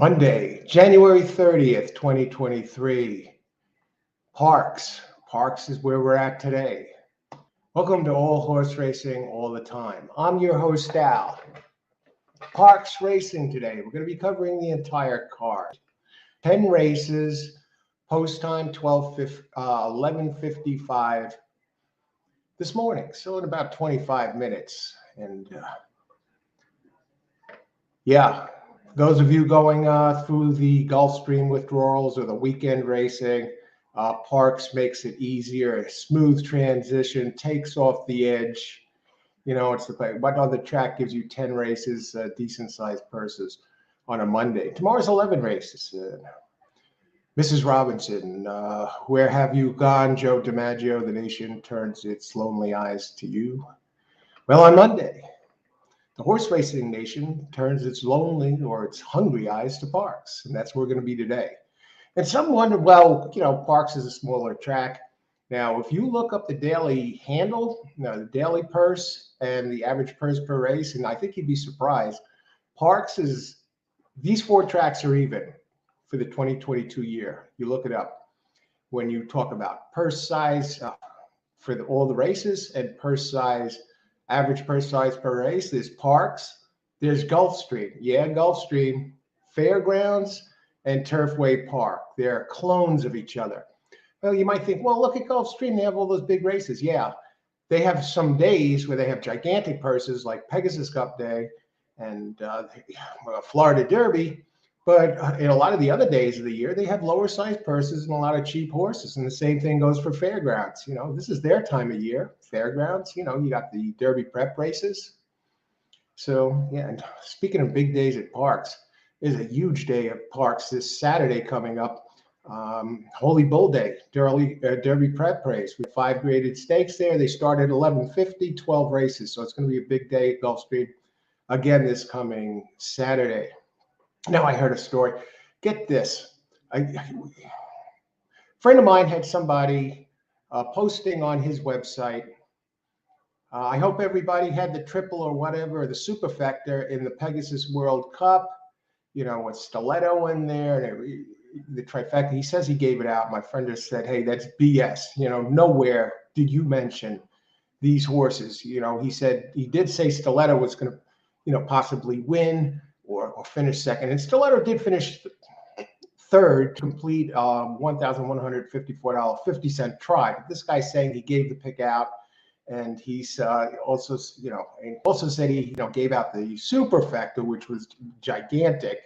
Monday, January 30th, 2023. Parx. Parx is where we're at today. Welcome to All Horse Racing All the Time. I'm your host, Al. Parx Racing today. We're going to be covering the entire card. 10 races, post time 11:55 this morning. So in about 25 minutes. And those of you going through the Gulfstream withdrawals or the weekend racing, Parx makes it easier, a smooth transition, takes off the edge. You know, it's the play. What other track gives you 10 races, decent sized purses on a Monday? Tomorrow's 11 races. Mrs. Robinson, where have you gone? Joe DiMaggio, the nation turns its lonely eyes to you. Well, on Monday, the horse racing nation turns its lonely or its hungry eyes to Parx, and that's where we're going to be today. And some wonder, well, Parx is a smaller track. Now, if you look up the daily handle, the daily purse and the average purse per race, and I think you'd be surprised, these four tracks are even for the 2022 year. You look it up. When you talk about purse size for all the races and average purse size per race, there's Parx, there's Gulfstream. Yeah, Gulfstream, Fairgrounds, and Turfway Park. They're clones of each other. Well, you might think, well, look at Gulfstream. They have all those big races. Yeah, they have some days where they have gigantic purses like Pegasus Cup Day and Florida Derby. But in a lot of the other days of the year, they have lower sized purses and a lot of cheap horses. And the same thing goes for Fairgrounds. This is their time of year. Fairgrounds, you got the Derby prep races. So, yeah, and speaking of big days at Parx, there's a huge day at Parx this Saturday coming up. Holy Bull Day, Derby prep race. We have 5 graded stakes there. They start at 11:50, 12 races. So it's going to be a big day at Gulfstream again this coming Saturday. Now, I heard a story. Get this. A friend of mine had somebody posting on his website. I hope everybody had the triple or whatever, the superfecta in the Pegasus World Cup, with Stiletto in there and the trifecta. He says he gave it out. My friend just said, hey, that's BS. Nowhere did you mention these horses. He said he did say Stiletto was going to, possibly win or finish second. And Stiletto did finish third, complete $1,154.50 try. But this guy's saying he gave the pick out, and he's also said he gave out the superfecta, which was gigantic.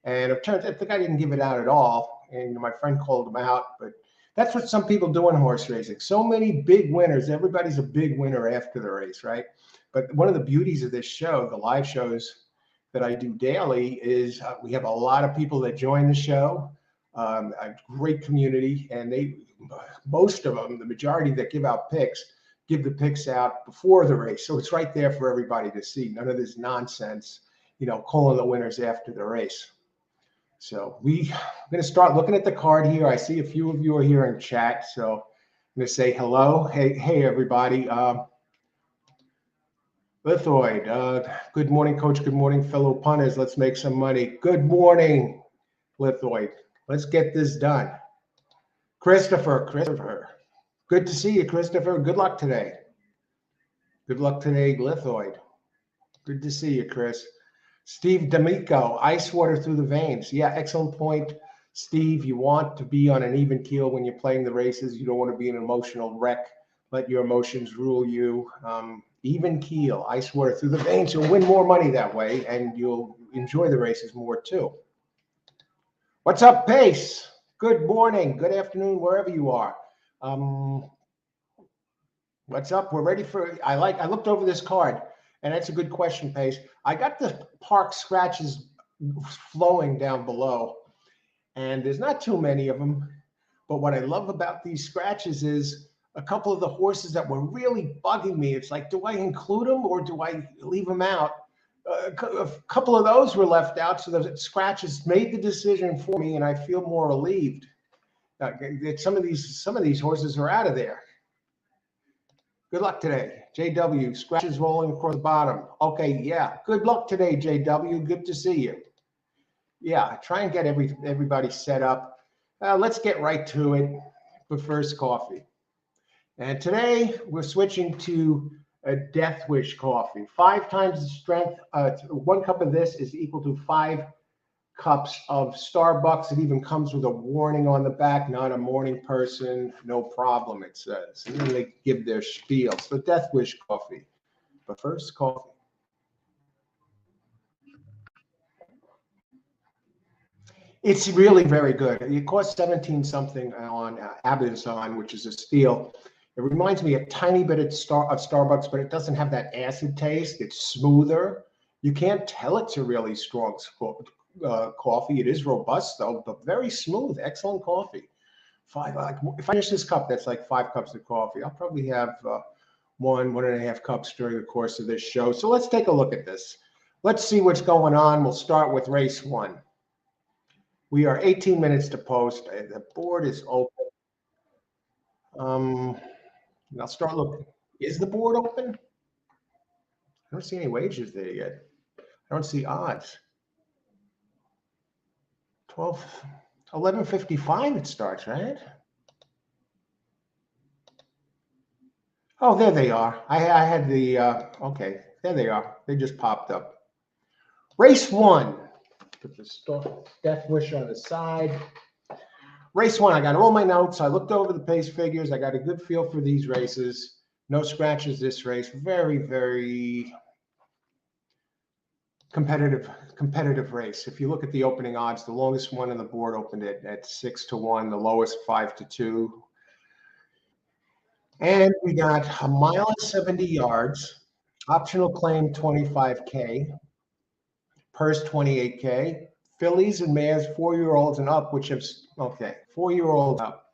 And it turns out the guy didn't give it out at all. And my friend called him out. But that's what some people do in horse racing. So many big winners. Everybody's a big winner after the race, right? But one of the beauties of this show, the live shows that I do daily, is we have a lot of people that join the show, a great community, and most of them, the majority that give out picks, give the picks out before the race. So it's right there for everybody to see. None of this nonsense, calling the winners after the race. So we're going to start looking at the card here. I see a few of you are here in chat, so I'm going to say hello. Hey, everybody. Lithoid, good morning, Coach. Good morning, fellow punters. Let's make some money. Good morning, Lithoid. Let's get this done. Christopher. Good to see you, Christopher. Good luck today. Good luck today, Lithoid. Good to see you, Chris. Steve D'Amico, ice water through the veins. Yeah, excellent point, Steve. You want to be on an even keel when you're playing the races. You don't want to be an emotional wreck. Let your emotions rule you. Even keel, ice water through the veins. You'll win more money that way, and you'll enjoy the races more too. What's up, Pace? Good morning, good afternoon, wherever you are. What's up? We're ready for. I looked over this card, and that's a good question, Pace. I got the Parx scratches flowing down below, and there's not too many of them. But what I love about these scratches is a couple of the horses that were really bugging me. It's like, do I include them or do I leave them out? A couple of those were left out, so the scratches made the decision for me, and I feel more relieved. Some of these horses are out of there. Good luck today, JW. Scratches rolling across the bottom. Okay, yeah. Good luck today, JW. Good to see you. yeah, try and get everybody set up. Let's get right to it. But first, coffee. And today we're switching to a Death Wish coffee. 5 times the strength. 1 cup of this is equal to 5 cups of Starbucks. It even comes with a warning on the back, not a morning person, no problem, it says. And then they give their spiel. So Death Wish coffee. But first, coffee. It's really very good. It costs 17 something on Amazon, which is a steal. It reminds me a tiny bit of Starbucks, but it doesn't have that acid taste. It's smoother. You can't tell it's a really strong coffee. It is robust though, but very smooth. Excellent coffee. Like if I finish this cup, that's like 5 cups of coffee. I'll probably have 1.5 cups during the course of this show. So let's take a look at this. Let's see what's going on. We'll start with race 1. We are 18 minutes to post. The board is open. I'll start looking. Is the board open? I don't see any wagers there yet. I don't see odds. 11:55 it starts, right? Oh, there they are. I had the, okay, there they are. They just popped up. Race 1. Put the Death Wish on the side. Race 1, I got all my notes. I looked over the pace figures. I got a good feel for these races. No scratches this race. Very, very competitive race. If you look at the opening odds, the longest one on the board opened at 6-1, the lowest 5-2. And we got a mile and 70 yards, optional claim 25K, purse 28K, fillies and mares 4-year-olds and up, which is okay, 4-year-olds up.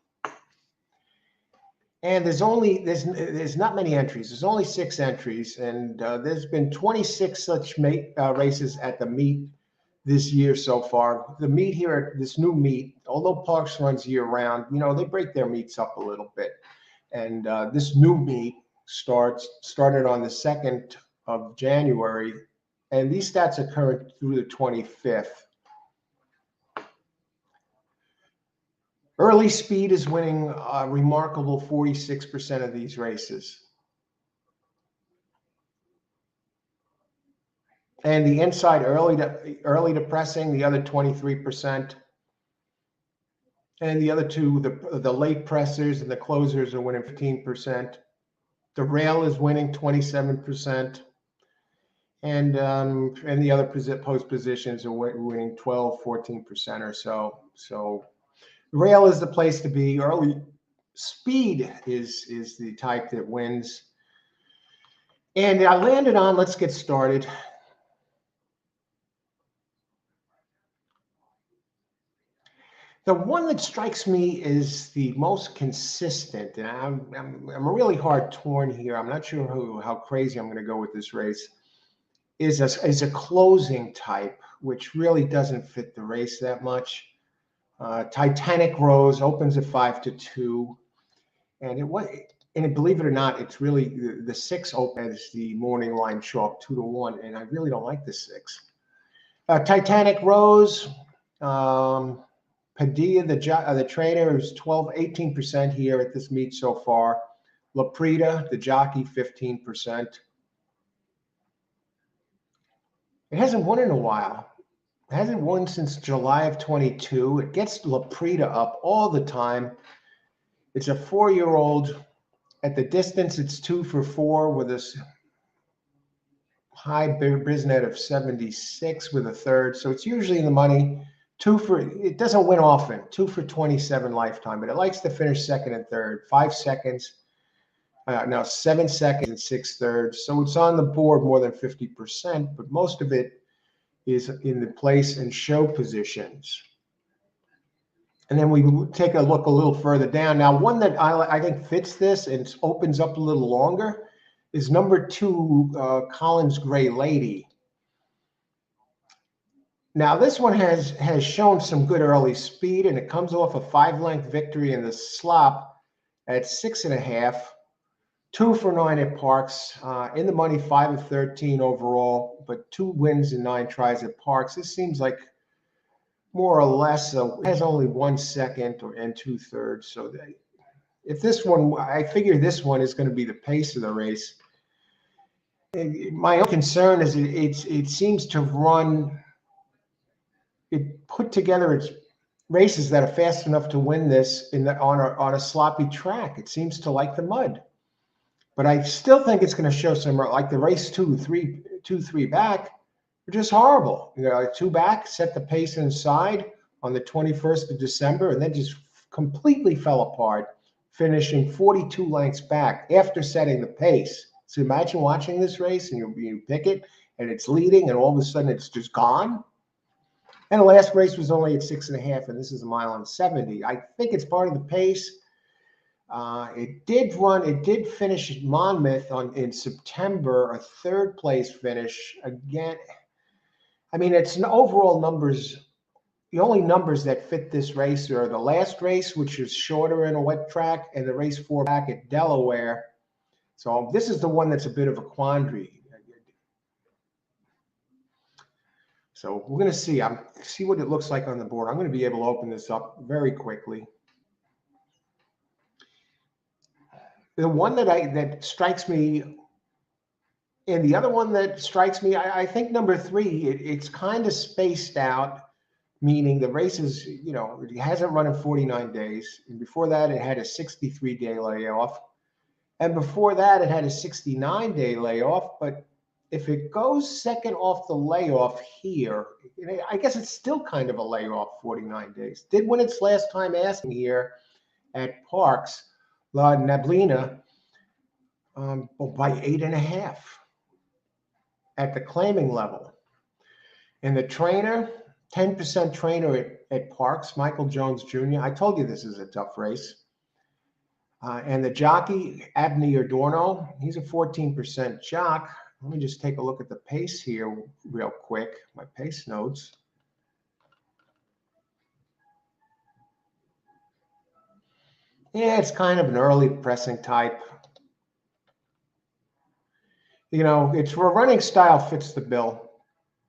And there's not many entries. There's only 6 entries, and there's been 26 such races at the meet this year so far. The meet here, this new meet, although Parx runs year round, they break their meets up a little bit. And this new meet started on the 2nd of January, and these stats are current through the 25th. Early Speed is winning a remarkable 46% of these races. And the Inside early to Pressing, the other 23%. And the other two, the late pressers and the closers are winning 15%. The Rail is winning 27%. And the other post positions are winning 12, 14% or so. So Rail is the place to be. Early Speed is the type that wins. And I landed on, let's get started. The one that strikes me is the most consistent, and I'm really hard torn here. I'm not sure how crazy I'm going to go with this race. Is a closing type, which really doesn't fit the race that much. Titanic Rose opens at 5-2, and believe it or not, it's really the 6 opens the morning line chalk 2-1, and I really don't like the 6. Titanic Rose. Padilla, the trainer, is 18% here at this meet so far. Laprida, the jockey, 15%. It hasn't won in a while. It hasn't won since July of 22. It gets Laprida up all the time. It's a 4-year-old. At the distance, it's 2 for 4 with a high Brisnet of 76 with a third. So it's usually in the money. It doesn't win often, 2 for 27 lifetime, but it likes to finish second and third, 5 seconds, now 7 seconds and 6/3. So it's on the board more than 50%, but most of it is in the place and show positions. And then we take a look a little further down. Now, one that I think fits this and opens up a little longer is number 2, Collins Gray Lady. Now, this one has shown some good early speed, and it comes off a 5-length victory in the slop at 6.5, 2 for 9 at Parx, in the money 5 of 13 overall, but 2 wins and 9 tries at Parx. This seems like more or less. It has only 1 second and 2/3. So if this one, I figure this one is going to be the pace of the race. My own concern is it seems to run. It put together its races that are fast enough to win this on a sloppy track. It seems to like the mud, but I still think it's going to show some, like the race 2, 3 back, are just horrible. Two back set the pace inside on the 21st of December, and then just completely fell apart, finishing 42 lengths back after setting the pace. So imagine watching this race and you pick it and it's leading, and all of a sudden it's just gone. And the last race was only at 6.5, and this is a mile and 70. I think it's part of the pace. It did finish at Monmouth in September, a third place finish. Again, I mean, it's an overall numbers. The only numbers that fit this race are the last race, which is shorter in a wet track, and the race 4 back at Delaware. So this is the one that's a bit of a quandary. So we're going to see what it looks like on the board. I'm going to be able to open this up very quickly. The one that strikes me, and the other one that strikes me, I think number 3, it's kind of spaced out, meaning the race is, it hasn't run in 49 days. And before that, it had a 63-day layoff. And before that, it had a 69-day layoff. But if it goes second off the layoff here, I guess it's still kind of a layoff, 49 days. Did win its last time asking here at Parx, La Neblina, by 8.5 at the claiming level. And the trainer, 10% trainer at Parx, Michael Jones Jr. I told you this is a tough race. And the jockey, Abney Adorno, he's a 14% jock. Let me just take a look at the pace here real quick, my pace notes. Yeah, it's kind of an early pressing type. Its running style fits the bill.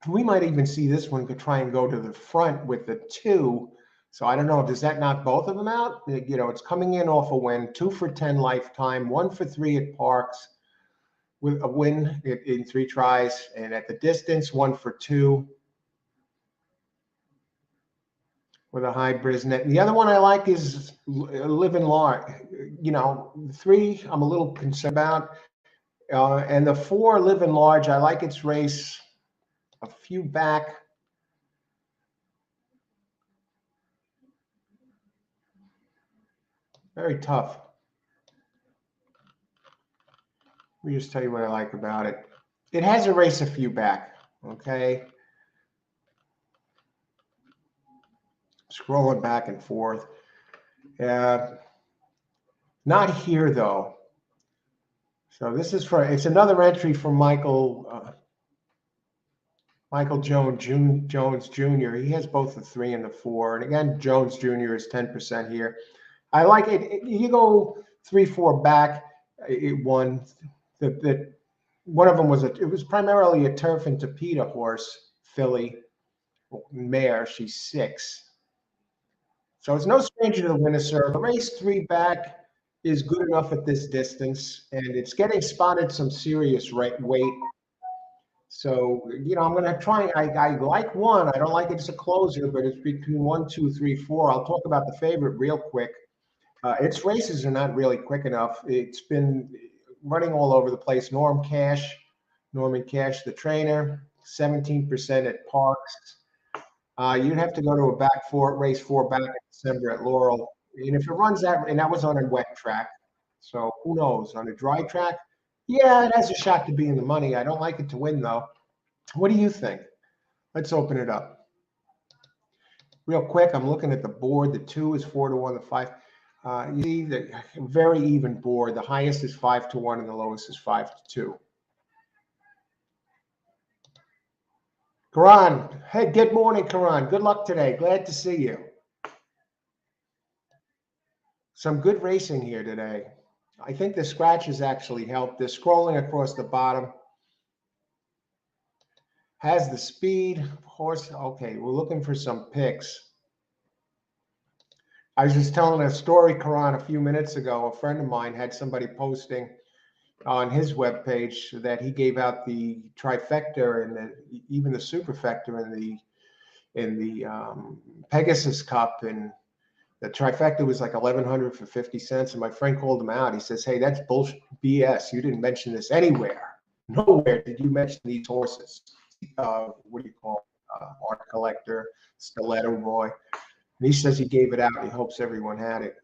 We might even see this one could try and go to the front with the 2. So I don't know. Does that knock both of them out? It's coming in off a win, 2 for 10 lifetime, 1 for 3 at Parx, with a win in 3 tries, and at the distance, 1 for 2 with a high Brisnet. And the other one I like is Living Large. 3 I'm a little concerned about, and the 4 Living Large, I like its race a few back. Very tough. Let me just tell you what I like about it. It has a race a few back, okay? Scrolling back and forth. Not here, though. So this is it's another entry from Michael Jones Jr. He has both the 3 and the 4. And again, Jones Jr. is 10% here. I like it. You go 3, 4 back. It won. One of them was primarily a turf and Tapeta horse, filly mare. She's 6. So it's no stranger to the Windsor. The race 3 back is good enough at this distance, and it's getting spotted some serious weight. So, I'm going to try. I like 1. I don't like it as a closer, but it's between 1, 2, 3, 4. I'll talk about the favorite real quick. Its races are not really quick enough. It's been running all over the place. Norman Cash, the trainer, 17% at Parx. You'd have to go to a race 4 back in December at Laurel. And if it runs that, and that was on a wet track. So who knows? On a dry track, yeah, it has a shot to be in the money. I don't like it to win, though. What do you think? Let's open it up. Real quick, I'm looking at the board. The 2 is 4-1, the 5. You see the very even board. The highest is 5-1 and the lowest is 5-2. Karan, hey, good morning, Karan. Good luck today. Glad to see you. Some good racing here today. I think the scratches actually helped. They're scrolling across the bottom. Has the speed, horse. Okay, we're looking for some picks. I was just telling a story, Karan, a few minutes ago. A friend of mine had somebody posting on his webpage that he gave out the trifecta and even the superfecta in the Pegasus Cup, and the trifecta was like 1,100 for 50 cents. And my friend called him out. He says, "Hey, that's bullshit, BS. You didn't mention this anywhere. Nowhere did you mention these horses. What do you call Art Collector, Stiletto Boy." And he says he gave it out. And he hopes everyone had it.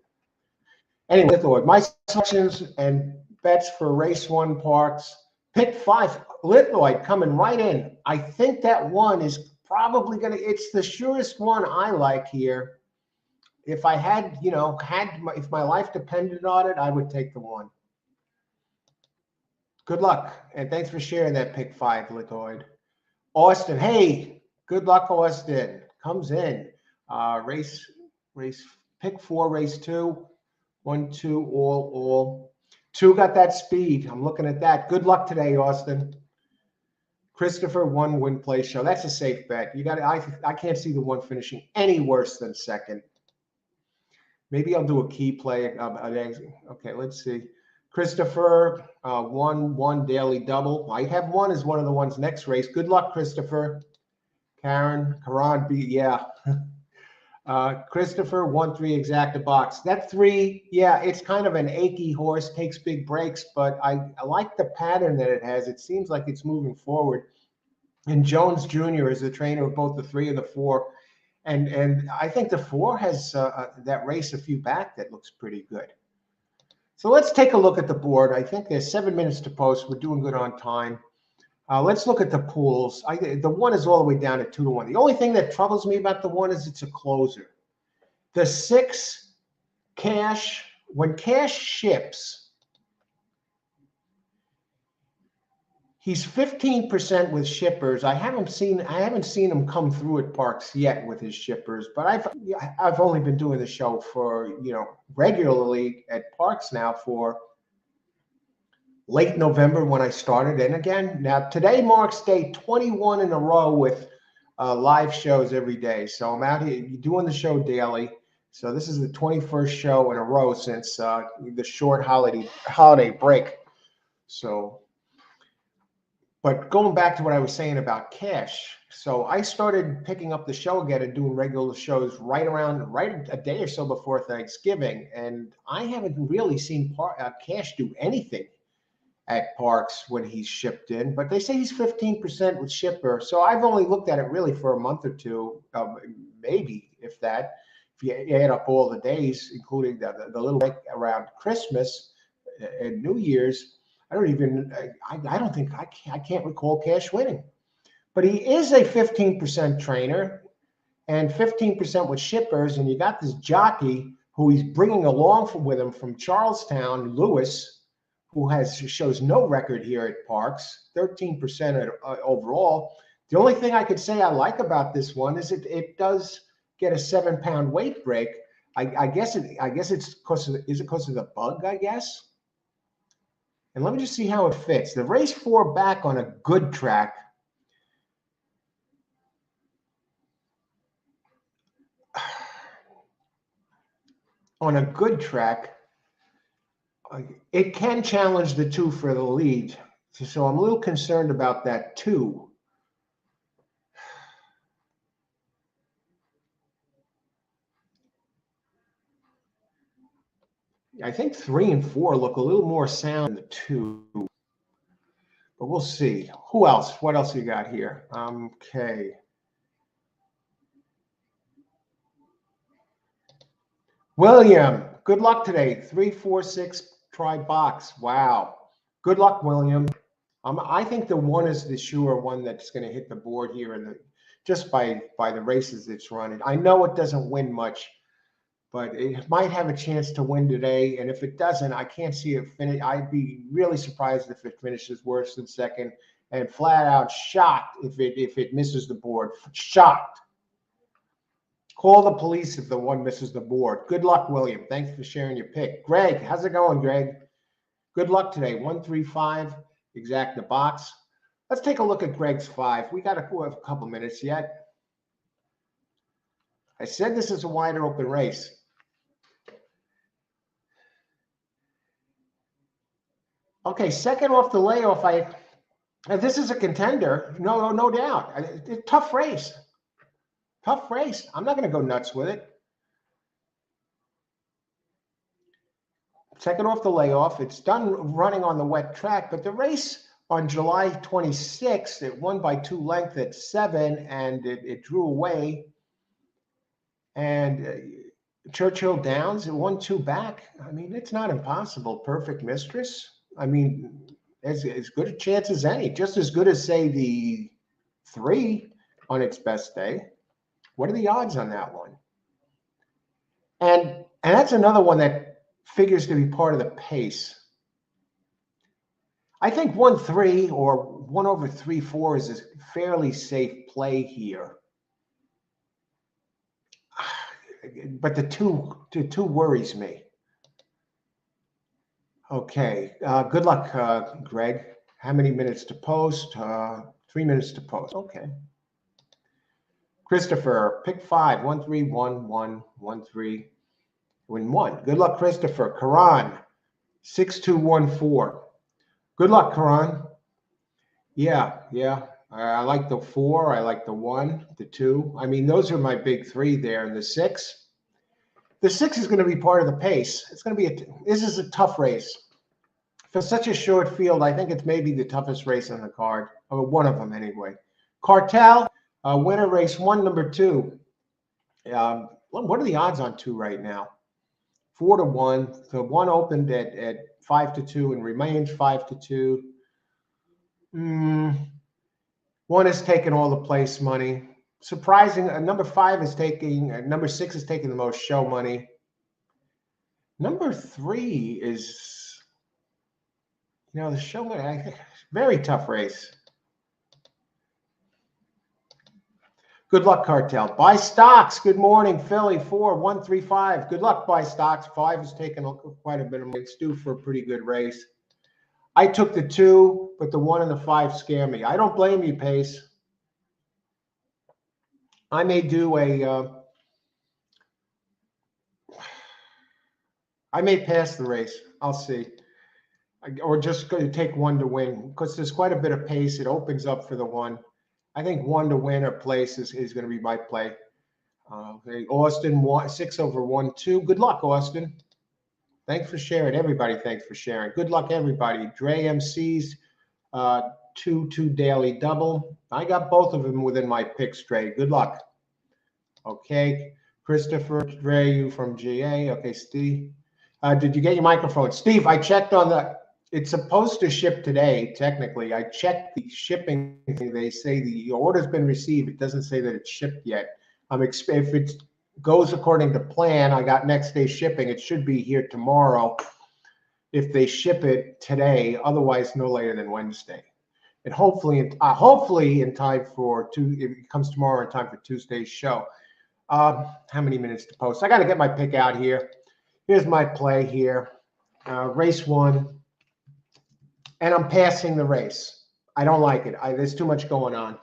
Anyway, Lithoid, my selections and bets for race 1 Parx. Pick 5, Lithoid coming right in. I think that one is probably going to, it's the surest one I like here. If I had, if my life depended on it, I would take the one. Good luck. And thanks for sharing that pick 5, Lithoid. Austin, hey, good luck, Austin. Comes in. Race, pick 4, race 2. 1, 2, all. 2 got that speed. I'm looking at that. Good luck today, Austin. Christopher, 1 win play show. That's a safe bet. You got. I can't see the 1 finishing any worse than 2nd. Maybe I'll do a key play. Okay, let's see. Christopher, 1 daily double. I have 1 as one of the ones next race. Good luck, Christopher. Karan B. Yeah. Christopher, 1, 3 exacta box. That 3, yeah, it's kind of an achy horse, takes big breaks, but I like the pattern that it has. It seems like it's moving forward. And Jones Jr. is the trainer of both the 3 and the 4. And I think the 4 has that race a few back that looks pretty good. So let's take a look at the board. I think there's 7 minutes to post. We're doing good on time. Let's look at the pools. The 1 is all the way down at 2-1. The only thing that troubles me about the 1 is it's a closer. The 6, Cash, when Cash ships, he's 15% with shippers. I haven't seen him come through at Parx yet with his shippers, but I've only been doing the show for, regularly at Parx now for late November when I started. And again, now today marks day 21 in a row with live shows every day. So I'm out here doing the show daily. So this is the 21st show in a row since the short holiday break. So, but going back to what I was saying about Cash. So I started picking up the show again and doing regular shows right a day or so before Thanksgiving. And I haven't really seen Cash do anything at Parx when he's shipped in, but they say he's 15% with shipper. So I've only looked at it really for a month or two, maybe if that. If you add up all the days, including the little break around Christmas and New Year's, I can't recall Cash winning. But he is a 15% trainer and 15% with shippers, and you got this jockey who he's bringing along with him from Charlestown, Lewis, who shows no record here at Parx, 13% overall. The only thing I could say I like about this one is it does get a 7-pound weight break. I guess it's because of the bug, I guess. And let me just see how it fits. The race 4 back on a good track. On a good track, it can challenge the 2 for the lead. So I'm a little concerned about that too. I think 3 and 4 look a little more sound than the 2, but we'll see. Who else? What else you got here? Okay. William, good luck today. 3, 4, 6, try box. Wow. Good luck, William. I think the 1 is the sure one that's going to hit the board here just by the races it's running. I know it doesn't win much, but it might have a chance to win today. And if it doesn't, I can't see it finish. I'd be really surprised if it finishes worse than 2nd, and flat out shocked if it misses the board. Shocked. Call the police if the 1 misses the board. Good luck, William. Thanks for sharing your pick. Greg, how's it going, Greg? Good luck today. 1, 3, 5, exacta box. Let's take a look at Greg's 5. We got a couple minutes yet. I said this is a wider open race. Okay, second off the layoff, this is a contender, no doubt. Tough race. Tough race. I'm not going to go nuts with it. Second off the layoff. It's done running on the wet track, but the race on July 26th, it won by 2 lengths at 7, and it drew away. And Churchill Downs, it won 2 back. I mean, it's not impossible. Perfect Mistress. I mean, as good a chance as any, just as good as, say, the 3 on its best day. What are the odds on that one? And that's another one that figures to be part of the pace. I think 1-3 or 1 over 3-4 is a fairly safe play here. But the two worries me. Okay, good luck, Greg. How many minutes to post? 3 minutes to post. Okay. Christopher, pick 5, 1, 3, 1, 1, 1, 3, win 1. Good luck, Christopher. Karan, 6, 2, 1, 4. Good luck, Karan. Yeah. I like the 4. I like the 1, the 2. I mean, those are my big 3 there. And the 6. The 6 is going to be part of the pace. It's going to be this is a tough race. For such a short field, I think it's maybe the toughest race on the card, or one of them anyway. Cartel, winner race 1, number 2. What are the odds on 2 right now? 4 to 1. The 1 opened at 5 to 2 and remains 5 to 2. 1 is taking all the place money. Surprising, number 5 is taking, number 6 is taking the most show money. Number 3 is, the show money, very tough race. Good luck, Cartel. Buy stocks. Good morning, Philly. 4, 1, 3, 5. Good luck, buy stocks. 5 is taking quite a bit of money. It's due for a pretty good race. I took the 2, but the 1 and the 5 scare me. I don't blame you, Pace. I may do I may pass the race. I'll see. Or just go to take 1 to win, because there's quite a bit of pace. It opens up for the 1. I think 1 to win or place is going to be my play. Okay. Austin, 6 over 1, 2. Good luck, Austin. Thanks for sharing. Everybody, thanks for sharing. Good luck, everybody. Dre MCs, 2 daily double. I got both of them within my picks, Dre. Good luck. Okay. Christopher, Dre, you from GA. Okay, Steve. Did you get your microphone? Steve, I checked on it's supposed to ship today, technically. I checked the shipping thing. They say the order's been received. It doesn't say that it's shipped yet. If it goes according to plan, I got next day shipping. It should be here tomorrow if they ship it today, otherwise no later than Wednesday. And hopefully in time for if it comes tomorrow in time for Tuesday's show. How many minutes to post? I got to get my pick out here. Here's my play here. Race 1. And I'm passing the race. I don't like it. There's too much going on.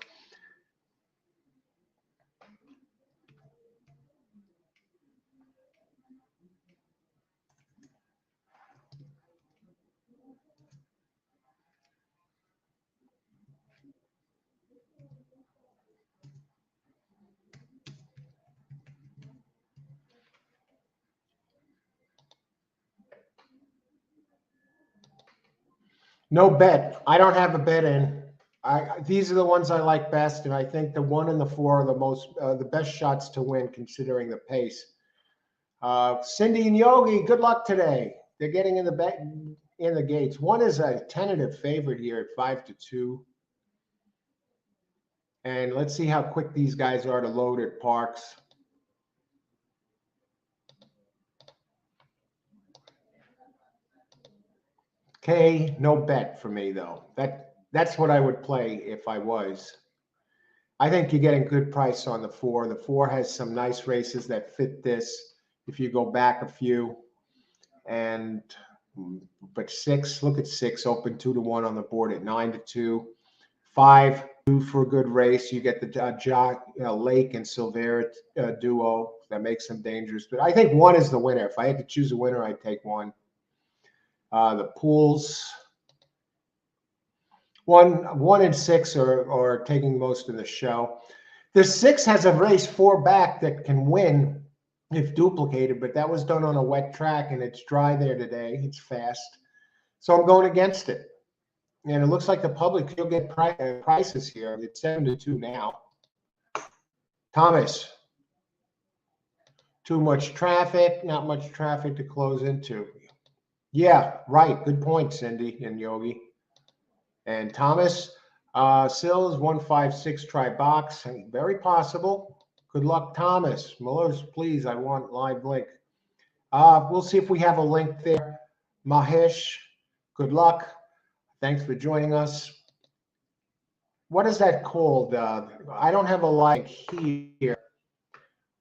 No bet. I don't have a bet in. These are the ones I like best, and I think the 1 and the 4 are the best shots to win, considering the pace. Cindy and Yogi, good luck today. They're getting in the gates. 1 is a tentative favorite here at 5 to 2. And let's see how quick these guys are to load at Parx. Okay, no bet for me though. That's what I would play if I was. I think you're getting good price on the 4. The 4 has some nice races that fit this. If you go back a few, but 6, look at 6, open 2 to 1 on the board at 9 to 2. 5, 2 for a good race. You get the Jock Lake and Silvera duo that makes them dangerous. But I think 1 is the winner. If I had to choose a winner, I'd take 1. The pools, 1 and 6 are taking most of the show. The 6 has a race 4 back that can win if duplicated, but that was done on a wet track and it's dry there today. It's fast. So I'm going against it. And it looks like the public, you'll get prices here. It's 7-2 now. Thomas. Too much traffic, not much traffic to close into. Yeah, right. Good point, Cindy and Yogi. And Thomas, Sills 156 try box. Very possible. Good luck, Thomas. Miller's, please. I want live link. We'll see if we have a link there. Mahesh, good luck. Thanks for joining us. What is that called? I don't have a link here.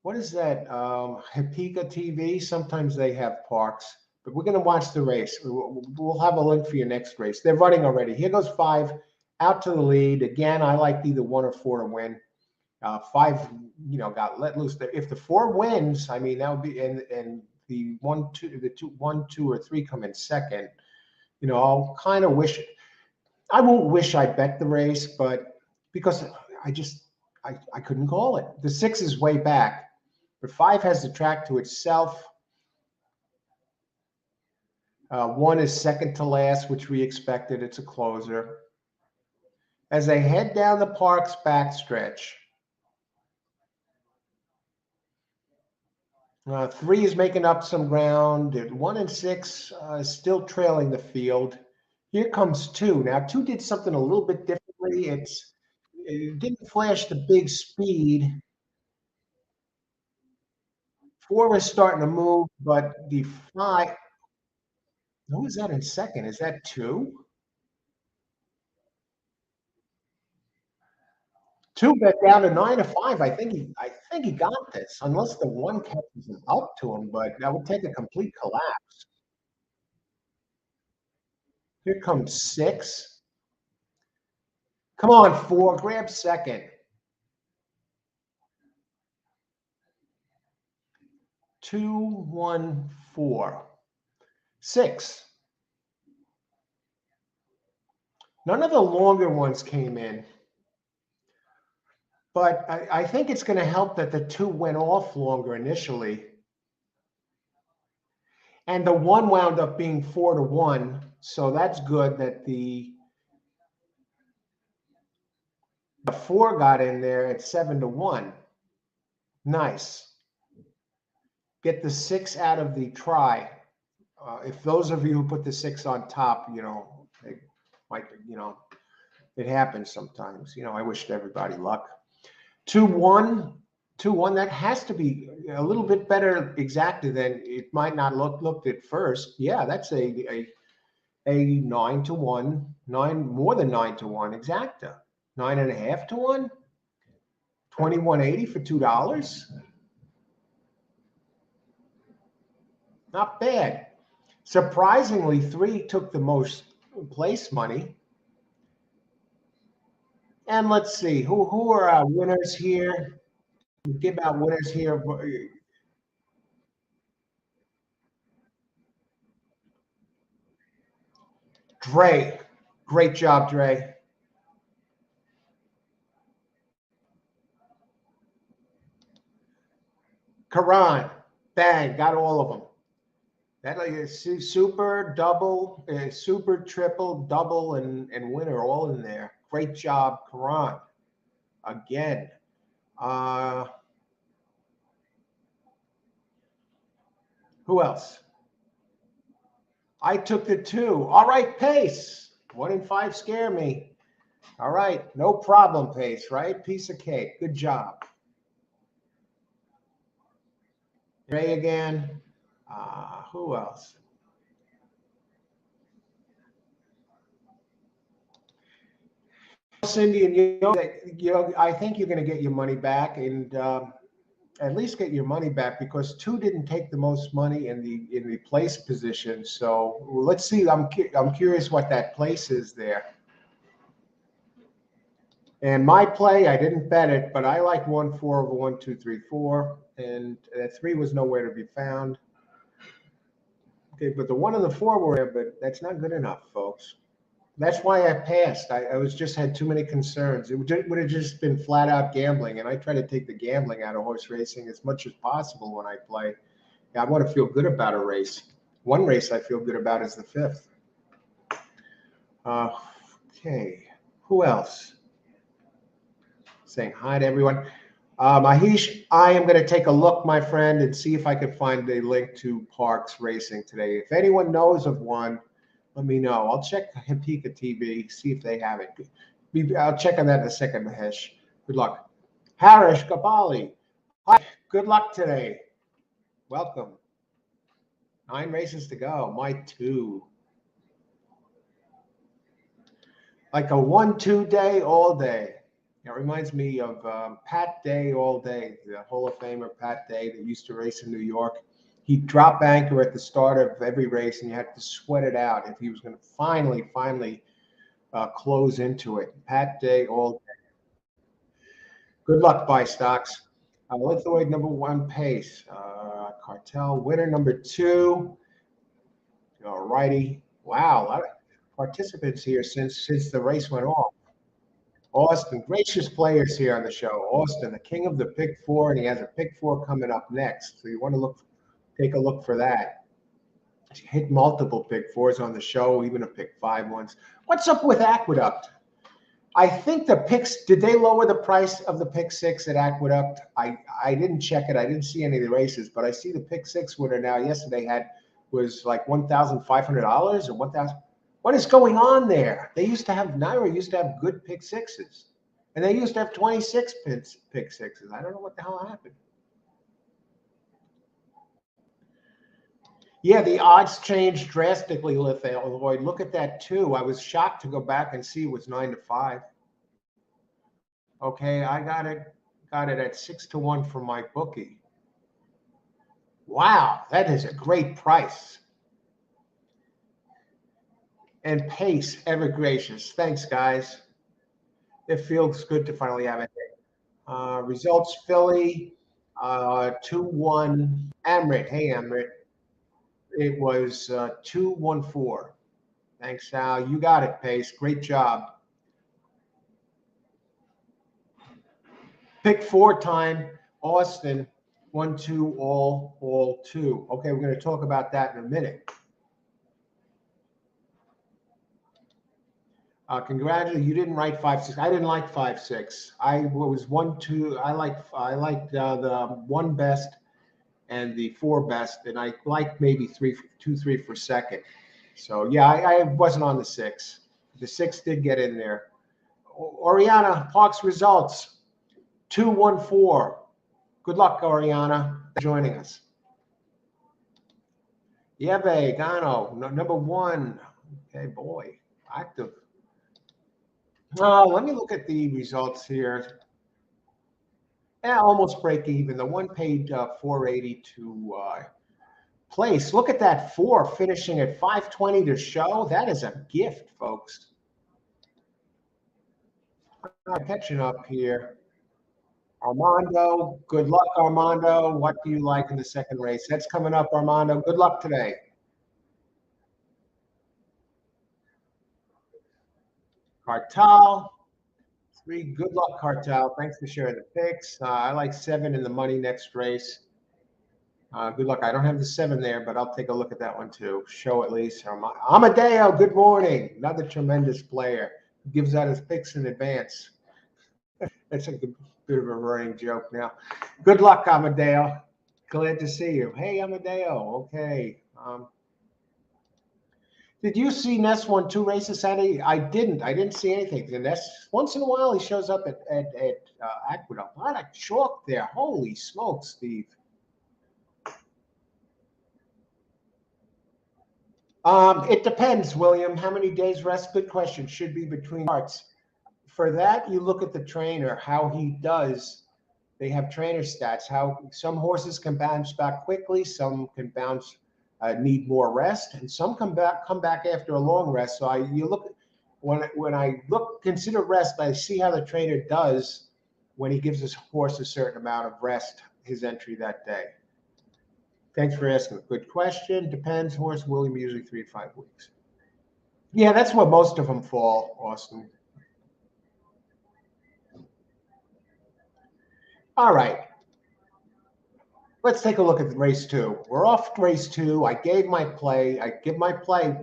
What is that? Hipika TV. Sometimes they have Parx, but we're going to watch the race. We'll have a link for your next race. They're running already. Here goes 5 out to the lead. Again, I like either 1 or 4 to win. 5, got let loose there. If the 4 wins, I mean, that would be, and the 1, 2, or 3 come in second. I'll kind of wish, I won't wish I bet the race, but because I couldn't call it. The 6 is way back, but 5 has the track to itself. 1 is second to last, which we expected. It's a closer. As they head down the Parx backstretch, 3 is making up some ground. 1 and 6 is still trailing the field. Here comes 2. Now, 2 did something a little bit differently. It didn't flash the big speed. 4 is starting to move, but the 5. Who is that in second? Is that 2? 2 bet down to 9-5. I think he got this, unless the 1 catches him up to him, but that would take a complete collapse. Here comes 6. Come on, 4, grab second. 2, 1, 4, 6. None of the longer ones came in. But I think it's going to help that the 2 went off longer initially. And the 1 wound up being 4-1. So that's good that the 4 got in there at 7-1. Nice. Get the 6 out of the try. If those of you who put the 6 on top, they might, it happens sometimes. I wish everybody luck. 2-1, that has to be a little bit better exacted than it might not looked at first. Yeah, that's a 9-1, more than 9-1 exacta. 9.5-1, 21.80 for $2. Not bad. Surprisingly, 3 took the most place money. And let's see, who are our winners here? We'll give out winners here. Dre, great job, Dre. Karan, bang, got all of them. That is super, double, super, triple, double, and winner all in there. Great job, Karan. Again. Who else? I took the 2. All right, Pace. 1 and 5 scare me. All right, no problem, Pace, right? Piece of cake. Good job. Ray again. Who else? Cindy and I think you're going to get your money back, and at least get your money back, because 2 didn't take the most money in the place position. So let's see. I'm curious what that place is there. And my play, I didn't bet it, but I like 1-4 over 1-2-3-4, and that 3 was nowhere to be found. Okay, but the 1 and the 4 were there, but that's not good enough, folks. That's why I passed. I was just had too many concerns. It would have just been flat out gambling, and I try to take the gambling out of horse racing as much as possible when I play. I want to feel good about a race. One race I feel good about is the 5th. Okay, who else? Saying hi to everyone. Mahesh, I am going to take a look, my friend, and see if I can find a link to Parx Racing today. If anyone knows of one, let me know. I'll check Hipika TV, see if they have it. I'll check on that in a second, Mahesh. Good luck. Harish Gabali, hi. Good luck today. Welcome. 9 races to go. My 2. Like a 1-2 day all day. It reminds me of Pat Day all day, the Hall of Famer Pat Day that used to race in New York. He'd drop anchor at the start of every race, and you had to sweat it out if he was going to finally close into it. Pat Day all day. Good luck, buy stocks. Lithoid number 1 pace. Cartel winner number 2. All righty. Wow, a lot of participants here since the race went off. Austin, gracious players here on the show. Austin, the king of the pick 4, and he has a pick 4 coming up next. So you want to take a look for that. He hit multiple pick 4s on the show, even a pick 5 once. What's up with Aqueduct? I think the picks, did they lower the price of the pick 6 at Aqueduct? I didn't check it. I didn't see any of the races, but I see the pick 6 winner now yesterday was like $1,500 or 1,000. What is going on there? Naira used to have good pick 6s, and they used to have 26 pick 6s. I don't know what the hell happened. Yeah, the odds changed drastically, Lloyd. Look at that too. I was shocked to go back and see it was 9-5. Okay, I got it at 6-1 from my bookie. Wow, that is a great price. And pace, ever gracious. Thanks, guys. It feels good to finally have it. Results: Philly, 2-1. Amrit, hey Amrit. It was 2-1-4. Thanks, Sal. You got it, Pace. Great job. Pick 4 time. Austin, 1-2, all 2. Okay, we're going to talk about that in a minute. Congratulations, you didn't write 5-6. I didn't like 5-6. I was 1-2. I liked the 1 best and the 4 best, and I liked maybe 2-3 for second. So yeah, I wasn't on the 6. The 6 did get in there. Oriana, Parx results 2-1-4. Good luck, Oriana, for joining us. Yeve Gano, number 1. Okay, boy, active. Let me look at the results here. Almost break even. The 1 paid 480 to place. Look at that 4 finishing at 520 to show. That is a gift, folks. I'm catching up here. Armando, good luck, Armando. What do you like in the second race? That's coming up, Armando. Good luck today. Cartel. 3, good luck, Cartel. Thanks for sharing the picks. I like 7 in the money next race. Good luck. I don't have the 7 there, but I'll take a look at that one too. Show at least. Amadeo, good morning. Another tremendous player. Gives out his picks in advance. That's a bit of a running joke now. Good luck, Amadeo. Glad to see you. Hey, Amadeo. Okay. Did you see Ness won 2 races Saturday? I didn't. I didn't see anything. And Ness, once in a while, he shows up at Aqueduct. A lot of chalk there. Holy smokes, Steve. It depends, William. How many days rest? Good question. Should be between parts. For that, you look at the trainer, how he does. They have trainer stats. How some horses can bounce back quickly, some can need more rest, and some come back after a long rest. So you look. when I consider rest, I see how the trainer does when he gives his horse a certain amount of rest, his entry that day. Thanks for asking. Good question. Depends. Horse will be usually 3 to 5 weeks. Yeah, that's where most of them fall, Austin. All right. Let's take a look at race 2. We're off race 2. I gave my play. I give my play,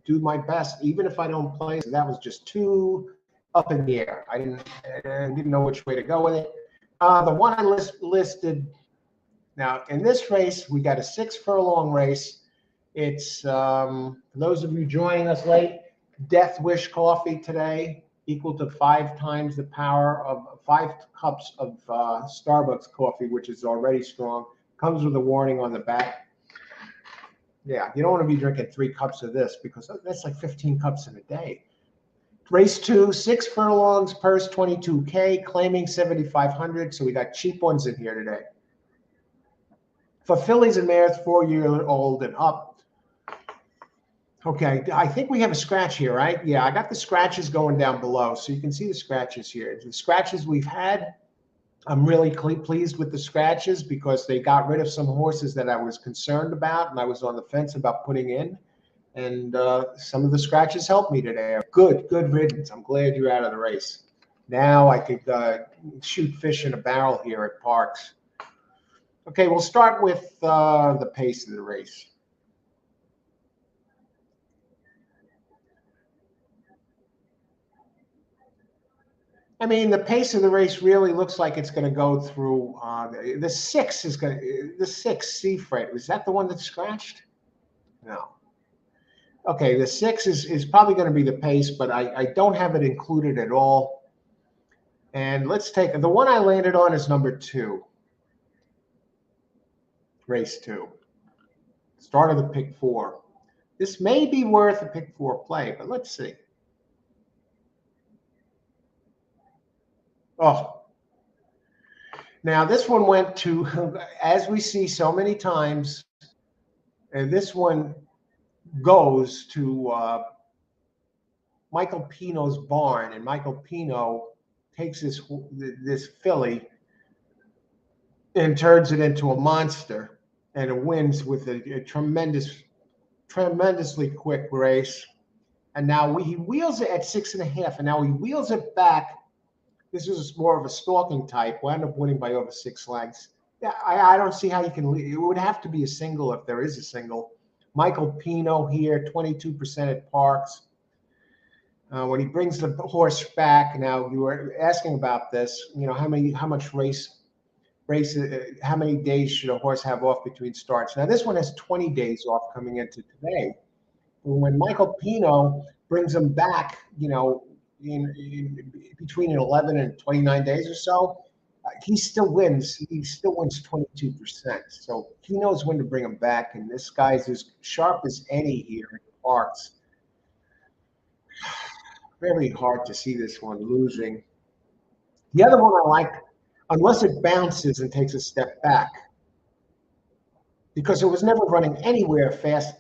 do my best, even if I don't play. So that was just too up in the air. I didn't know which way to go with it. The one I listed. Now, in this race, we got a 6 furlong race. It's, for those of you joining us late, Death Wish coffee today, equal to 5 times the power of 5 cups of Starbucks coffee, which is already strong. Comes with a warning on the back. Yeah, you don't want to be drinking 3 cups of this because that's like 15 cups in a day. Race 2, 6 furlongs, purse 22K, claiming 7,500. So we got cheap ones in here today. For fillies and mares, 4-year-old and up. Okay, I think we have a scratch here, right? Yeah, I got the scratches going down below. So you can see the scratches here. The scratches we've had, I'm really pleased with the scratches because they got rid of some horses that I was concerned about and I was on the fence about putting in. And some of the scratches helped me today. Good riddance. I'm glad you're out of the race. Now I could shoot fish in a barrel here at Parx. Okay, we'll start with the pace of the race. I mean, the pace of the race really looks like it's going to go through. The 6 is going to, the 6 Seafreight. Was that the one that scratched? No. Okay, the 6 is probably going to be the pace, but I don't have it included at all. And let's take the one I landed on is number 2. Race 2. Start of the pick 4. This may be worth a pick 4 play, but let's see. Oh, now this one went to, as we see so many times, and this one goes to Michael Pino's barn, and Michael Pino takes this filly and turns it into a monster, and it wins with a tremendously quick race. And now he wheels it at 6.5, and now he wheels it back. This is more of a stalking type. Wound up winning by over 6 lengths. Yeah, I don't see how you can lead. It would have to be a single if there is a single. Michael Pino here, 22% at Parx. When he brings the horse back, now you were asking about this. How many days should a horse have off between starts? Now this one has 20 days off coming into today. When Michael Pino brings him back, in between 11 and 29 days or so, he still wins. He still wins 22%. So he knows when to bring him back. And this guy's as sharp as any here at Parx. Very hard to see this one losing. The other one I like, unless it bounces and takes a step back, because it was never running anywhere fast.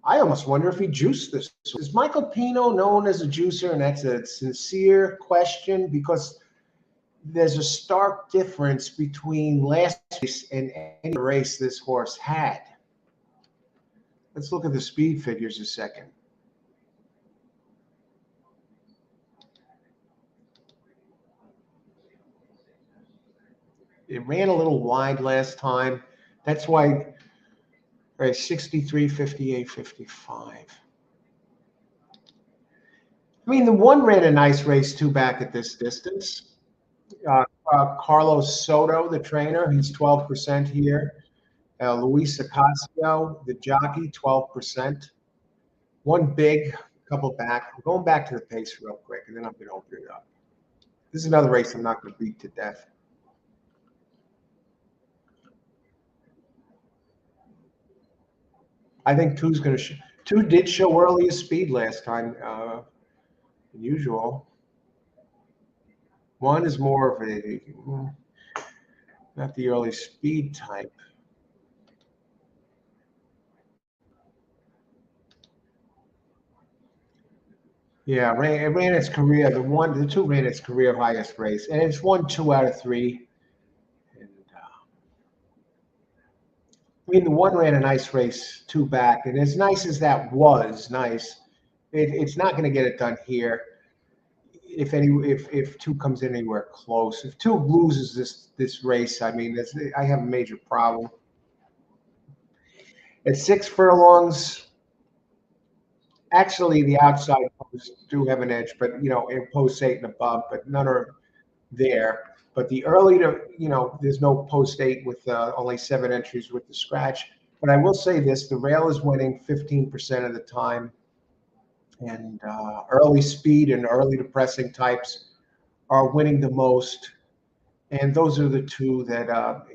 I almost wonder if he juiced this. Is Michael Pino known as a juicer? And that's a sincere question because there's a stark difference between last race and any race this horse had. Let's look at the speed figures a second. It ran a little wide last time. That's why 63, 58, 55. I mean, the one ran a nice race too back at this distance. Carlos Soto, the trainer, he's 12% here. Luis Ocasio, the jockey, 12%. One big, couple back. I'm going back to the pace real quick, and then I'm going to open it up. This is another race I'm not going to beat to death. I think 2's going to 2 did show earliest speed last time, than usual. 1 is more of a, not the early speed type. Yeah, it ran its career. The two ran its career highest race, and it's won 2 out of 3. And I mean, the one ran a nice race, 2 back, and as nice as that was nice, it's not going to get it done here. If two comes in anywhere close, if two loses this race, I mean, I have a major problem. At 6 furlongs, actually, the outside posts do have an edge, but in post 8 and above, but none are there. But the early there's no post 8 with only 7 entries with the scratch. But I will say this: the rail is winning 15% of the time, and early speed and early depressing types are winning the most. And those are the two that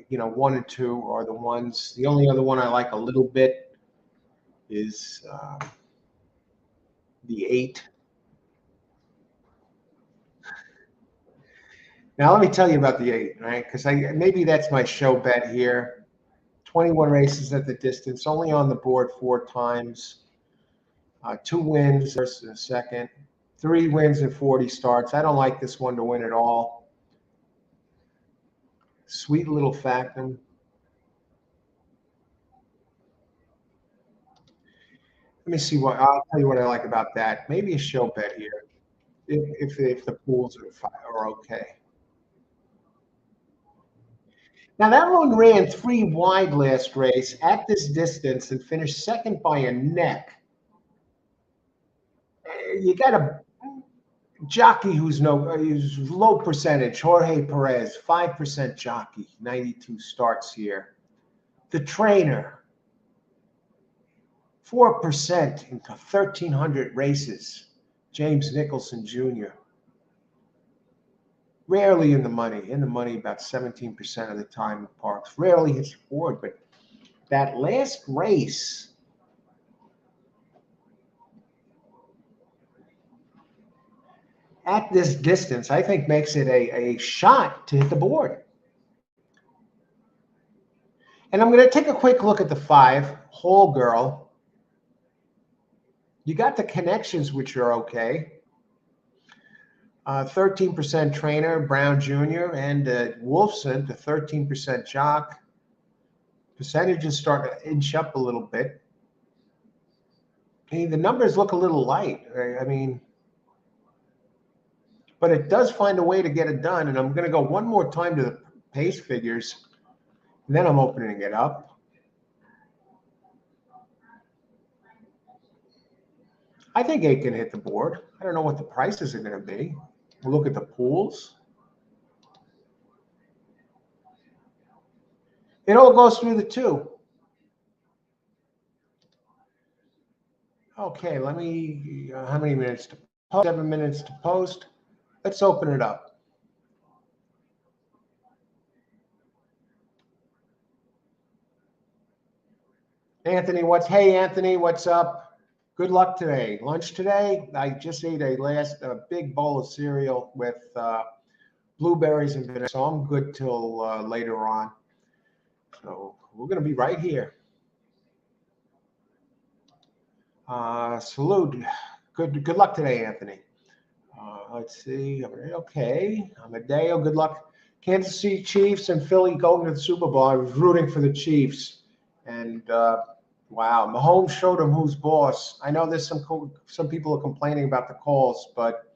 1 and 2 are the ones. The only other one I like a little bit is the 8. Now let me tell you about the 8, right? Because maybe that's my show bet here. 21 races at the distance, only on the board 4 times. 2 wins versus a second, 3 wins in 40 starts. I don't like this one to win at all. Sweet little factum. Let me see I'll tell you what I like about that. Maybe a show bet here, if the pools are okay. Now that one ran 3 wide last race at this distance and finished second by a neck. You got a jockey who's low percentage, Jorge Perez, 5% jockey, 92 starts here. The trainer, 4% into 1,300 races, James Nicholson Jr. Rarely in the money about 17% of the time at Parx. Rarely hits the board, but that last race, at this distance, I think makes it a shot to hit the board. And I'm going to take a quick look at the 5, Whole Girl. You got the connections, which are okay. 13% trainer, Brown Jr., and Wolfson, the 13% jock. Percentages start to inch up a little bit. The numbers look a little light. I mean, but it does find a way to get it done. And I'm going to go one more time to the pace figures, and then I'm opening it up. I think 8 can hit the board. I don't know what the prices are going to be. We'll look at the pools. It all goes through the 2. Okay, let me, how many minutes to post? 7 minutes to post. Let's open it up. Anthony, hey Anthony, what's up? Good luck today. Lunch today? I just ate a big bowl of cereal with blueberries and vinegar, so I'm good till later on. So we're going to be right here. Salute. Good luck today, Anthony. Let's see. Okay. Amadeo, good luck. Kansas City Chiefs and Philly going to the Super Bowl. I was rooting for the Chiefs. And wow, Mahomes showed them who's boss. I know there's some people are complaining about the calls, but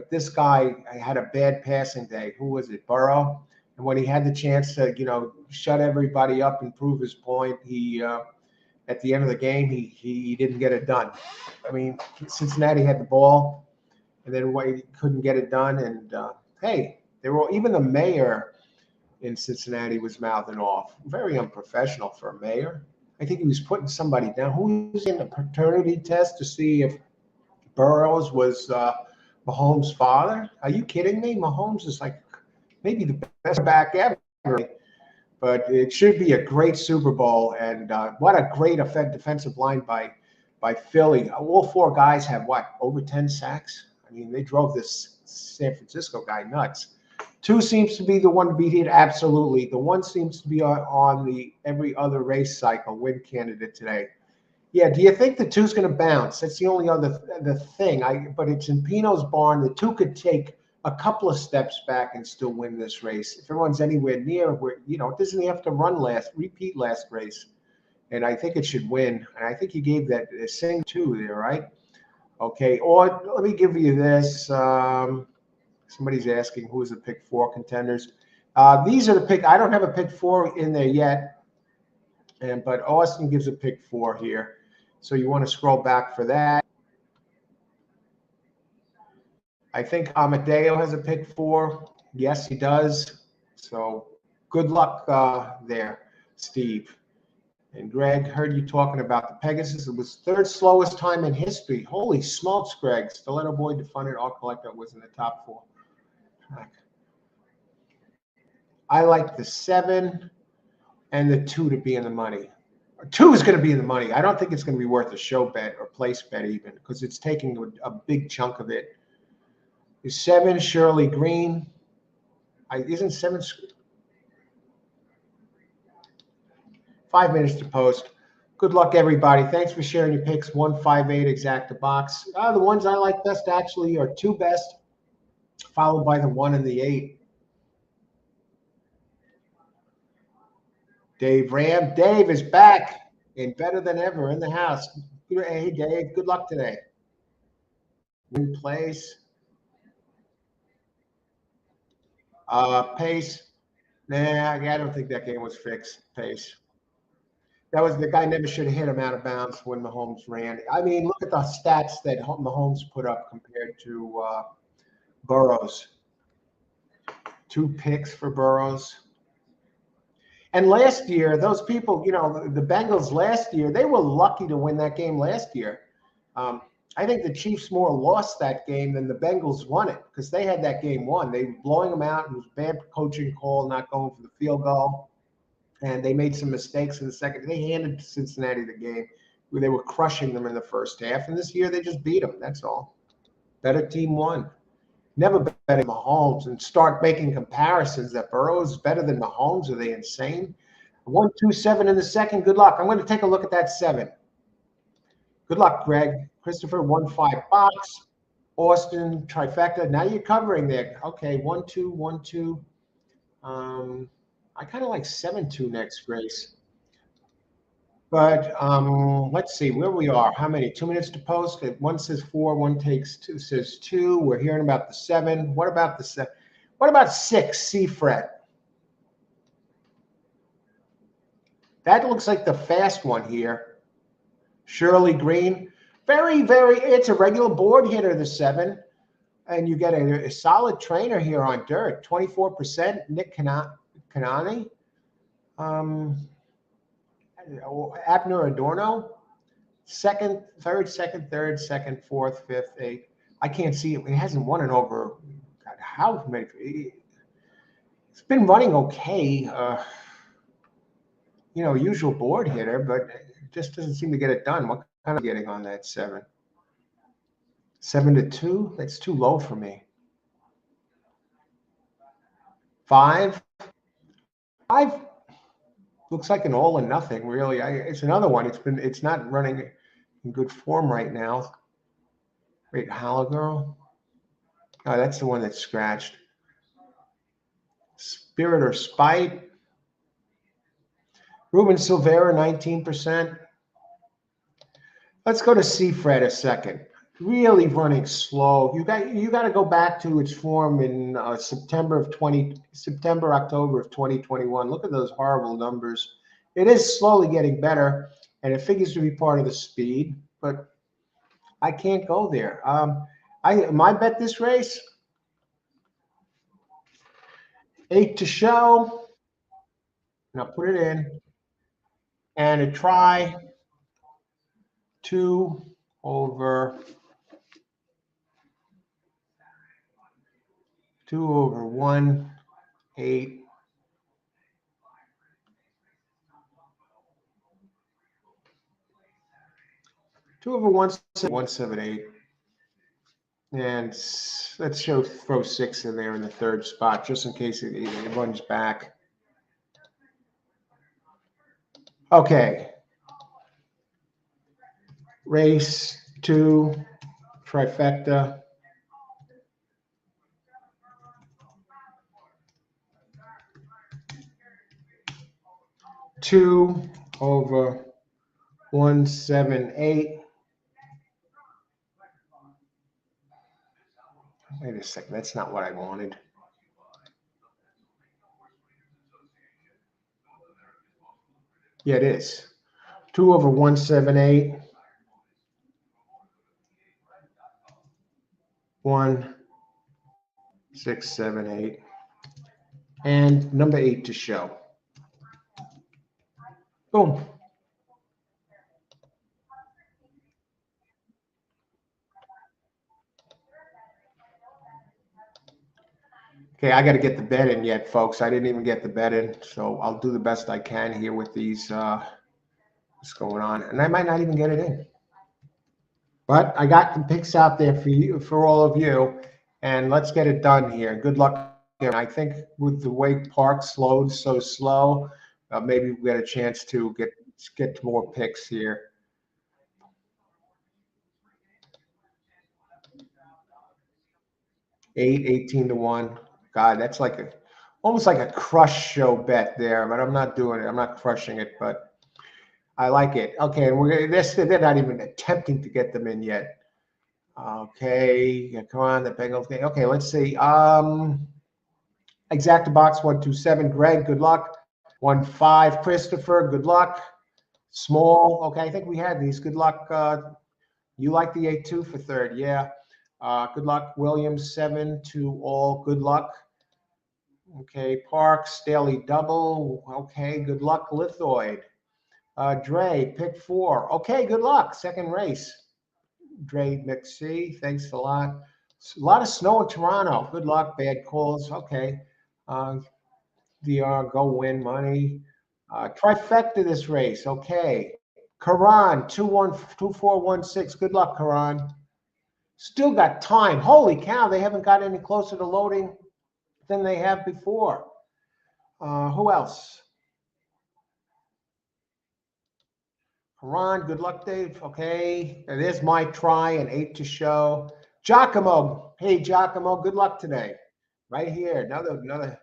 this guy had a bad passing day. Who was it? Burrow. And when he had the chance to, shut everybody up and prove his point, he at the end of the game, he didn't get it done. I mean, Cincinnati had the ball, and then he couldn't get it done. And hey, even the mayor in Cincinnati was mouthing off. Very unprofessional for a mayor. I think he was putting somebody down. Who was in a paternity test to see if Burrows was Mahomes' father? Are you kidding me? Mahomes is like maybe the best back ever. But it should be a great Super Bowl, and what a great defensive line by Philly. All 4 guys have over 10 sacks. I mean, they drove this San Francisco guy nuts. 2 seems to be the one to beat it. Absolutely. The 1 seems to be on the every other race cycle win candidate today. Yeah, do you think the two's going to bounce? That's the only other the thing. But it's in Pino's barn. The two could take a couple of steps back and still win this race. If everyone's anywhere near where, it doesn't have to repeat last race. And I think it should win. And I think you gave that a sing two there, right? Okay. Or let me give you this. Somebody's asking who's the pick 4 contenders. These are the pick. I don't have a pick 4 in there yet. But Austin gives a pick 4 here. So you want to scroll back for that. I think Amadeo has a pick 4. Yes, he does. So good luck there, Steve. And Greg, heard you talking about the Pegasus. It was third slowest time in history. Holy smokes, Greg. Stiletto Boy, Defunded, Art Collector was in the top 4. I like the 7 and the 2 to be in the money. 2 is going to be in the money. I don't think it's going to be worth a show bet or place bet even, because it's taking a big chunk of it. Is 7 Shirley Green? Isn't 7? 5 minutes to post. Good luck, everybody. Thanks for sharing your picks. 158 exacta box. The ones I like best actually are 2 best, followed by the 1 and the 8. Dave Ram. Dave is back and better than ever in the house. Hey, Dave. Good luck today. Win place. Pace. Nah, I don't think that game was fixed. Pace. That was the guy never should have hit him out of bounds when Mahomes ran. I mean, look at the stats that Mahomes put up compared to Burrows. 2 picks for Burrows. And last year, those people, the Bengals last year, they were lucky to win that game last year. I think the Chiefs more lost that game than the Bengals won it, because they had that game won. They were blowing them out. It was a bad coaching call, not going for the field goal. And they made some mistakes in the second. They handed Cincinnati the game where they were crushing them in the first half. And this year, they just beat them. That's all. Better team won. Never betting Mahomes and start making comparisons that Burrow is better than Mahomes. Are they insane? 1-2-7 in the second. Good luck. I'm going to take a look at that 7. Good luck, Greg. Christopher, 1-5 box. Austin, trifecta. Now you're covering there. Okay, 1-2, 1-2. I kind of like 7-2 next race. But let's see where we are. How many? 2 minutes to post. One says 4, one says 2. We're hearing about the 7. What about the 7? What about 6? Seafret. That looks like the fast one here. Shirley Green. Very, very. It's a regular board hitter, the 7. And you get a solid trainer here on dirt. 24%. Nick Kanani. Abner Adorno, second, third, fourth, fifth, eighth. I can't see it. It hasn't won in over. God, how many? It's been running okay. Usual board hitter, but it just doesn't seem to get it done. What kind of getting on that 7? 7-2. That's too low for me. 5. Looks like an all or nothing, really. It's another one. It's not running in good form right now. Wait, Hollow Girl. Oh, that's the one that's scratched. Spirit or Spite. Ruben Silvera, 19%. Let's go to Seafred a second. Really running slow. You got to go back to its form in October of 2021. Look at those horrible numbers. It is slowly getting better, and it figures to be part of the speed, but I can't go there. My bet this race, 8 to show. Now put it in, and a try 2 over 1, 8. Two over 178. And let's throw 6 in there in the third spot, just in case it runs back. Okay. Race 2, trifecta. Two over 178. Wait a second, that's not what I wanted. Yeah, it is. 2 over 178. 1, 6, 7, 8. And number 8 to show. Boom. Okay, I got to get the bet in yet, folks. I didn't even get the bet in, so I'll do the best I can here with these. What's going on? And I might not even get it in. But I got the picks out there for you, for all of you, and let's get it done here. Good luck. I think with the way Parx loads so slow, maybe we get a chance to get more picks here. 8, 18 to 1. God, that's like almost like a crush show bet there, but I'm not doing it. I'm not crushing it, but I like it. Okay, and they're not even attempting to get them in yet. Okay, come on, the Bengals game. Okay, let's see. Exacta box 127. Greg, good luck. 1-5. Christopher, good luck. Small. Okay, I think we had these. Good luck. You like the 8-2 for third, yeah. Good luck, Williams. 7 to all. Good luck. Okay, Parx, daily double. Okay, good luck, Lithoid. Dre, pick 4. Okay, good luck. Second race. Dre McC, thanks a lot. A lot of snow in Toronto. Good luck. Bad calls. Okay. DR, go win money. Trifecta this race. Okay. Karan, 2416. Good luck, Karan. Still got time. Holy cow, they haven't got any closer to loading than they have before. Who else? Karan, good luck, Dave. Okay. And there's my try and 8 to show. Giacomo. Hey, Giacomo, good luck today. Right here. Another.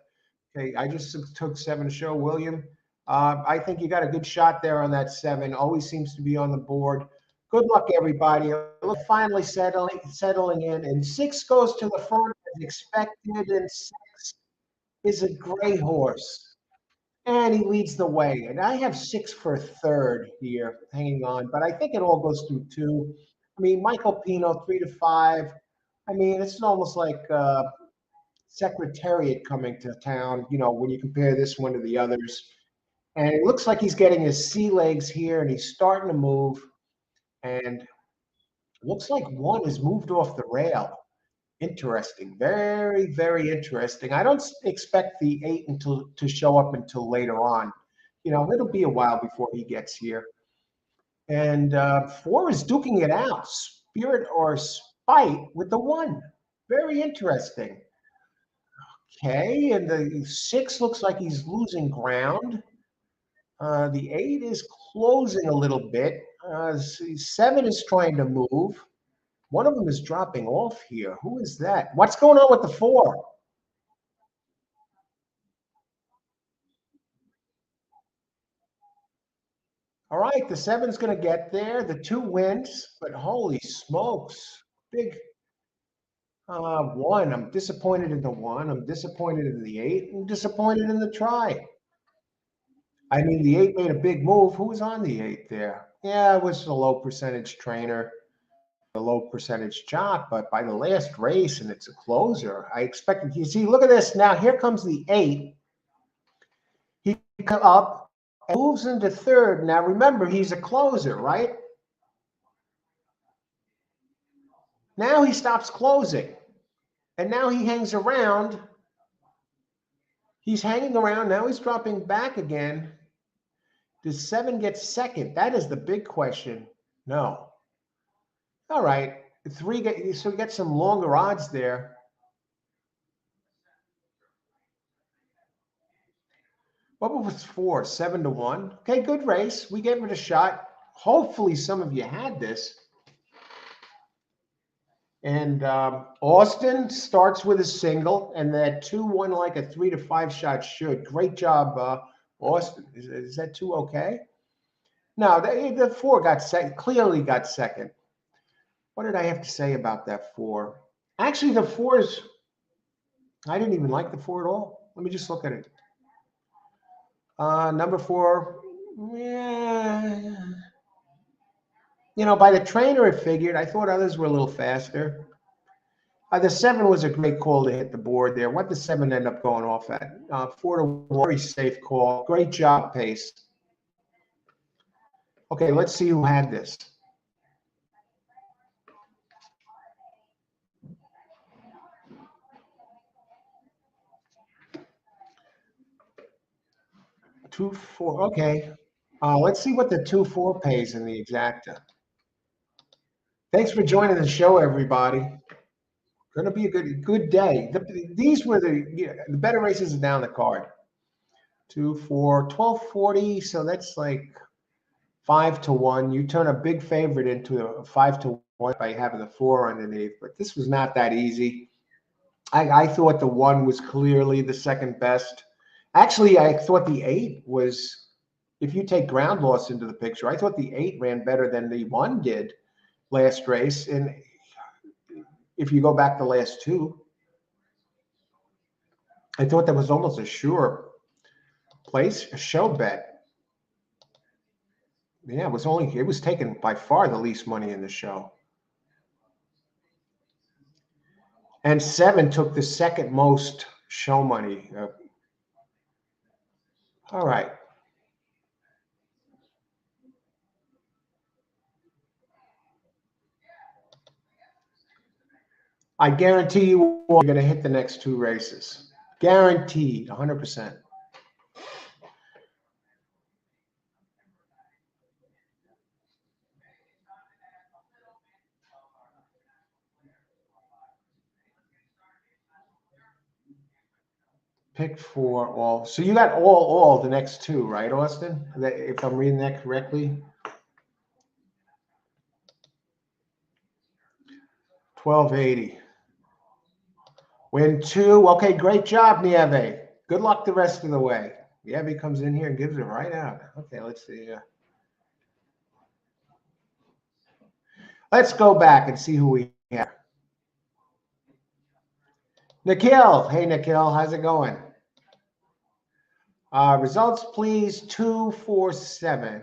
Okay, I just took 7 to show. William, I think you got a good shot there on that 7. Always seems to be on the board. Good luck, everybody. Look, finally settling in. And 6 goes to the front as expected, and 6 is a gray horse. And he leads the way. And I have 6 for third here, hanging on. But I think it all goes through 2. I mean, Michael Pino, 3 to 5. I mean, it's almost like Secretariat coming to town, when you compare this one to the others. And it looks like he's getting his sea legs here and he's starting to move. And looks like 1 is moved off the rail. Interesting. Very, very interesting. I don't expect the 8 to show up until later on. It'll be a while before he gets here. And 4 is duking it out. Spirit or Spite with the 1. Very interesting. Okay, and the 6 looks like he's losing ground. The 8 is closing a little bit. 7 is trying to move. One of them is dropping off here. Who is that? What's going on with the 4? All right, the 7's going to get there. The 2 wins, but holy smokes. Big 1. I'm disappointed in the 1. I'm disappointed in the 8. I'm disappointed in the try. I mean, the 8 made a big move. Who was on the 8 there? Yeah, it was a low percentage trainer, a low percentage jock, but by the last race, and it's a closer, I expected. You see, look at this. Now, here comes the 8. He comes up and moves into third. Now, remember, he's a closer, right? Now he stops closing, and now he hangs around. He's hanging around. Now he's dropping back again. Does 7 get second? That is the big question. No. All right. 3 so we get some longer odds there. What was 4? 7 to 1. Okay, good race. We gave it a shot. hopefully some of you had this. And Austin starts with a single, and that 2-1 like a 3 to 5 shot should. Great job, Austin. Is that 2 okay? No, the 4 got second, clearly got second. What did I have to say about that 4? Actually, the 4s, I didn't even like the 4 at all. Let me just look at it. Number 4, yeah. You know, by the trainer, it figured. I thought others were a little faster. The 7 was a great call to hit the board there. What did the 7 end up going off at? 4 to 1, very safe call. Great job, Pace. Okay, let's see who had this. Two, 4. Okay. Let's see what the 2-4 pays in the exacta. Thanks for joining the show, everybody. Going to be a good day. These were the better races down the card. 2, 4, 1240. So that's like 5 to 1. You turn a big favorite into a 5 to 1 by having the 4 underneath. But this was not that easy. I thought the 1 was clearly the second best. Actually, I thought the 8 was, if you take ground loss into the picture, I thought the 8 ran better than the 1 did last race. And if you go back the last 2, I thought that was almost a sure place, a show bet. Yeah, it was taken by far the least money in the show. And 7 took the second most show money. All right. I guarantee you you're going to hit the next 2 races. Guaranteed, 100%. Pick 4 all. So you got all the next 2, right, Austin? If I'm reading that correctly. 1280. Win 2. Okay, great job, Nieve. Good luck the rest of the way. Nieve comes in here and gives it right out. Okay, let's see. Let's go back and see who we have. Nikhil. Hey, Nikhil. How's it going? Results, please. 247.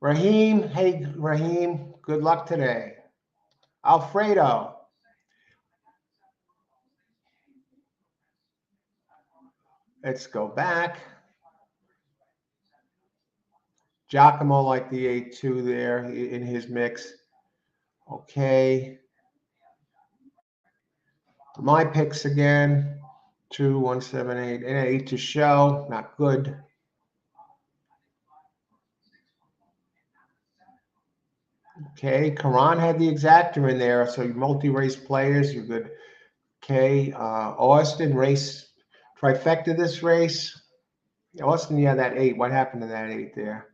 Raheem. Hey, Raheem. Good luck today. Alfredo. Let's go back. Giacomo like the 8-2 there in his mix. Okay. My picks again. 2, 1, 7, 8, and 8 to show. Not good. Okay. Karan had the exactor in there. So you multi-race players, you're good. Okay. Austin race trifecta this race. Austin, yeah, that 8. What happened to that 8 there?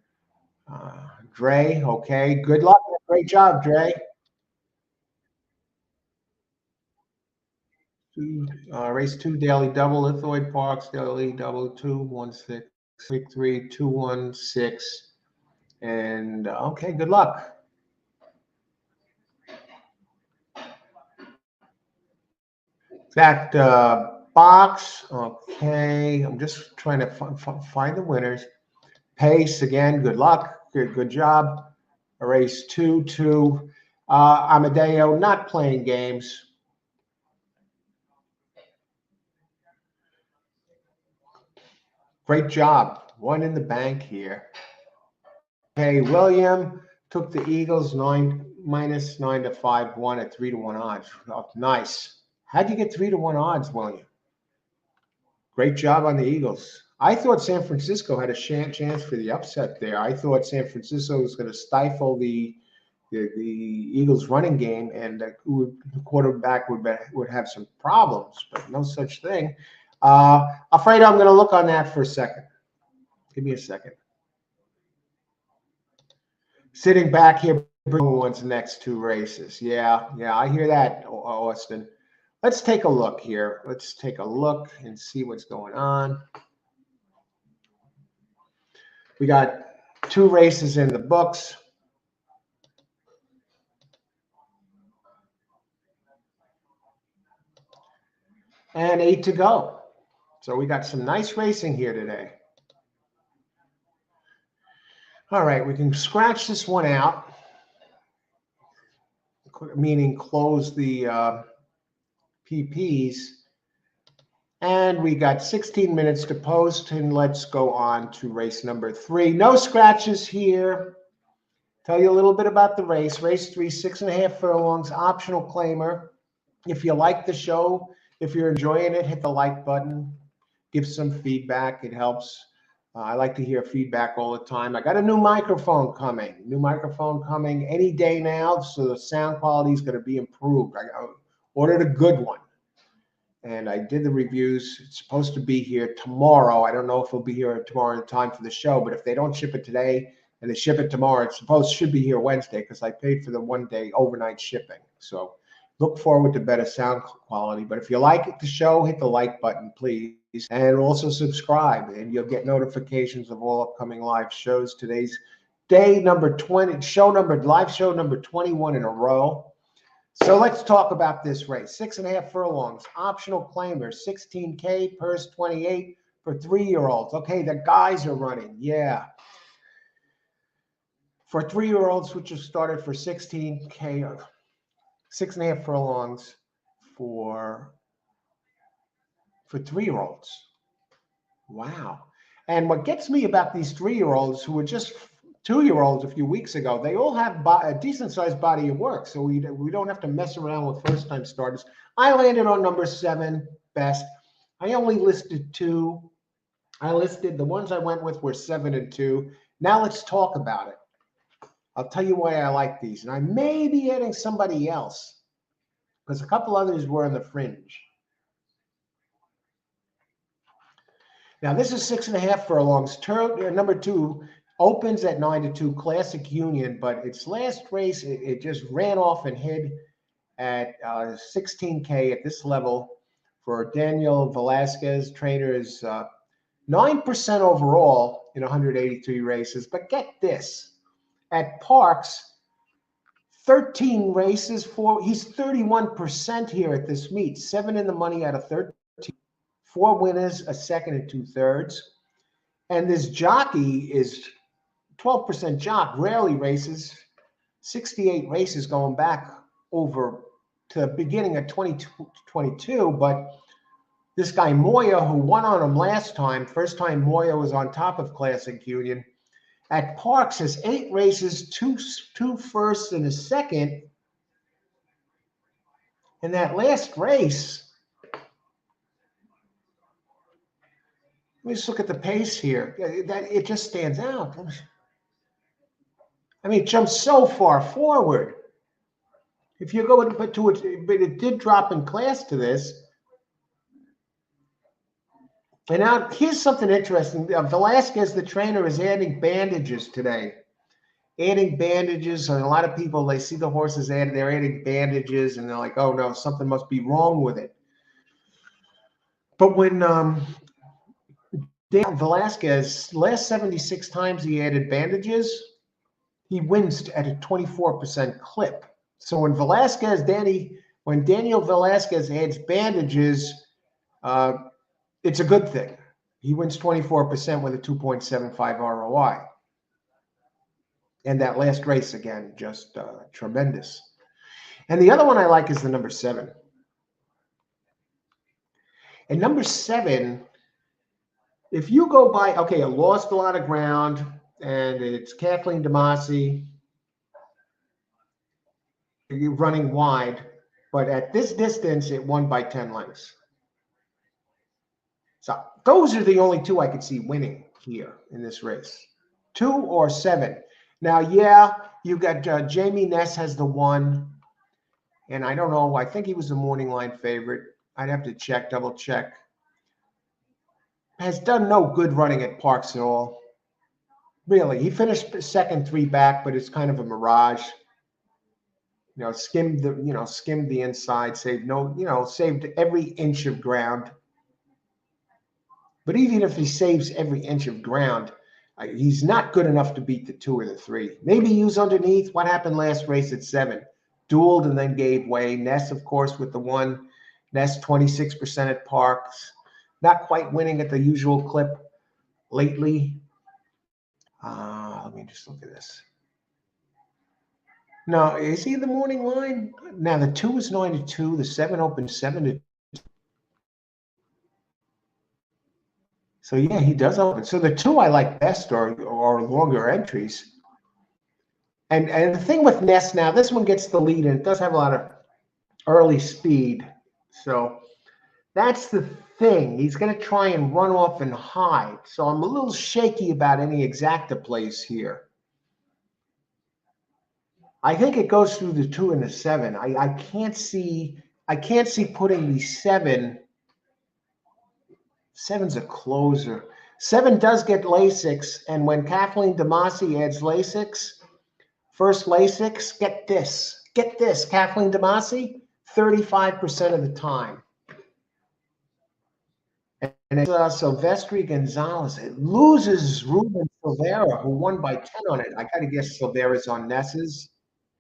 Dre, okay. Good luck. Great job, Dre. Race 2, daily double, lithoid Parx, daily double, 216, week 3, 216. And okay, good luck. That box, okay. I'm just trying to find the winners. Pace again, good luck. Good job. Race 2, 2. Amadeo not playing games. Great job. 1 in the bank here. Okay, William took the Eagles minus 9 to 5-1 at 3 to 1 odds. Oh, nice. How'd you get 3 to 1 odds, William? Great job on the Eagles. I thought San Francisco had a chance for the upset there. I thought San Francisco was going to stifle the Eagles' running game, and the quarterback would have some problems, but no such thing. Afraid I'm going to look on that for a second. Give me a second. Sitting back here, one's next two races. Yeah, I hear that, Austin. Let's take a look here. Let's take a look and see what's going on. We got two races in the books. And 8 to go. So we got some nice racing here today. All right, we can scratch this one out, meaning close the PPs. And we got 16 minutes to post, and let's go on to race number 3. No scratches here. Tell you a little bit about the race. Race 3, 6.5 furlongs, optional claimer. If you like the show, if you're enjoying it, hit the like button. Give some feedback. It helps. I like to hear feedback all the time. I got a new microphone coming. Any day now, so the sound quality is going to be improved. I ordered a good one. And I did the reviews. It's supposed to be here tomorrow. I don't know if it'll be here tomorrow in time for the show, but if they don't ship it today and they ship it tomorrow, it should be here Wednesday because I paid for the 1-day overnight shipping. So look forward to better sound quality. But if you like the show, hit the like button, please. And also subscribe, and you'll get notifications of all upcoming live shows. Today's day number 20, live show number 21 in a row. So let's talk about this race. 6.5 furlongs, optional claimer, 16K, purse 28 for 3-year-olds. Okay, the guys are running. Yeah. For 3-year-olds, which is started for 16K, 6.5 furlongs for 3-year-olds. Wow. And what gets me about these 3-year-olds who were just 2-year-olds a few weeks ago, they all have a decent-sized body of work, so we don't have to mess around with first-time starters. I landed on number 7, best. I only listed 2. The ones I went with were 7 and 2. Now let's talk about it. I'll tell you why I like these, and I may be adding somebody else because a couple others were on the fringe. Now this is 6.5 furlongs. Number 2 opens at 9 to 2, Classic Union, but its last race, it just ran off and hid at 16K at this level for Daniel Velasquez. Trainer is 9% overall in 183 races. But get this, at Parx, 13 races, he's 31% here at this meet, 7 in the money out of 13, 4 winners, a second and 2/3. And this jockey is 12% jock, rarely races, 68 races going back over to the beginning of 2022. But this guy Moya, who won on him last time, first time Moya was on top of Classic Union, at Parx has 8 races, two firsts and a second. And that last race, let me just look at the pace here. It just stands out. I mean, it jumps so far forward. If you go to it, but it did drop in class to this. And now here's something interesting. Velasquez, the trainer, is adding bandages today. Adding bandages, and a lot of people, they see the horses added, they're adding bandages, and they're like, oh no, something must be wrong with it. But when Dan Velasquez, last 76 times he added bandages, he wins at a 24% clip. So when Daniel Velasquez adds bandages, it's a good thing. He wins 24% with a 2.75 ROI. And that last race, again, just tremendous. And the other one I like is the number 7. And number 7, if you go by, okay, it lost a lot of ground, and it's Kathleen DeMasi running wide, but at this distance, it won by 10 lengths. So those are the only 2 I could see winning here in this race, 2 or 7. Now, yeah, you got Jamie Ness has the 1, and I don't know. I think he was the morning line favorite. I'd have to double check. Has done no good running at Parx at all. Really, he finished second, 3 back, but it's kind of a mirage. Skimmed the inside, saved every inch of ground. But even if he saves every inch of ground, he's not good enough to beat the 2 or the 3. Maybe he was underneath. What happened last race at 7? Dueled and then gave way. Ness, of course, with the 1. Ness 26% at Parx. Not quite winning at the usual clip lately. Let me just look at this. No, is he in the morning line? Now the 2 is 9-2. The 7 opened 7-2. So yeah, he does open. So the 2 I like best are longer entries. And the thing with Ness now, this one gets the lead and it does have a lot of early speed. So that's the thing. He's going to try and run off and hide. So I'm a little shaky about any exacta plays here. I think it goes through the 2 and the 7. I can't see putting the 7. 7's a closer. 7 does get Lasix, and when Kathleen DeMasi adds Lasix, first Lasix, get this, Kathleen DeMasi, 35% of the time. And it's Silvestri Gonzalez. It loses Ruben Silvera, who won by 10 on it. I got to guess Silvera's on Ness's.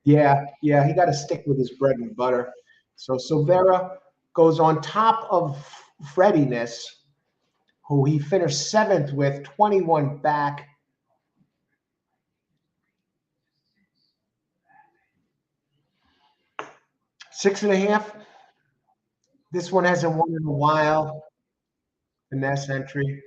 Yeah, he got to stick with his bread and butter. So Silvera goes on top of Freddie Ness, who he finished 7th with, 21 back. Six and a half. This one hasn't won in a while. The Ness entry.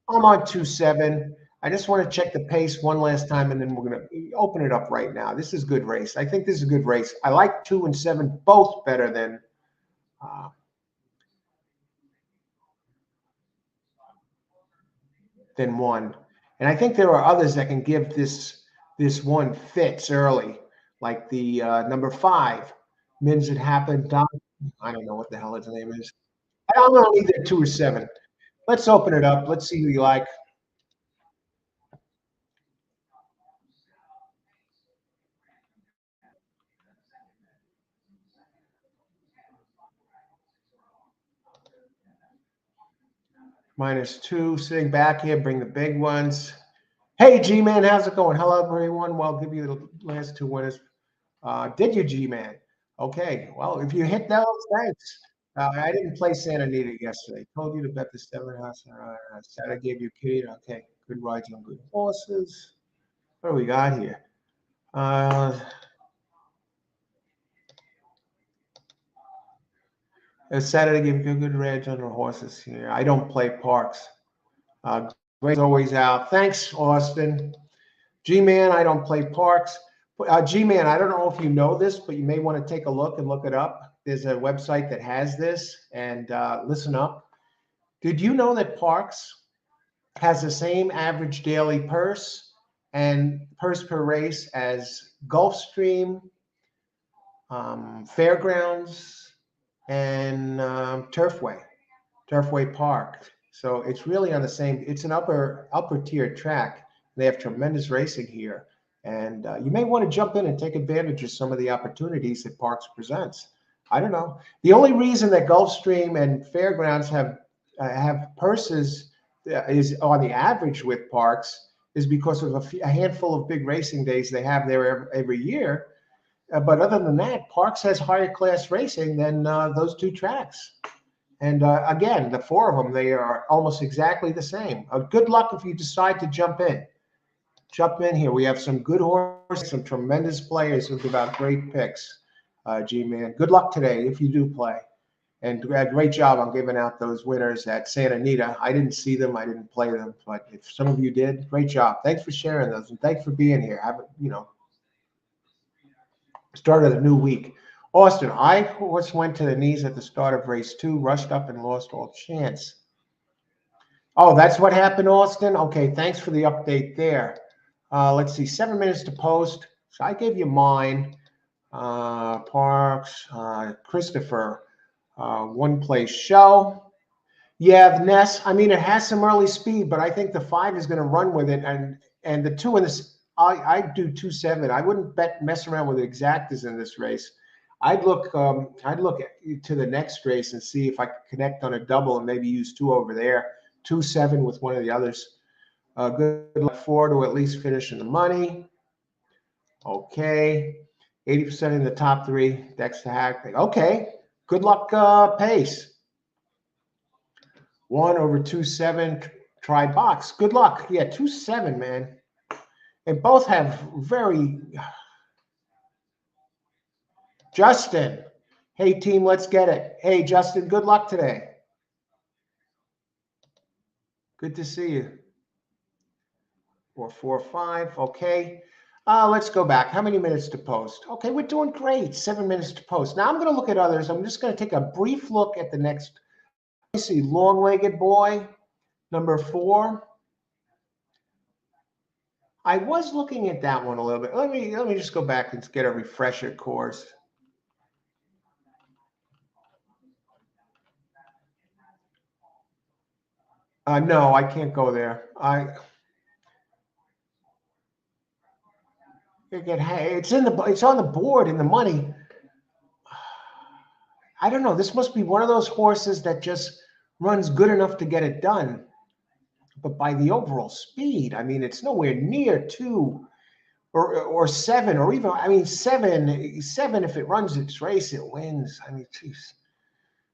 I'm on 2-7. I just want to check the pace one last time, and then we're going to open it up right now. This is a good race. I think this is a good race. I like 2 and 7 both better than 1. And I think there are others that can give this one fits early, like the number 5, Mins It Happened. I don't know what the hell its name is. I'm going to leave it at 2 or 7. Let's open it up. Let's see who you like. -2, sitting back here, bring the big ones. Hey, G-Man, how's it going? Hello, everyone. Well, I'll give you the last 2 winners. Did you, G-Man? Okay, well, if you hit those, thanks. I didn't play Santa Anita yesterday. Told you to bet the 7 house. Saturday gave you Kitty. Okay, good rides on good horses. What do we got here? Saturday gave you a good rides on the horses here. I don't play Parx. Greg's always out. Thanks, Austin. G-Man, I don't play Parx. G-Man, I don't know if you know this, but you may want to take a look and look it up. There's a website that has this, and listen up. Did you know that Parx has the same average daily purse and purse per race as Gulfstream, Fairgrounds, and Turfway Park? So it's really on the same. It's an upper tier track. They have tremendous racing here. And you may want to jump in and take advantage of some of the opportunities that Parx presents. I don't know. The only reason that Gulfstream and Fairgrounds have purses is on the average with Parx is because of a handful of big racing days they have there every year. But other than that, Parx has higher class racing than those 2 tracks. And again, the 4 of them, they are almost exactly the same. Good luck if you decide to jump in. Jump in here. We have some good horses, some tremendous players who give out great picks. G-Man, good luck today if you do play. And great job on giving out those winners at Santa Anita. I didn't see them. I didn't play them. But if some of you did, great job. Thanks for sharing those. And thanks for being here. Started a new week. Austin, I went to the knees at the start of race 2, rushed up and lost all chance. Oh, that's what happened, Austin? Okay, thanks for the update there. Let's see, 7 minutes to post. So I gave you mine. Parx, Christopher, 1 place show. Yeah, the Ness, I mean, it has some early speed, but I think the 5 is going to run with it. And And the 2 in this, I do 2-7. I wouldn't mess around with exactas in this race. I'd look to the next race and see if I could connect on a double and maybe use 2 over there. 2-7 with one of the others. Good luck 4 to at least finish in the money. Okay. 80% in the top 3. Dexter Hack. Okay. Good luck, Pace. 1 over 2-7. Try box. Good luck. Yeah, 2-7, man. They both have very. Justin. Hey, team, let's get it. Hey, Justin, good luck today. Good to see you. 4-4-5. Okay. Let's go back. How many minutes to post? Okay, we're doing great. 7 minutes to post. Now I'm going to look at others. I'm just going to take a brief look at the next. Let me see. Long-legged boy, number 4. I was looking at that one a little bit. Let me just go back and get a refresher course. No, I can't go there. It's on the board in the money. I don't know. This must be one of those horses that just runs good enough to get it done. But by the overall speed, I mean, it's nowhere near 2 or 7 or even, I mean, 7, if it runs its race, it wins. I mean, geez.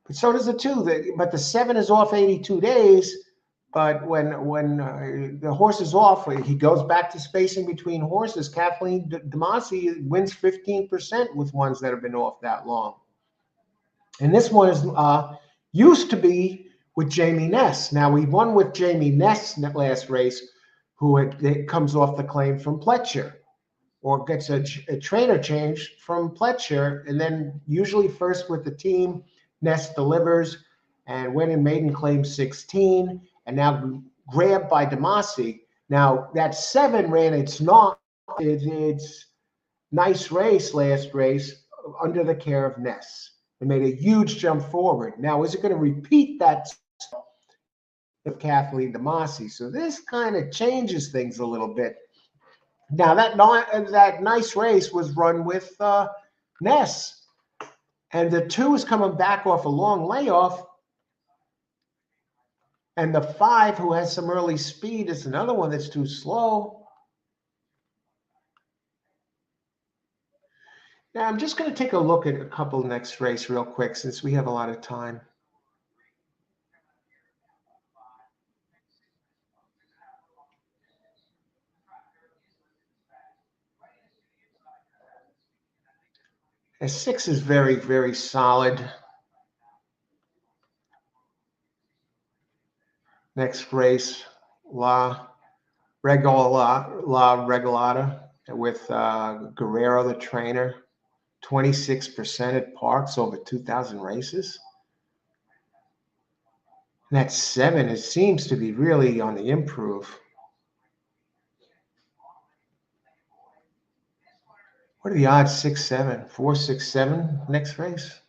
But so does the 2. But the 7 is off 82 days. But when the horse is off, he goes back to spacing between horses. Kathleen Demasi wins 15% with ones that have been off that long. And this one is used to be with Jamie Ness. Now, we won with Jamie Ness in that last race, it comes off the claim from Pletcher, or gets a trainer change from Pletcher, and then usually first with the team, Ness delivers, and went in maiden claim 16, and now grabbed by Demasi. Now, that 7 ran its nice race last race under the care of Ness. It made a huge jump forward. Now, is it going to repeat that of Kathleen Demasi? So this kind of changes things a little bit. Now, that nice race was run with Ness. And the 2 is coming back off a long layoff. And the 5, who has some early speed, is another one that's too slow. Now, I'm just going to take a look at a couple next race real quick since we have a lot of time. And 6 is very, very solid. Next race, La Regalata with Guerrero, the trainer. 26% at Parx over 2,000 races. And that 7, it seems to be really on the improve. What are the odds? 6-7, 4-6-7 next race.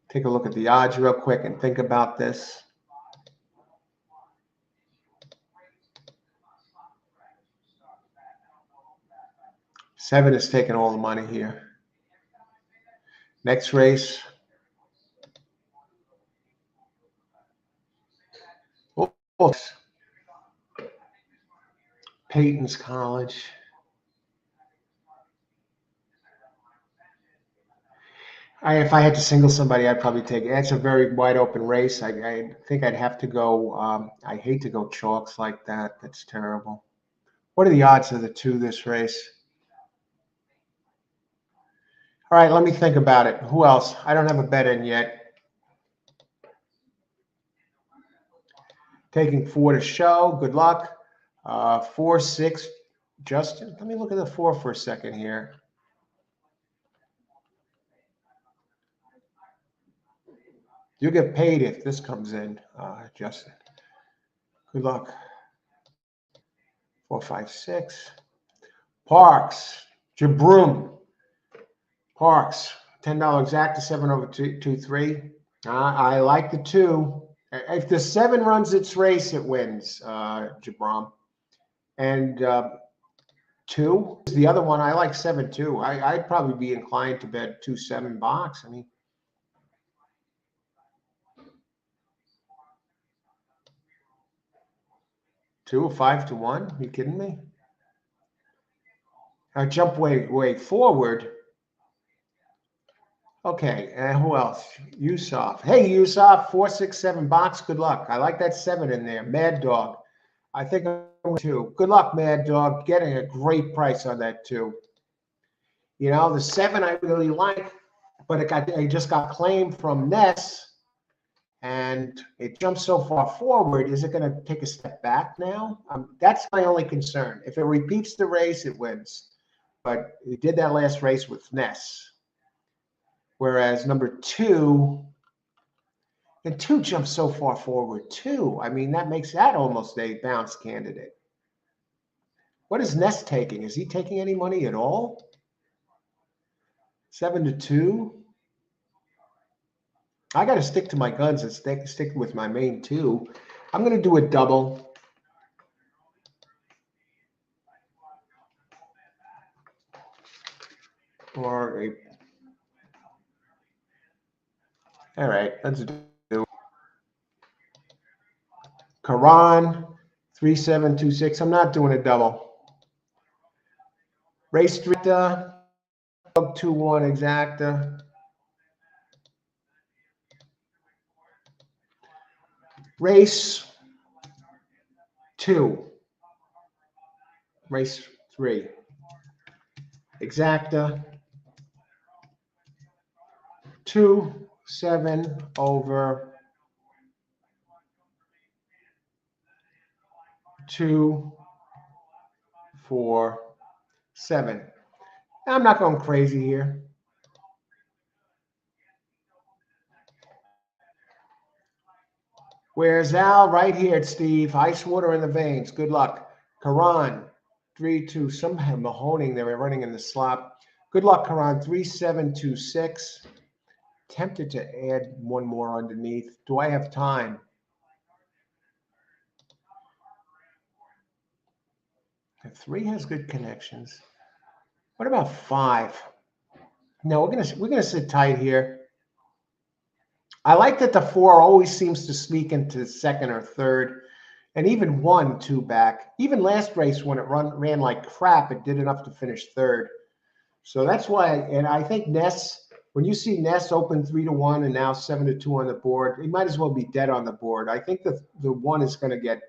Take a look at the odds real quick and think about this. Seven is taking all the money here. Next race. Peyton's College. If I had to single somebody, I'd probably take it. That's a very wide open race. I think I'd have to go. I hate to go chalks like that. That's terrible. What are the odds of the 2 this race? All right, let me think about it. Who else? I don't have a bet in yet. Taking 4 to show. Good luck. 4-6. Justin, let me look at the 4 for a second here. You'll get paid if this comes in, Justin. Good luck. 4, 5, 6. Parx. Jabroom. Parx. $10 exact to 7 over 2, 3. I like the 2. If the 7 runs its race, it wins, Jabram. And 2 is the other one. I like 7 too. I'd probably be inclined to bet 2-7 box. I mean, 2 or 5-1. You kidding me? I jump way forward. Okay, and who else? Yusuf. Hey, Yusuf, 4-6-7 box. Good luck. I like that 7 in there. Mad Dog. I think I'm going to. Good luck, Mad Dog. Getting a great price on that too. You know, the 7 I really like, but it just got claimed from Ness, and it jumped so far forward. Is it going to take a step back now? That's my only concern. If it repeats the race, it wins. But it did that last race with Ness. Whereas number 2, and 2 jumps so far forward too. I mean, that makes that almost a bounce candidate. What is Ness taking? Is he taking any money at all? 7-2. I got to stick to my guns and stick with my main 2. I'm going to do a double. Or a. All right, let's do Karan 3726. I'm not doing a double. Race 3, 2-1 exacta. Race 2. Race 3. Exacta. 2-7 over 2-4-7. I'm not going crazy here. Where's Al? Right here, Steve. Ice water in the veins. Good luck. Karan, 3-2. Somehow Mahoning, they were running in the slop. Good luck, Karan. 3-7-2-6. Tempted to add one more underneath. Do I have time? The 3 has good connections. What about 5? No, we're gonna sit tight here. I like that the 4 always seems to sneak into second or third, and even 1-2 back. Even last race when it ran like crap, it did enough to finish third. So that's why, and I think Ness, when you see Ness open 3-1 and now 7-2 on the board, he might as well be dead on the board. I think the 1 is going to get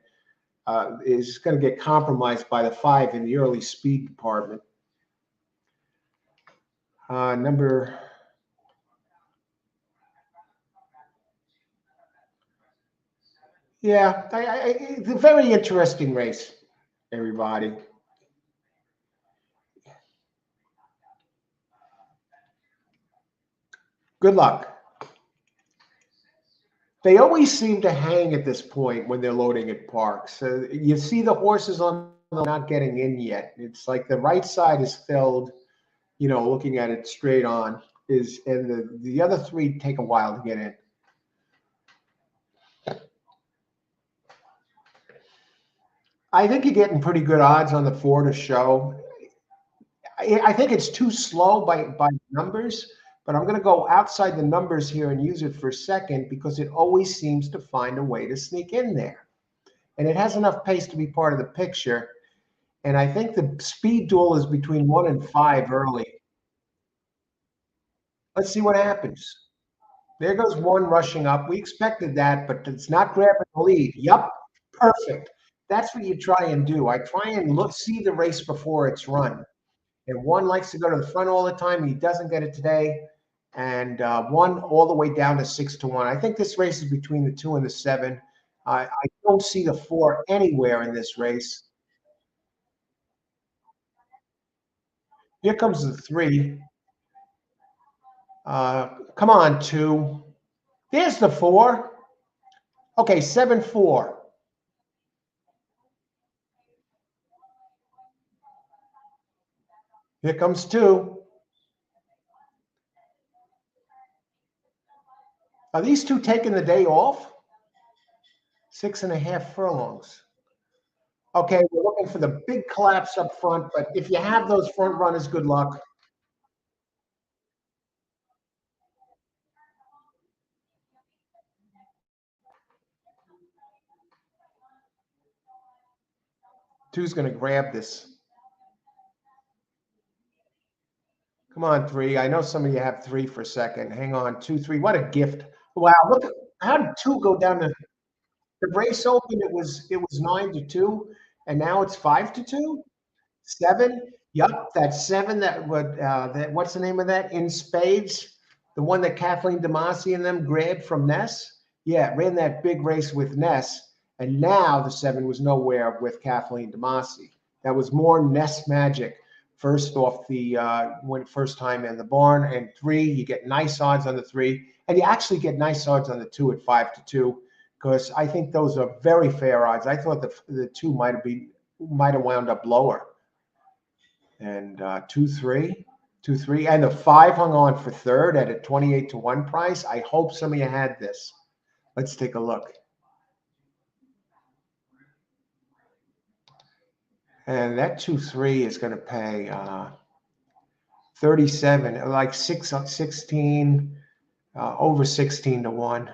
compromised by the 5 in the early speed department. Number. Yeah, it's a very interesting race, everybody. Good luck. They always seem to hang at this point when they're loading at Parx. You see the horses on not getting in yet. It's like the right side is filled, you know, looking at it straight on, and the other 3 take a while to get in. I think you're getting pretty good odds on the 4 to show. I think it's too slow by numbers, but I'm going to go outside the numbers here and use it for a second because it always seems to find a way to sneak in there. And it has enough pace to be part of the picture. And I think the speed duel is between 1 and 5 early. Let's see what happens. There goes 1 rushing up. We expected that, but it's not grabbing the lead. Yup, perfect. That's what you try and do. I try and see the race before it's run. And 1 likes to go to the front all the time. He doesn't get it today. And 1 all the way down to 6-1. I think this race is between the 2 and the 7. I don't see the 4 anywhere in this race. Here comes the 3. Come on, 2. There's the 4. Okay, 7-4. Here comes 2. Are these 2 taking the day off? 6.5 furlongs. Okay, we're looking for the big collapse up front, but if you have those front runners, good luck. Two's going to grab this. Come on, three. I know some of you have three for a second. Hang on, 2, 3. What a gift! Wow, look at how did two go down the race open? It was 9-2, and now it's 5-2. 7. Yup, that 7 that would what's the name of that? In Spades, the one that Kathleen DeMasi and them grabbed from Ness. Yeah, ran that big race with Ness, and now the 7 was nowhere with Kathleen DeMasi. That was more Ness magic. First off the when first time in the barn, and 3, you get nice odds on the 3, and you actually get nice odds on the 2 at 5-2, because I think those are very fair odds. I thought the 2 might have wound up lower. And 2, 3, 2, 3, and the 5 hung on for third at a 28-1 price. I hope some of you had this. Let's take a look. And that 2, 3 is going to pay 37, like 16, over 16-1.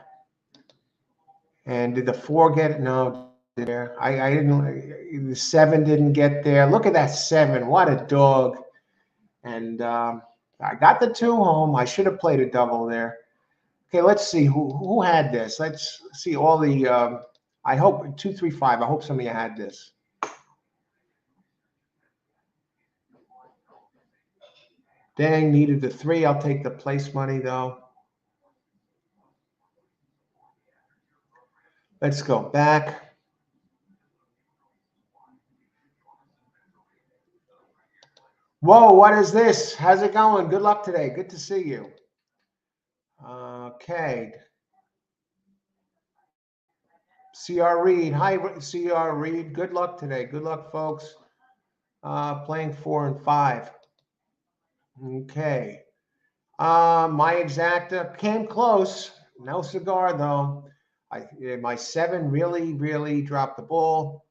And did the 4 get it? No, there. I didn't. The 7 didn't get there. Look at that 7. What a dog. And I got the 2 home. I should have played a double there. Okay, let's see who had this. Let's see all the. I hope 2, 3, 5. I hope some of you had this. Dang, needed the 3. I'll take the place money though. Let's go back. Whoa, what is this? How's it going? Good luck today. Good to see you. Okay. CR Reed. Hi, CR Reed. Good luck today. Good luck, folks. Playing 4 and 5. Okay. My exacta came close. No cigar, though. My 7 really dropped the ball.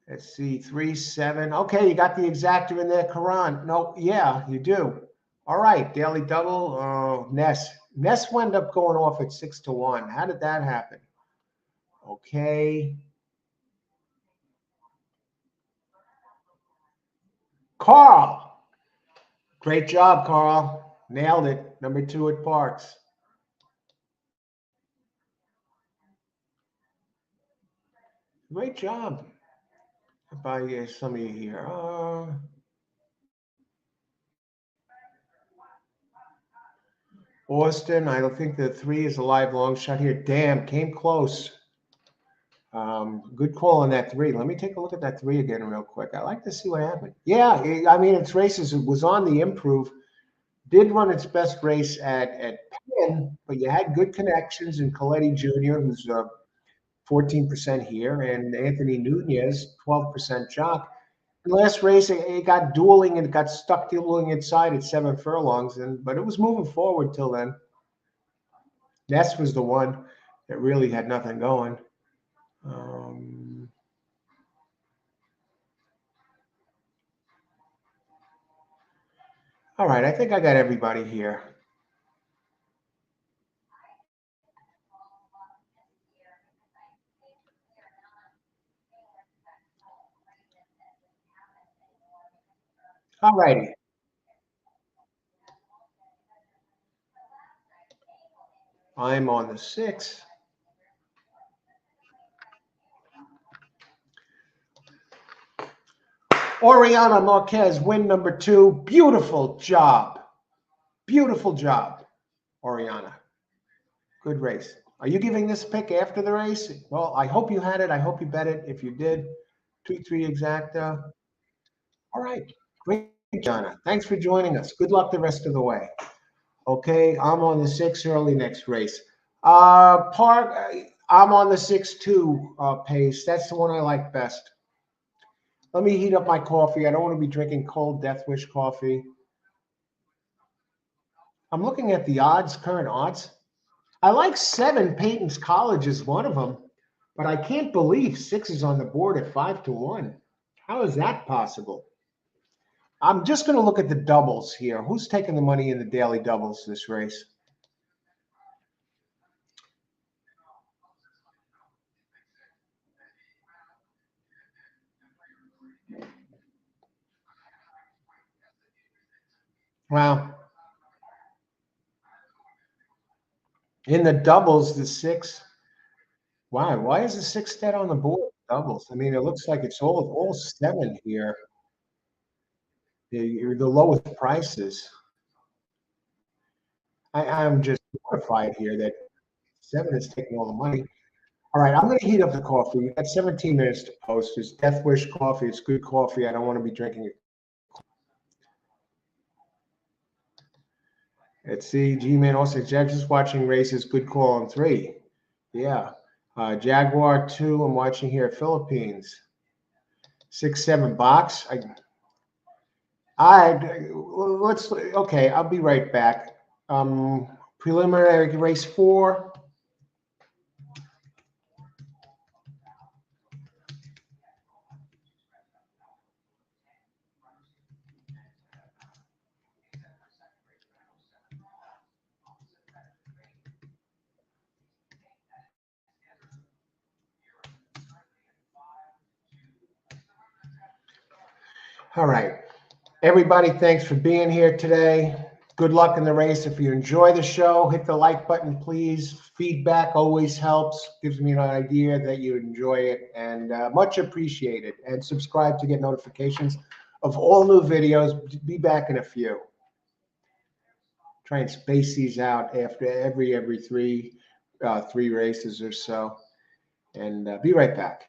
Let's see, 3, 7. Okay, you got the exacta in there, Karan. No, yeah, you do. All right, daily double. Ness. Ness wound up going off at 6-1. How did that happen? Okay. Carl. Great job, Carl. Nailed it. Number 2 at Parx. Great job. By some of you here. Austin, I don't think the 3 is a live long shot here. Damn, came close. Good call on that 3. Let me take a look at that 3 again real quick. I like to see what happened. Yeah, I mean, its races, it was on the improve. Did run its best race at Penn, but you had good connections in Coletti Jr., who's 14% here, and Anthony Nunez, 12% jock. The last race, it got dueling and it got stuck dueling inside at 7 furlongs, but it was moving forward till then. Ness was the one that really had nothing going. All right, I think I got everybody here. All righty. I'm on the 6. Oriana Marquez, win number 2. Beautiful job. Beautiful job, Oriana. Good race. Are you giving this pick after the race? Well, I hope you had it. I hope you bet it. If you did, 2-3 exacta. All right. Great, Jana. Thanks for joining us. Good luck the rest of the way. Okay, I'm on the 6 early next race. Park, I'm on the 6-2 pace. That's the one I like best. Let me heat up my coffee. I don't want to be drinking cold Death Wish coffee. I'm looking at the odds, current odds. I like 7. Peyton's College is one of them, but I can't believe 6 is on the board at 5-1. How is that possible? I'm just going to look at the doubles here. Who's taking the money in the daily doubles this race? Wow. In the doubles, the 6. Wow. Why is the 6 dead on the board? Doubles. I mean, it looks like it's all 7 here. The lowest prices. I'm just mortified here that 7 is taking all the money. All right, I'm going to heat up the coffee. We got 17 minutes to post. It's Death Wish coffee. It's good coffee. I don't want to be drinking it. Let's see. G-Man also said, just watching races. Good call on 3. Yeah. Jaguar 2. I'm watching here. Philippines. 6-7 box. Let's okay. I'll be right back. Preliminary race 4. All right. Everybody, thanks for being here today. Good luck in the race. If you enjoy the show, hit the like button, please. Feedback always helps, gives me an idea that you enjoy it, and much appreciated. And subscribe to get notifications of all new videos. Be back in a few. Try and space these out after every 3 races or so, and be right back.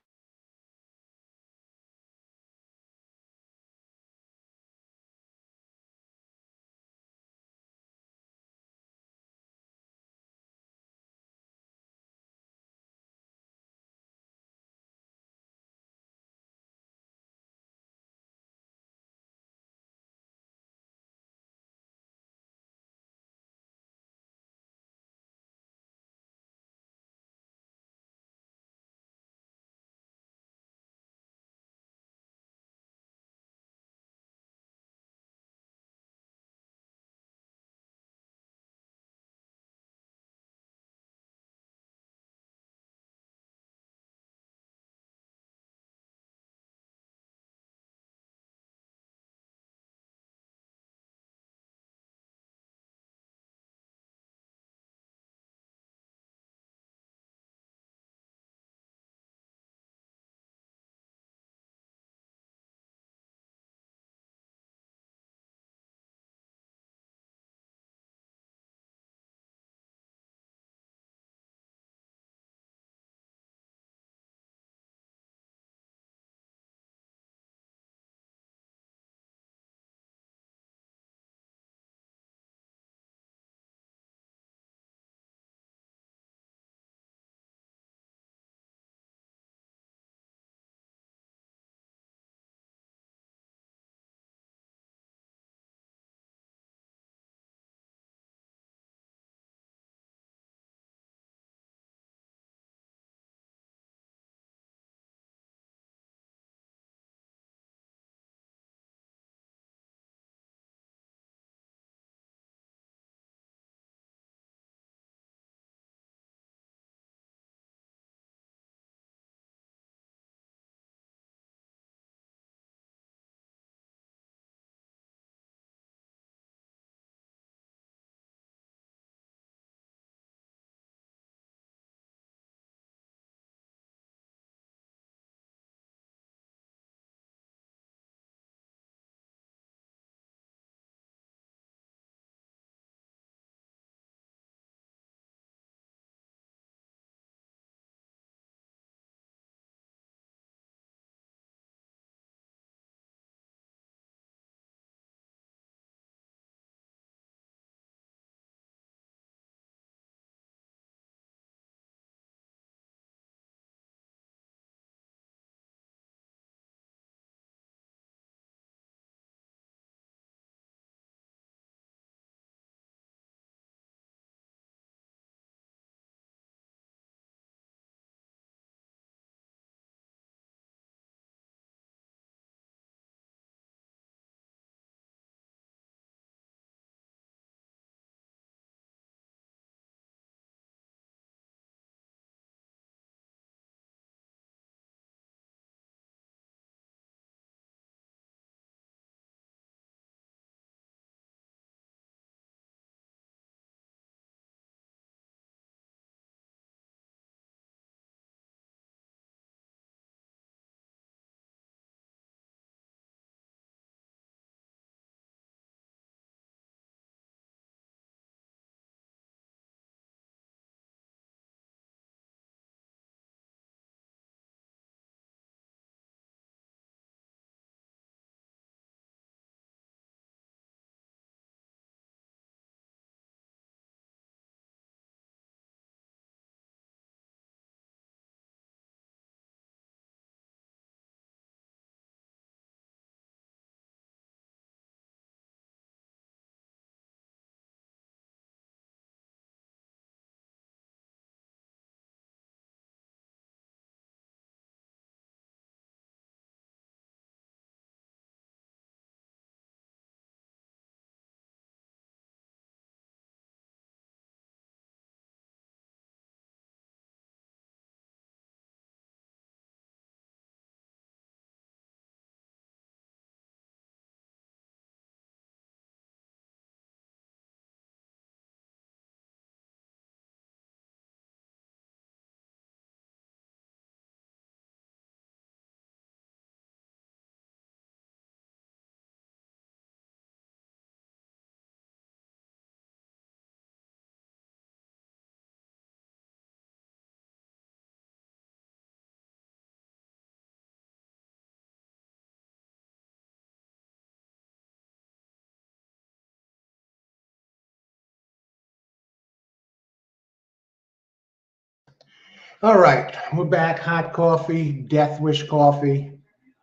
All right, we're back. Hot coffee, death wish coffee,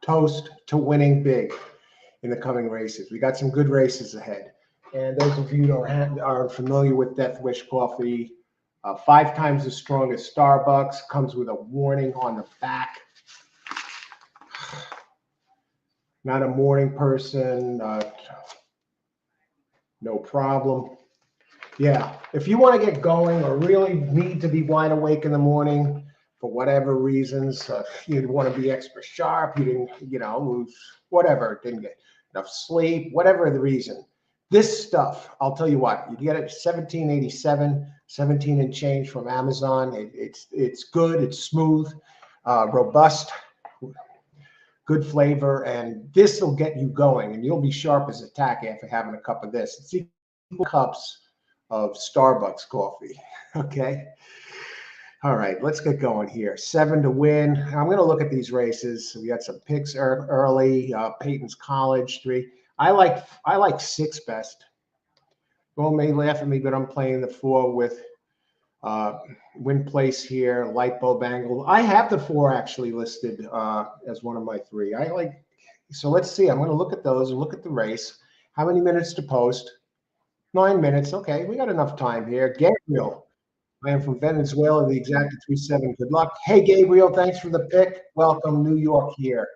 toast to winning big in the coming races. We got some good races ahead. And those of you who are familiar with Death Wish coffee, 5 times as strong as Starbucks, comes with a warning on the back. Not a morning person, no problem. Yeah, if you want to get going or really need to be wide awake in the morning for whatever reasons, you want to be extra sharp, you didn't, whatever, didn't get enough sleep, whatever the reason. This stuff, I'll tell you what, you get it 1787, 17 and change from Amazon. It's good, it's smooth, robust, good flavor, and this will get you going, and you'll be sharp as a tack after having a cup of this. It's equal cups of Starbucks coffee. Okay. All right, let's get going here. 7 to win. I'm going to look at these races. We got some picks early. Peyton's College 3. I like 6 best. Well, may laugh at me, but I'm playing the 4 with win place here. Light bulb angle. I have the 4 actually listed as one of my 3. So let's see. I'm going to look at those and look at the race. How many minutes to post? 9 minutes. Okay, we got enough time here. Gabriel, I am from Venezuela, the exact 3-7. Good luck. Hey, Gabriel, thanks for the pick. Welcome, New York here.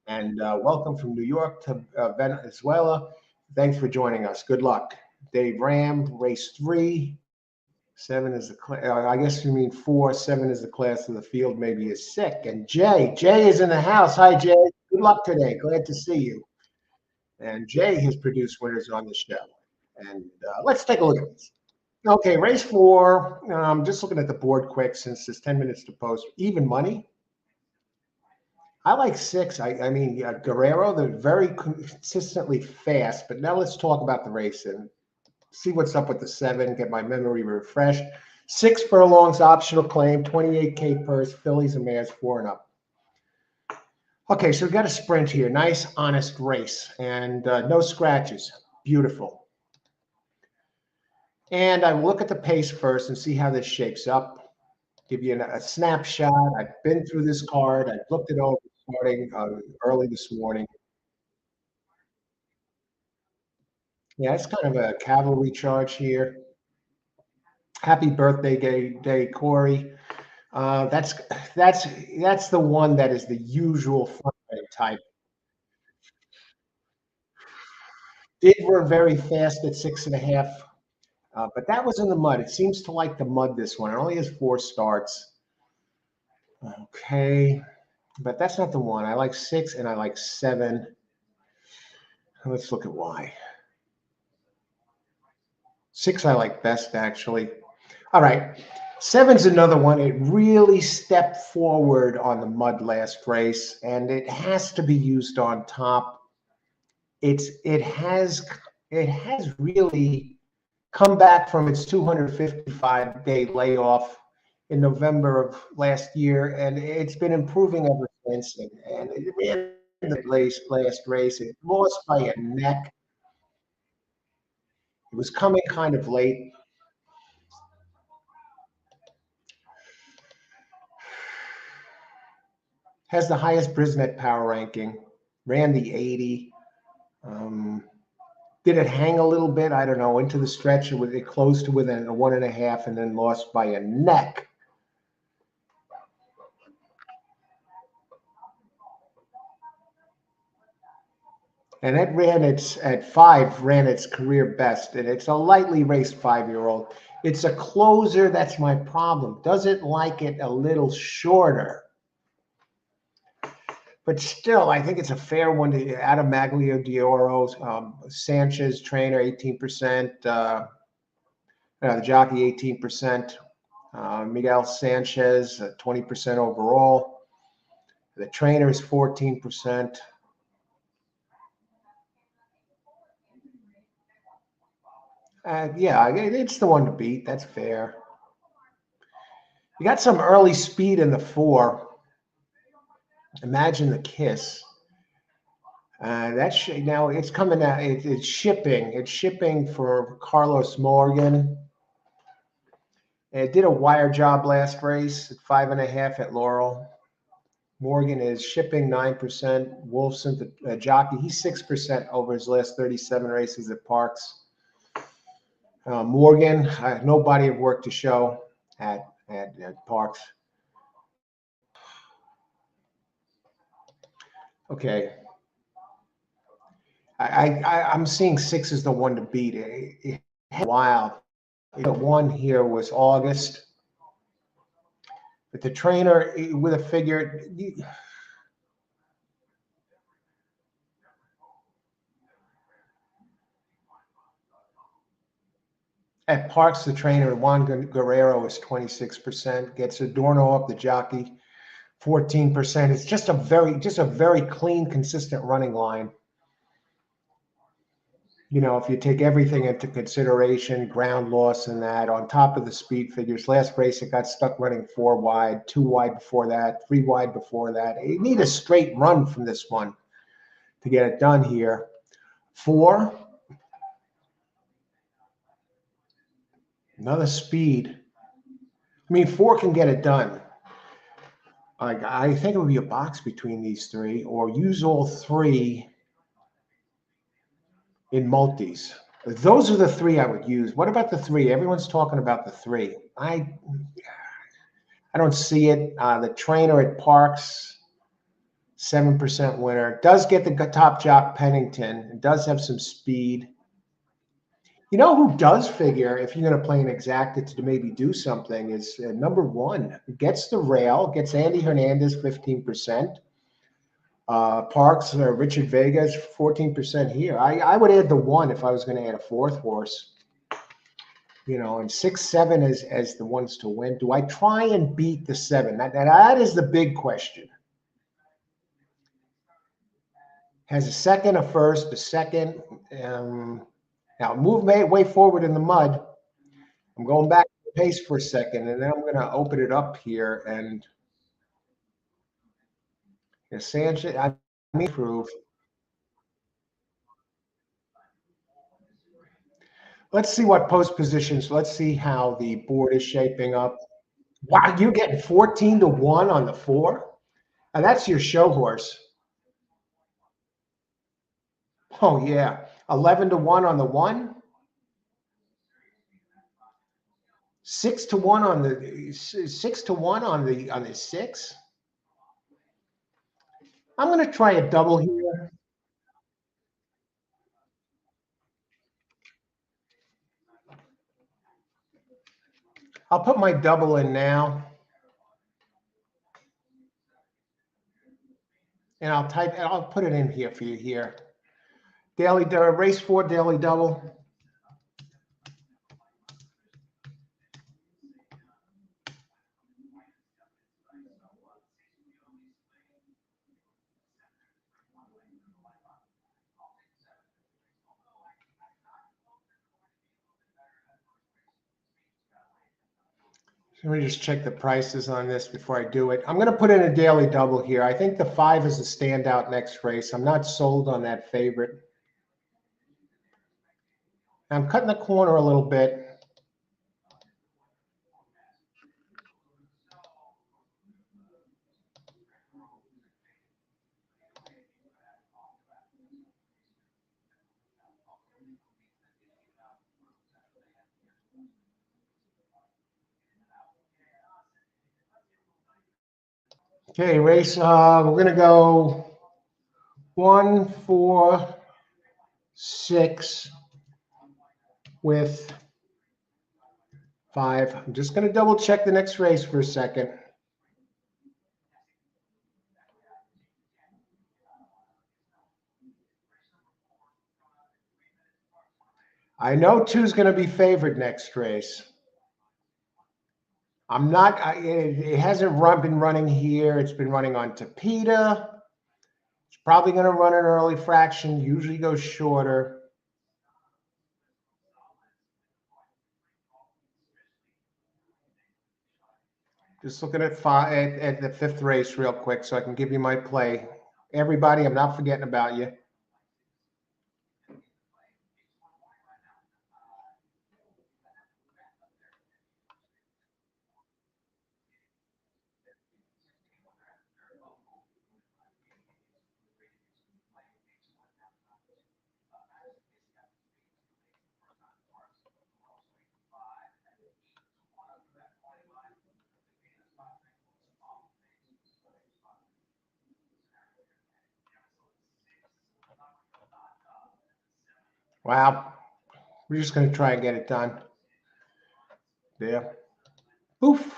And welcome from New York to Venezuela. Thanks for joining us. Good luck. Dave Ram, race 3. 7 is the class. I guess you mean 4. 7 is the class of the field. Maybe is sick. And Jay is in the house. Hi, Jay. Good luck today. Glad to see you. And Jay has produced winners on the show. And let's take a look at this. Okay, race 4. Just looking at the board quick since there's 10 minutes to post. Even money. I like 6. I mean, Guerrero, they're very consistently fast. But now let's talk about the race and see what's up with the 7, get my memory refreshed. 6 furlongs, optional claim, 28K purse, fillies and mares 4 and up. Okay, so we got a sprint here. Nice, honest race. And no scratches. Beautiful. And I will look at the pace first and see how this shapes up. Give you a snapshot. I've been through this card. I've looked it over starting early this morning. Yeah, it's kind of a cavalry charge here. Happy birthday, day, Corey. That's the one that is the usual front type. Did run very fast at 6.5. But that was in the mud. It seems to like the mud, this one. It only has 4 starts. Okay. But that's not the one. I like 6 and I like 7. Let's look at why. 6 I like best, actually. All right. 7's another one. It really stepped forward on the mud last race, and it has to be used on top. It has really come back from its 255-day layoff in November of last year, and it's been improving ever since. And it ran the last race. It lost by a neck. It was coming kind of late. Has the highest Brisnet power ranking. Ran the 80. Did it hang a little bit? I don't know. Into the stretch, it closed to within a 1.5 and then lost by a neck. And it ran at 5, ran its career best. And it's a lightly raced 5-year-old. It's a closer. That's my problem. Doesn't like it a little shorter. But still, I think it's a fair one to Adam Maglio Dioro, Sanchez trainer, 18%, the jockey, 18%, Miguel Sanchez, 20% overall. The trainer is 14%. Yeah, it's the one to beat. That's fair. You got some early speed in the 4. Imagine the Kiss. Now it's coming out. It's shipping. It's shipping for Carlos Morgan. And it did a wire job last race at 5.5 at Laurel. Morgan is shipping 9%. Wolfson, the jockey, he's 6% over his last 37 races at Parx. Morgan, no body of work to show at Parx. Okay. I'm seeing 6 is the one to beat. It had a while. The one here was August. But the trainer with a figure, at Parx, the trainer, Juan Guerrero is 26%, gets Adorno up the jockey, 14%. It's just a very clean, consistent running line. You know, if you take everything into consideration, ground loss and that, on top of the speed figures, last race it got stuck running 4 wide, 2 wide before that, 3 wide before that. You need a straight run from this one to get it done here. 4, another speed. I mean, 4 can get it done. I think it would be a box between these 3, or use all 3 in multis. Those are the 3 I would use. What about the 3? Everyone's talking about the 3. I don't see it. The trainer at Parx, 7% winner. Does get the top jock Pennington. It does have some speed. You know who does figure, if you're going to play an exacta to maybe do something, is number 1. Gets the rail, gets Andy Hernandez 15%. Parx, Richard Vegas, 14% here. I would add the 1 if I was going to add a 4th horse. You know, and 6, 7 as the ones to win. Do I try and beat the 7? That is the big question. Has a second, a first, a second. Now move way forward in the mud. I'm going back to the pace for a second, and then I'm going to open it up here. And Sanchez, I mean, prove. Let's see what post positions. Let's see how the board is shaping up. Wow, you're getting 14 to 1 on the 4? And that's your show horse. Oh yeah, 11 to 1 on the 1. 6 to 1 on the 6 to 1 on the 6. I'm going to try a double here. I'll put my double in now. And I'll put it in here for you here. Daily race 4 daily double. Let me just check the prices on this before I do it. I'm going to put in a daily double here. I think the 5 is a standout next race. I'm not sold on that favorite. I'm cutting the corner a little bit. Okay, race. We're going to go 1, 4, 6 with 5. I'm just going to double check the next race for a second. I know 2 is going to be favored next race. I'm not. It hasn't been running here. It's been running on Tapeta. It's probably going to run an early fraction. Usually goes shorter. Just looking at the 5th race real quick so I can give you my play. Everybody, I'm not forgetting about you. Wow. We're just going to try and get it done. There. Oof.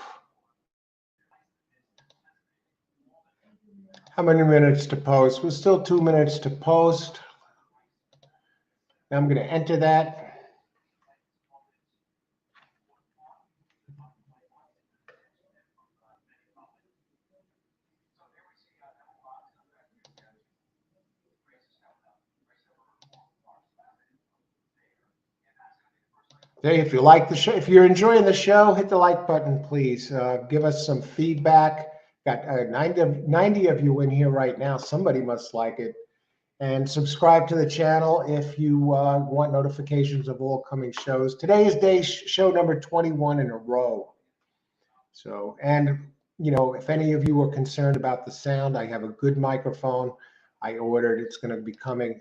How many minutes to post? We're still 2 minutes to post. Now I'm going to enter that. Hey, if you like the show, if you're enjoying the show, hit the like button, please. Give us some feedback. Got 90 of you in here right now. Somebody must like it. And subscribe to the channel if you want notifications of all coming shows. Today is show number 21 in a row. So, and if any of you are concerned about the sound, I have a good microphone. I ordered. It's going to be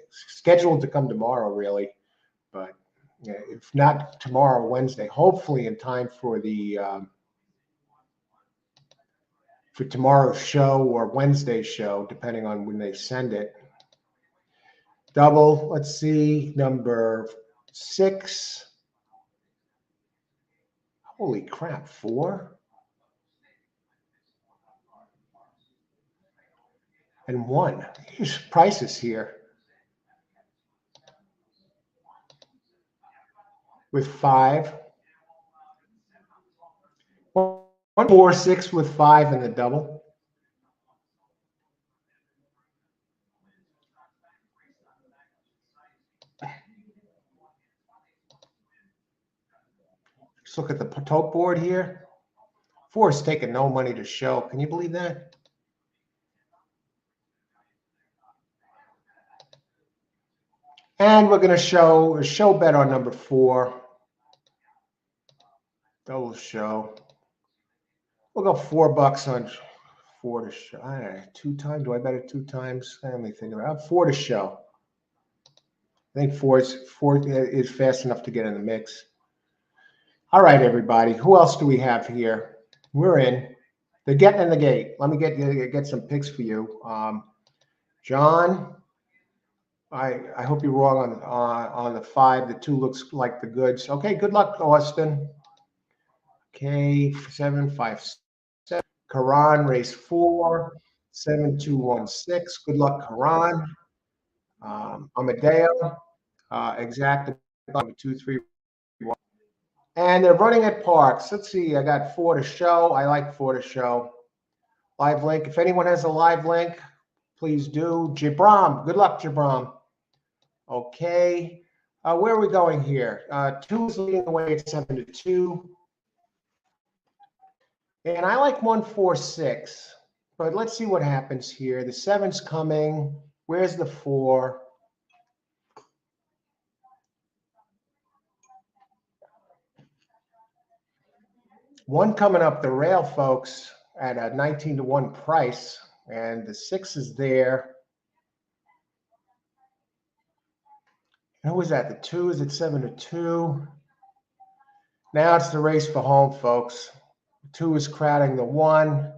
scheduled to come tomorrow, really. But if not tomorrow, Wednesday, hopefully in time for the for tomorrow's show or Wednesday's show, depending on when they send it. Double, let's see, number 6. Holy crap, 4 and 1. Here's prices here. With 5. 1, 4, 6 with 5 in the double. Let's look at the tote board here. 4 is taking no money to show. Can you believe that? And we're going to show bet on number 4. Double show. We'll go $4 on 4 to show. I don't know, 2 times. Do I bet it 2 times? Let me think about it. 4 to show. I think 4 is fast enough to get in the mix. All right, everybody. Who else do we have here? We're in. They're getting in the gate. Let me get some picks for you. John, I hope you're wrong on the 5. The 2 looks like the goods. Okay, good luck, Austin. Okay, 7, 5, 7. Karan, race 4, 7, 2, 1, 6. Good luck, Karan. Amadeo, exact 2, 3, 1. And they're running at Parx. Let's see. I got 4 to show. I like 4 to show. Live link. If anyone has a live link, please do. Jibram. Good luck, Jibram. Okay. Where are we going here? 2 is leading the way at 7 to 2. And I like 1, 4, 6. But let's see what happens here. The 7's coming. Where's the 4? One coming up the rail, folks, at a 19 to 1 price. And the 6 is there. Who was that? The 2 is at 7 to 2. Now it's the race for home, folks. 2 is crowding the 1.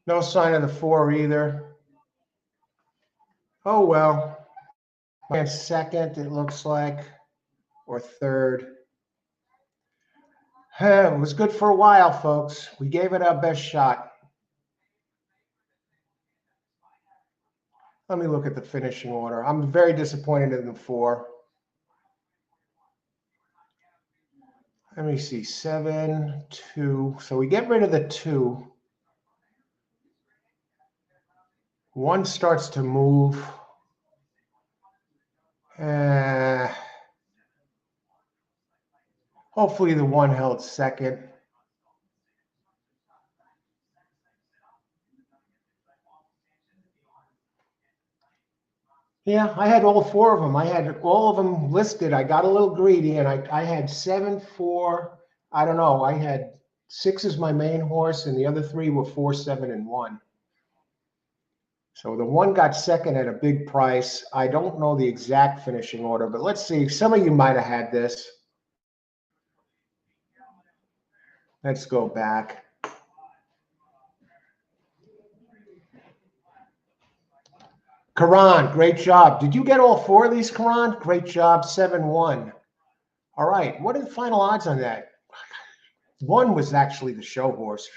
No sign of the 4 either. Oh, well. And second, it looks like, or third. It was good for a while, folks. We gave it our best shot. Let me look at the finishing order. I'm very disappointed in the 4. Let me see, 7, 2. So we get rid of the 2. 1 starts to move. Hopefully the 1 held second. Yeah, I had all 4 of them. I had all of them listed. I got a little greedy, and I had 7, 4. I don't know. I had 6 as my main horse, and the other 3 were 4, 7, and 1. So the 1 got second at a big price. I don't know the exact finishing order, but let's see. Some of you might have had this. Let's go back. Karan, great job. Did you get all four of these, Karan? Great job, 7-1. All right, what are the final odds on that? One was actually the show horse.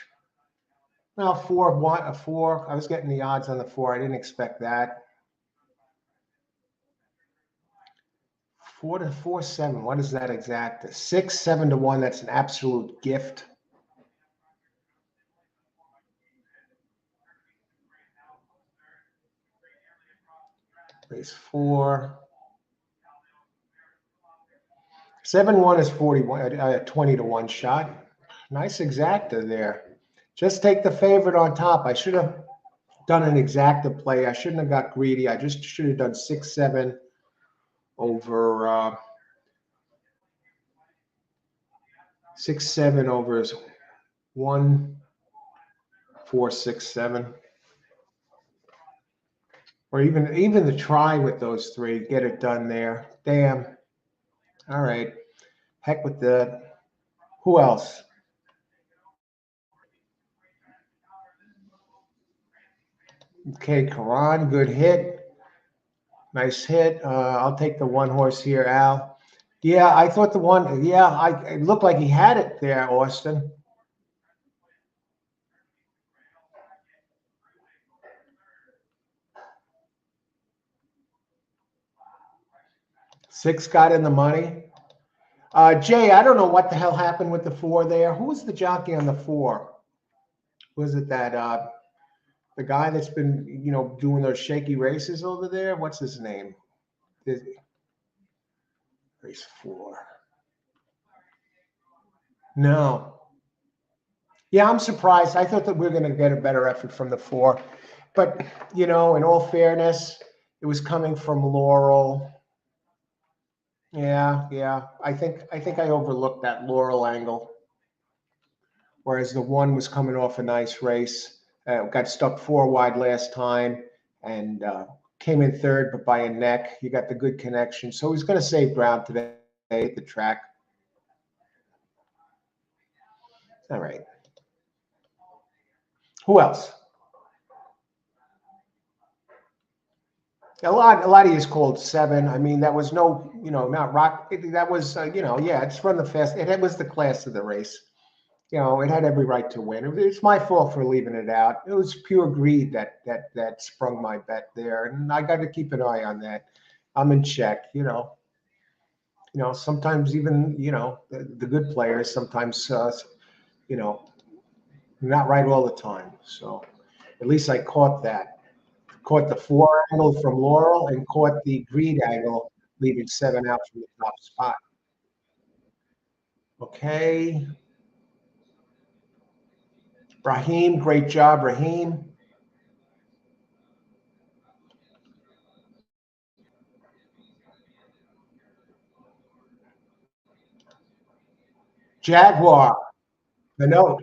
Well, 4-1, a 4. I was getting the odds on the 4. I didn't expect that. 4 to 4, 7. What is that exact? 6, 7 to 1. That's an absolute gift. Race 4. 7-1 is 41, 20 to 1 shot. Nice exacta there. Just take the favorite on top. I should have done an exacta play. I shouldn't have got greedy. I just should have done 6-7 over 6-7 over 1, 4, 6, 7. Or even the try with those three, get it done there. Damn. All right. Heck with that. Who else? Okay, Karan, good hit. Nice hit. I'll take the one horse here, Al. Yeah, I thought the one. Yeah, it looked like he had it there, Austin. Six got in the money. Jay, I don't know what the hell happened with the 4 there. Who was the jockey on the 4? Was it that the guy that's been doing those shaky races over there? What's his name? Race 4. No. Yeah, I'm surprised. I thought that we were going to get a better effort from the 4. But, in all fairness, it was coming from Laurel. Yeah. I think I overlooked that Laurel angle. Whereas the 1 was coming off a nice race. Got stuck 4 wide last time and came in third, but by a neck. You got the good connection. So he's going to save ground today at the track. All right. Who else? A lot of these called 7. I mean, that was no, not rock. That was, yeah, it's from the fast. It was the class of the race. It had every right to win. It's my fault for leaving it out. It was pure greed that sprung my bet there, and I got to keep an eye on that. I'm in check. Sometimes even the good players sometimes not right all the time. So at least I caught that. Caught the 4 angle from Laurel and caught the greed angle, leaving 7 out from the top spot. Okay. Raheem, great job, Raheem. Jaguar, Mayo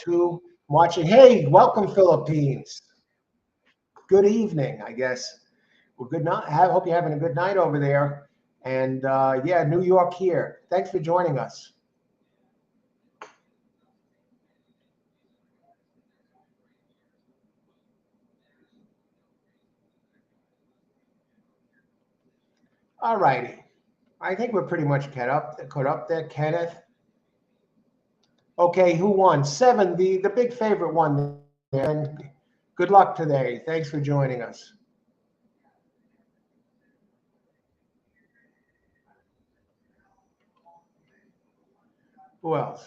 2, watching. Hey, welcome, Philippines. Good evening, I guess. Well, good night. I hope you're having a good night over there. And yeah, New York here. Thanks for joining us. All righty. I think we're pretty much caught up there, Kenneth. Okay, who won? 7, the big favorite won there. And good luck today. Thanks for joining us. Who else?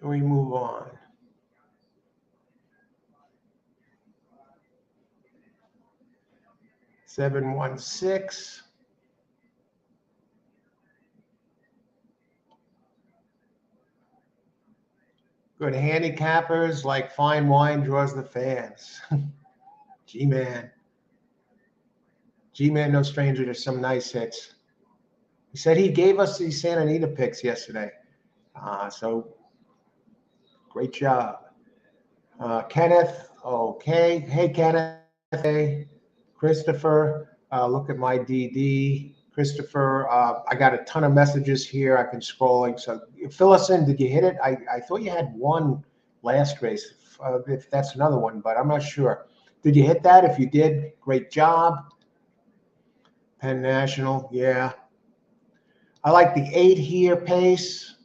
We move on. Seven, 1, 6. Good handicappers like fine wine draws the fans. G-Man. G-Man, no stranger to some nice hits. He said he gave us the Santa Anita picks yesterday. So great job. Kenneth, okay. Hey, Kenneth. Hey, Christopher, look at my DD. Christopher, I got a ton of messages here. I've been scrolling. So fill us in. Did you hit it? I thought you had one last race, if that's another one, but I'm not sure. Did you hit that? If you did, great job. Penn National, yeah. I like the 8 here pace.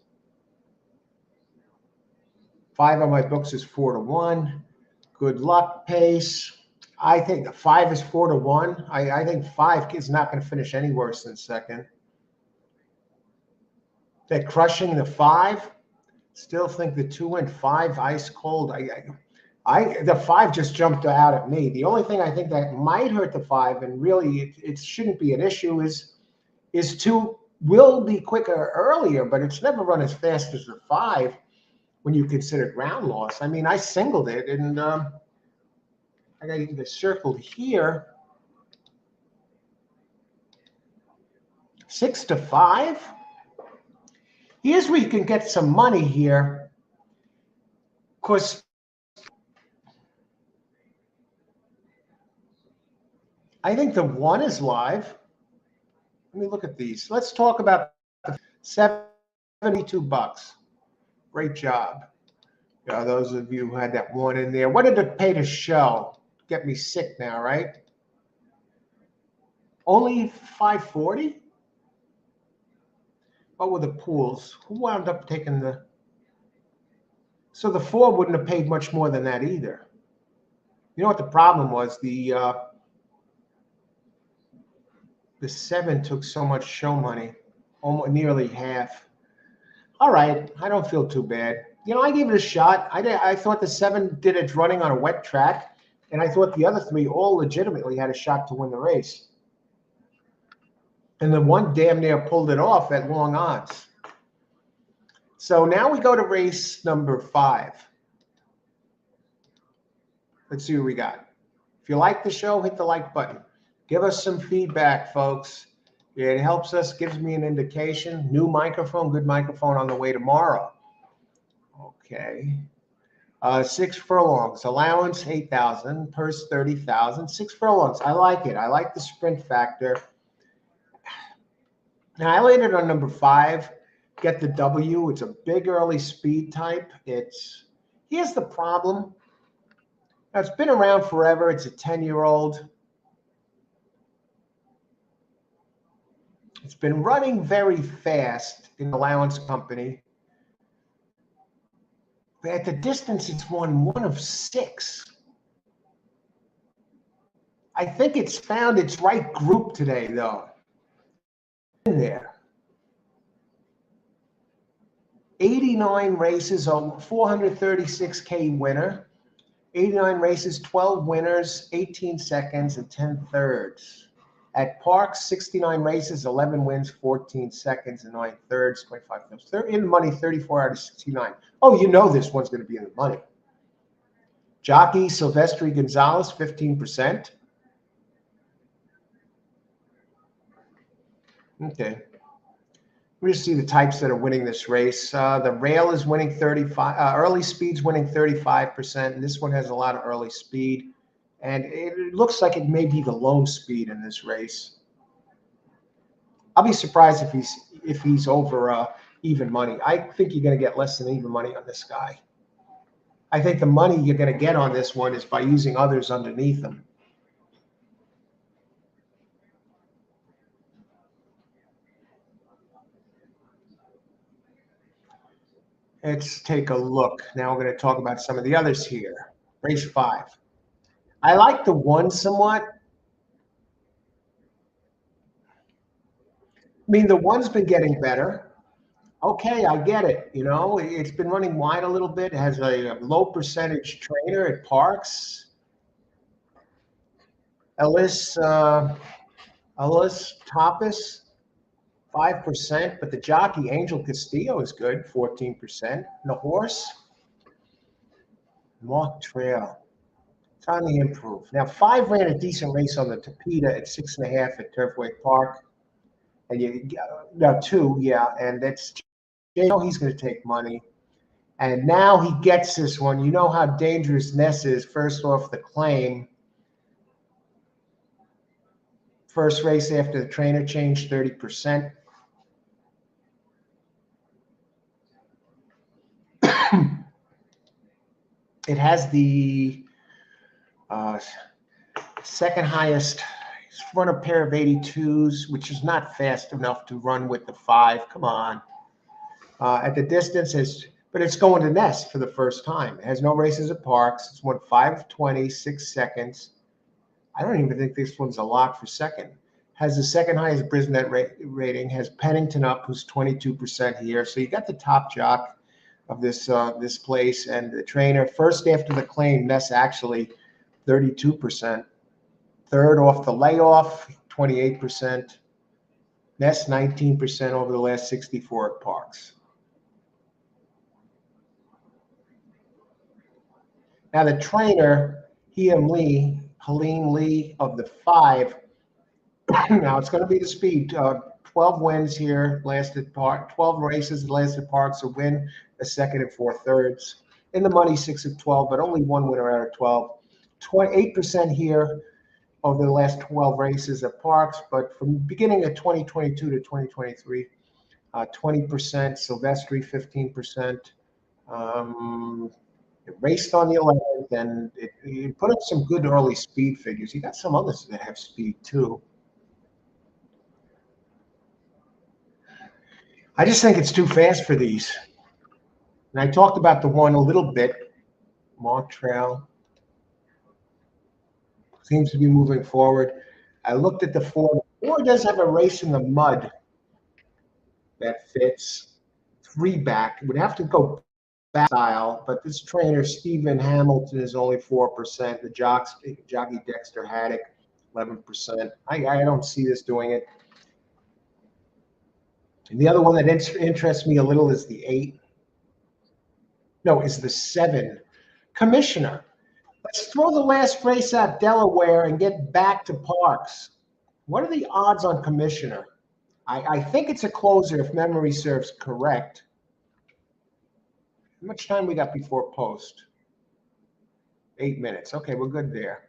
5 on my books is 4-1. Good luck pace. I think the 5 is 4-1. I think 5 is not going to finish any worse than second. They're crushing the 5. Still think the 2 and 5 ice cold. The 5 just jumped out at me. The only thing I think that might hurt the 5, and really it shouldn't be an issue, is 2 will be quicker earlier, but it's never run as fast as the 5 when you consider ground loss. I mean, I singled it, and I got it circled here. 6-5. Here's where you can get some money here. Of course, I think the 1 is live. Let me look at these. Let's talk about the $72. Great job. Those of you who had that 1 in there. What did it pay to show? Get me sick now, right? Only $540? What were the pools? Who wound up taking the... So the 4 wouldn't have paid much more than that either. You know what the problem was? The 7 took so much show money, almost nearly half. All right, I don't feel too bad. I gave it a shot. I thought the 7 did its running on a wet track, and I thought the other 3 all legitimately had a shot to win the race. And the 1 damn near pulled it off at long odds. So now we go to race number 5. Let's see what we got. If you like the show, hit the like button. Give us some feedback, folks. It helps us, gives me an indication. New microphone, good microphone on the way tomorrow. Okay. 6 furlongs. Allowance, 8,000. Purse, 30,000. 6 furlongs. I like it. I like the sprint factor. Now, I landed on number 5. Get the W. It's a big early speed type. Here's the problem. Now, it's been around forever. It's a 10-year-old. It's been running very fast in Allowance Company. But at the distance, it's won 1 of 6. I think it's found its right group today, though. In there. 89 races, 436K winner. 89 races, 12 winners, 18 seconds, and 10 thirds. At Parx, 69 races, 11 wins, 14 seconds, and 9 thirds, 25 thirds. They're in the money, 34 out of 69. Oh, this one's going to be in the money. Jockey Silvestri Gonzalez, 15%. Okay. We just see the types that are winning this race. The rail is winning 35. Early speed's winning 35%. And this one has a lot of early speed. And it looks like it may be the lone speed in this race. I'll be surprised if he's over even money. I think you're going to get less than even money on this guy. I think the money you're going to get on this one is by using others underneath him. Let's take a look. Now we're going to talk about some of the others here. Race 5. I like the 1 somewhat. I mean, the 1's been getting better. Okay, I get it. It's been running wide a little bit. It has a low percentage trainer at Parx. Ellis Tapas, 5%, but the jockey Angel Castillo is good, 14%. And the horse, Mark Trail. It's on the improve. Now, 5 ran a decent race on the Tapeta at 6.5 at Turfway Park. And you no 2, yeah, and that's you know he's going to take money. And now he gets this one. You know how dangerous Ness is. First off the claim. First race after the trainer changed 30%. It has the second highest. It's run a pair of 82s, which is not fast enough to run with the 5. Come on. At the distance, but it's going to Ness for the first time. It has no races at Parx. It's won 5 of 20, 6 seconds. I don't even think this one's a lock for second. Has the second highest Brisnet rating. Has Pennington up, who's 22% here. So you got the top jock of this this place, and the trainer first after the claim. Ness actually 32%. Third off the layoff, 28%. Ness 19% over the last 64 at Parx. Now the trainer, Helene Lee of the 5. Now it's going to be the speed. 12 wins here, lasted 12 races, lasted Parx, a win, a second and 4 thirds. In the money, 6 of 12, but only one winner out of 12. 28% here over the last 12 races at Parx, but from the beginning of 2022 to 2023, 20%, Silvestri 15%. It raced on the 11th, and it put up some good early speed figures. You got some others that have speed too. I just think it's too fast for these. And I talked about the one a little bit. Montreal seems to be moving forward. I looked at the 4. The 4 does have a race in the mud that fits. 3 back. It would have to go back style, but this trainer, Stephen Hamilton, is only 4%. The jockey Dexter Haddock, 11%. I don't see this doing it. And the other one that interests me a little is the 8. No, is the 7. Commissioner. Let's throw the last race out Delaware and get back to Parx. What are the odds on Commissioner? I think it's a closer if memory serves correct. How much time we got before post? 8 minutes. Okay, we're good there.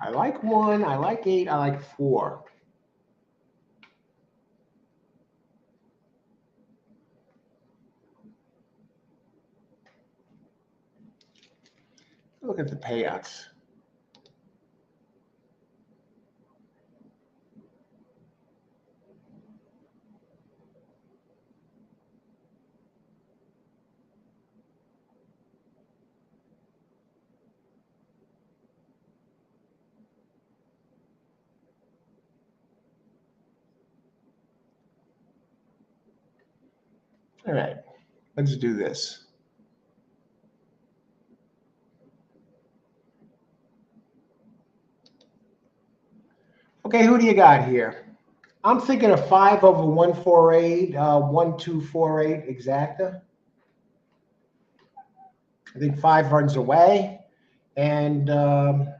I like 1. I like 8. I like 4. Look at the payouts. All right, let's do this. Okay, who do you got here? I'm thinking of 5 over 148, 1248 exacta. I think 5 runs away, and no,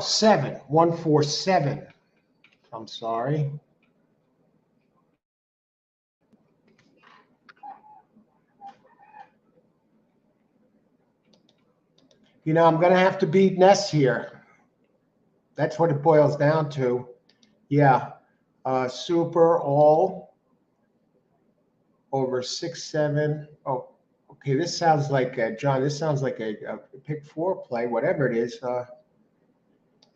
7, 147. I'm sorry. You know, I'm going to have to beat Ness here. That's what it boils down to. Yeah. Super all over 6, 7. Oh, okay. This sounds like, John, this sounds like a pick 4 play, whatever it is.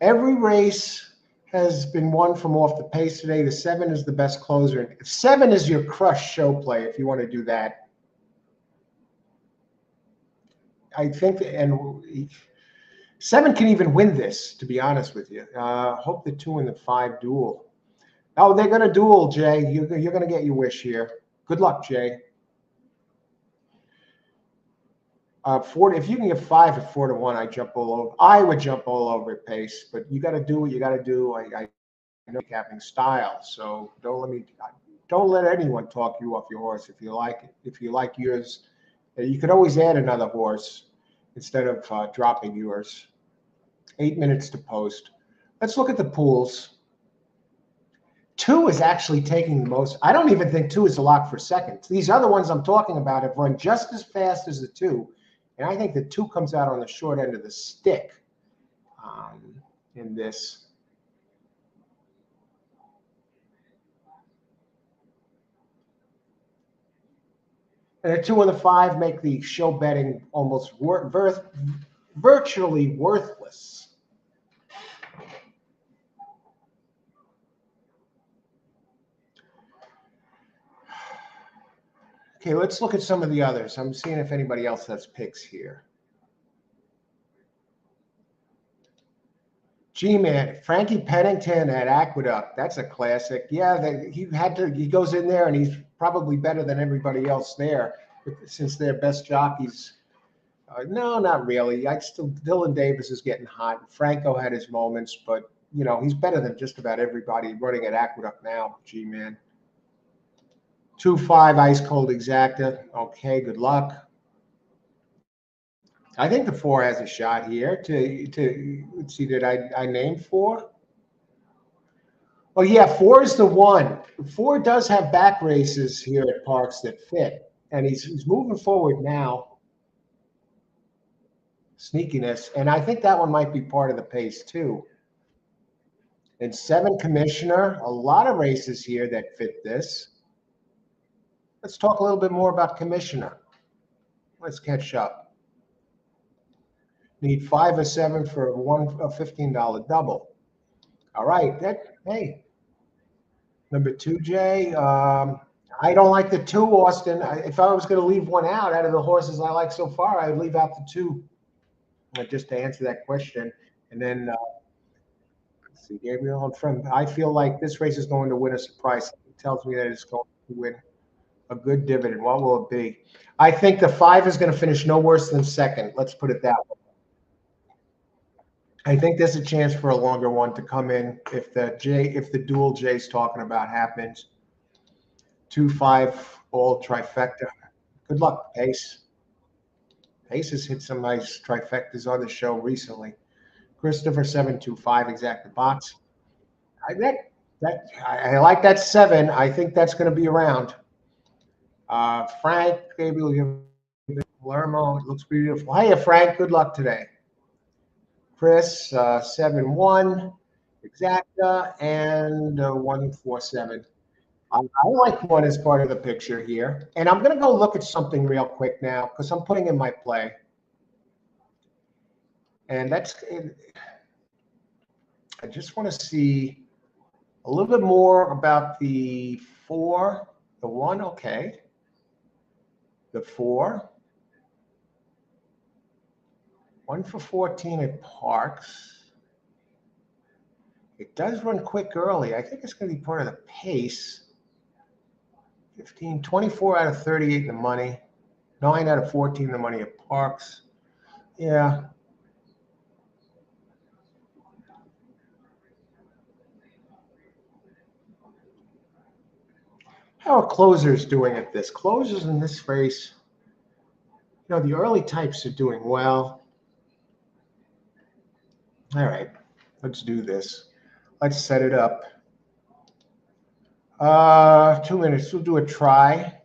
Every race has been won from off the pace today. The 7 is the best closer. 7 is your crush show play if you want to do that. I think, and 7 can even win this, to be honest with you. Hope the 2 and the 5 duel. Oh, they're going to duel, Jay. You're going to get your wish here. Good luck, Jay. 4, if you can get 5 at 4 to 1, I would jump all over at pace. But you got to do what you got to do. handicapping style. So don't let anyone talk you off your horse if you like it. If you like yours, you could always add another horse instead of dropping yours. 8 minutes to post. Let's look at the pools. 2 is actually taking the most. I don't even think 2 is a lock for second. These other ones I'm talking about have run just as fast as the 2. And I think the 2 comes out on the short end of the stick in this. And the 2 and the 5 make the show betting almost virtually worthless. Okay, let's look at some of the others. I'm seeing if anybody else has picks here. G-Man, Frankie Pennington at Aqueduct. That's a classic. Yeah, he goes in there and he's probably better than everybody else there since they're best jockeys. No, not really. Dylan Davis is getting hot. Franco had his moments, but he's better than just about everybody running at Aqueduct now, G-Man. 2-5 ice cold exacta. Okay, good luck. I think the 4 has a shot here. Let's see, did I name 4? Oh yeah, 4 is the one. 4 does have back races here at Parx that fit, and he's moving forward now. Sneakiness, and I think that one might be part of the pace too. And 7 Commissioner, a lot of races here that fit this. Let's talk a little bit more about Commissioner. Let's catch up. Need 5 or 7 for a $15 double. All right, hey. Number 2, Jay. I don't like the 2, Austin. If I was going to leave one out of the horses I like so far, I'd leave out the 2. Just to answer that question. And then, let's see, Gabriel and friend. I feel like this race is going to win a surprise. It tells me that it's going to win a good dividend. What will it be? I think the 5 is going to finish no worse than second. Let's put it that way. I think there's a chance for a longer one to come in if the dual Jay's talking about happens. 2-5 all trifecta. Good luck, Pace. Pace has hit some nice trifectas on the show recently. Christopher 725 exact box. I like that 7. I think that's going to be around. Frank, Gabriel, Palermo, it looks beautiful. Hey, Frank, good luck today. Chris, 7-1 exacta and 147. I like 1 as part of the picture here. And I'm going to go look at something real quick now because I'm putting in my play. And I just want to see a little bit more about the 4, the 1, okay. The 4. 1 for 14 at Parx. It does run quick early. I think it's going to be part of the pace. 24 out of 38 in the money. 9 out of 14 in the money at Parx. Yeah. How are closers doing at this? Closers in this race, the early types are doing well. All right, let's do this. Let's set it up. 2 minutes. We'll do a try.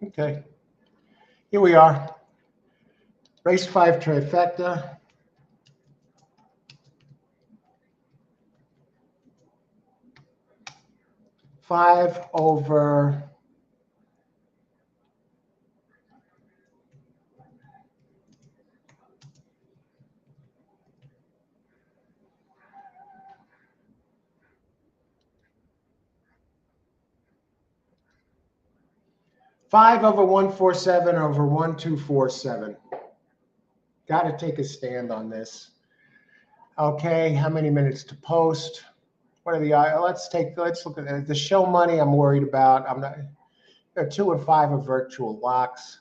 Okay. Here we are. Race 5 trifecta. 5 over 147 over 1247. Got to take a stand on this. Okay, how many minutes to post? What are the let's look at the show money. I'm worried about. I'm not. 2 and 5 are virtual locks.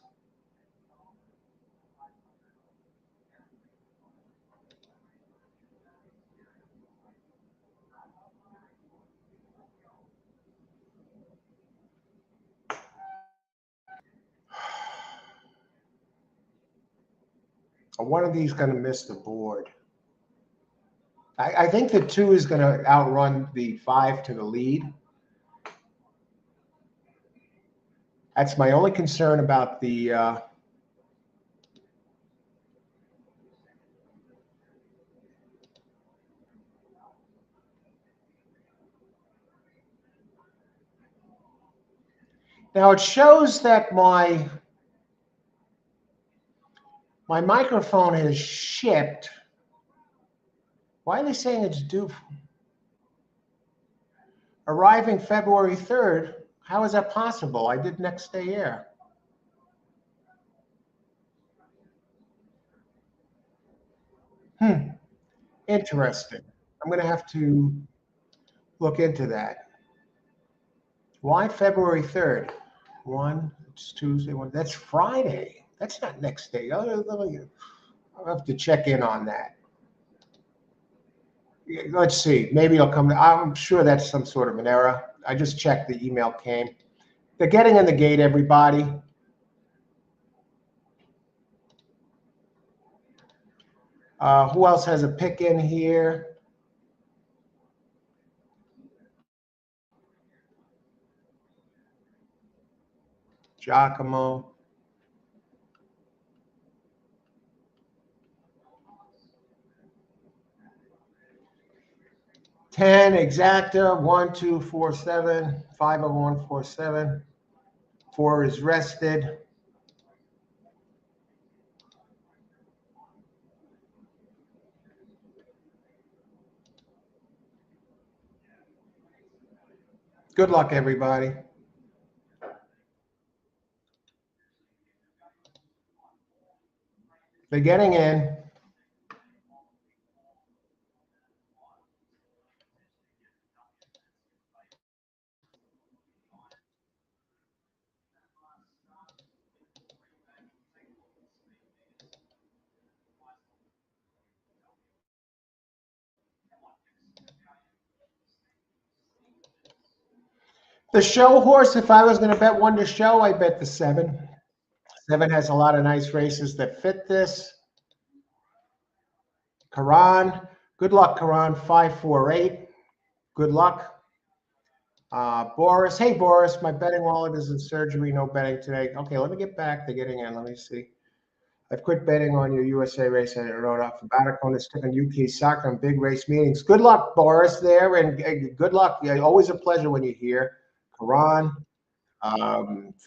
One of these going to miss the board. I think the 2 is going to outrun the 5 to the lead. That's my only concern about the now it shows that my microphone has shipped. Why are they saying it's due? Arriving February 3rd. How is that possible? I did next day air. Interesting. I'm going to have to look into that. Why February 3rd? It's Tuesday. That's Friday. That's not next day. I'll have to check in on that. Let's see. Maybe it'll come. I'm sure that's some sort of an error. I just checked. The email came. They're getting in the gate, everybody. Who else has a pick in here? Giacomo. 10 exacta, 1, 2, 4, 7, 5 over 1, 4, 7. 4 is rested. Good luck, everybody. They're getting in. The show horse, if I was going to bet one to show, I bet the 7. 7 has a lot of nice races that fit this. Karan, good luck, Karan. 548. Good luck. Boris, hey Boris, my betting wallet is in surgery. No betting today. Okay, let me get back to getting in. Let me see. I've quit betting on your USA race. I wrote off the Batacon to stick on UK soccer and big race meetings. Good luck, Boris, there, and good luck. Yeah, always a pleasure when you're here. Karan,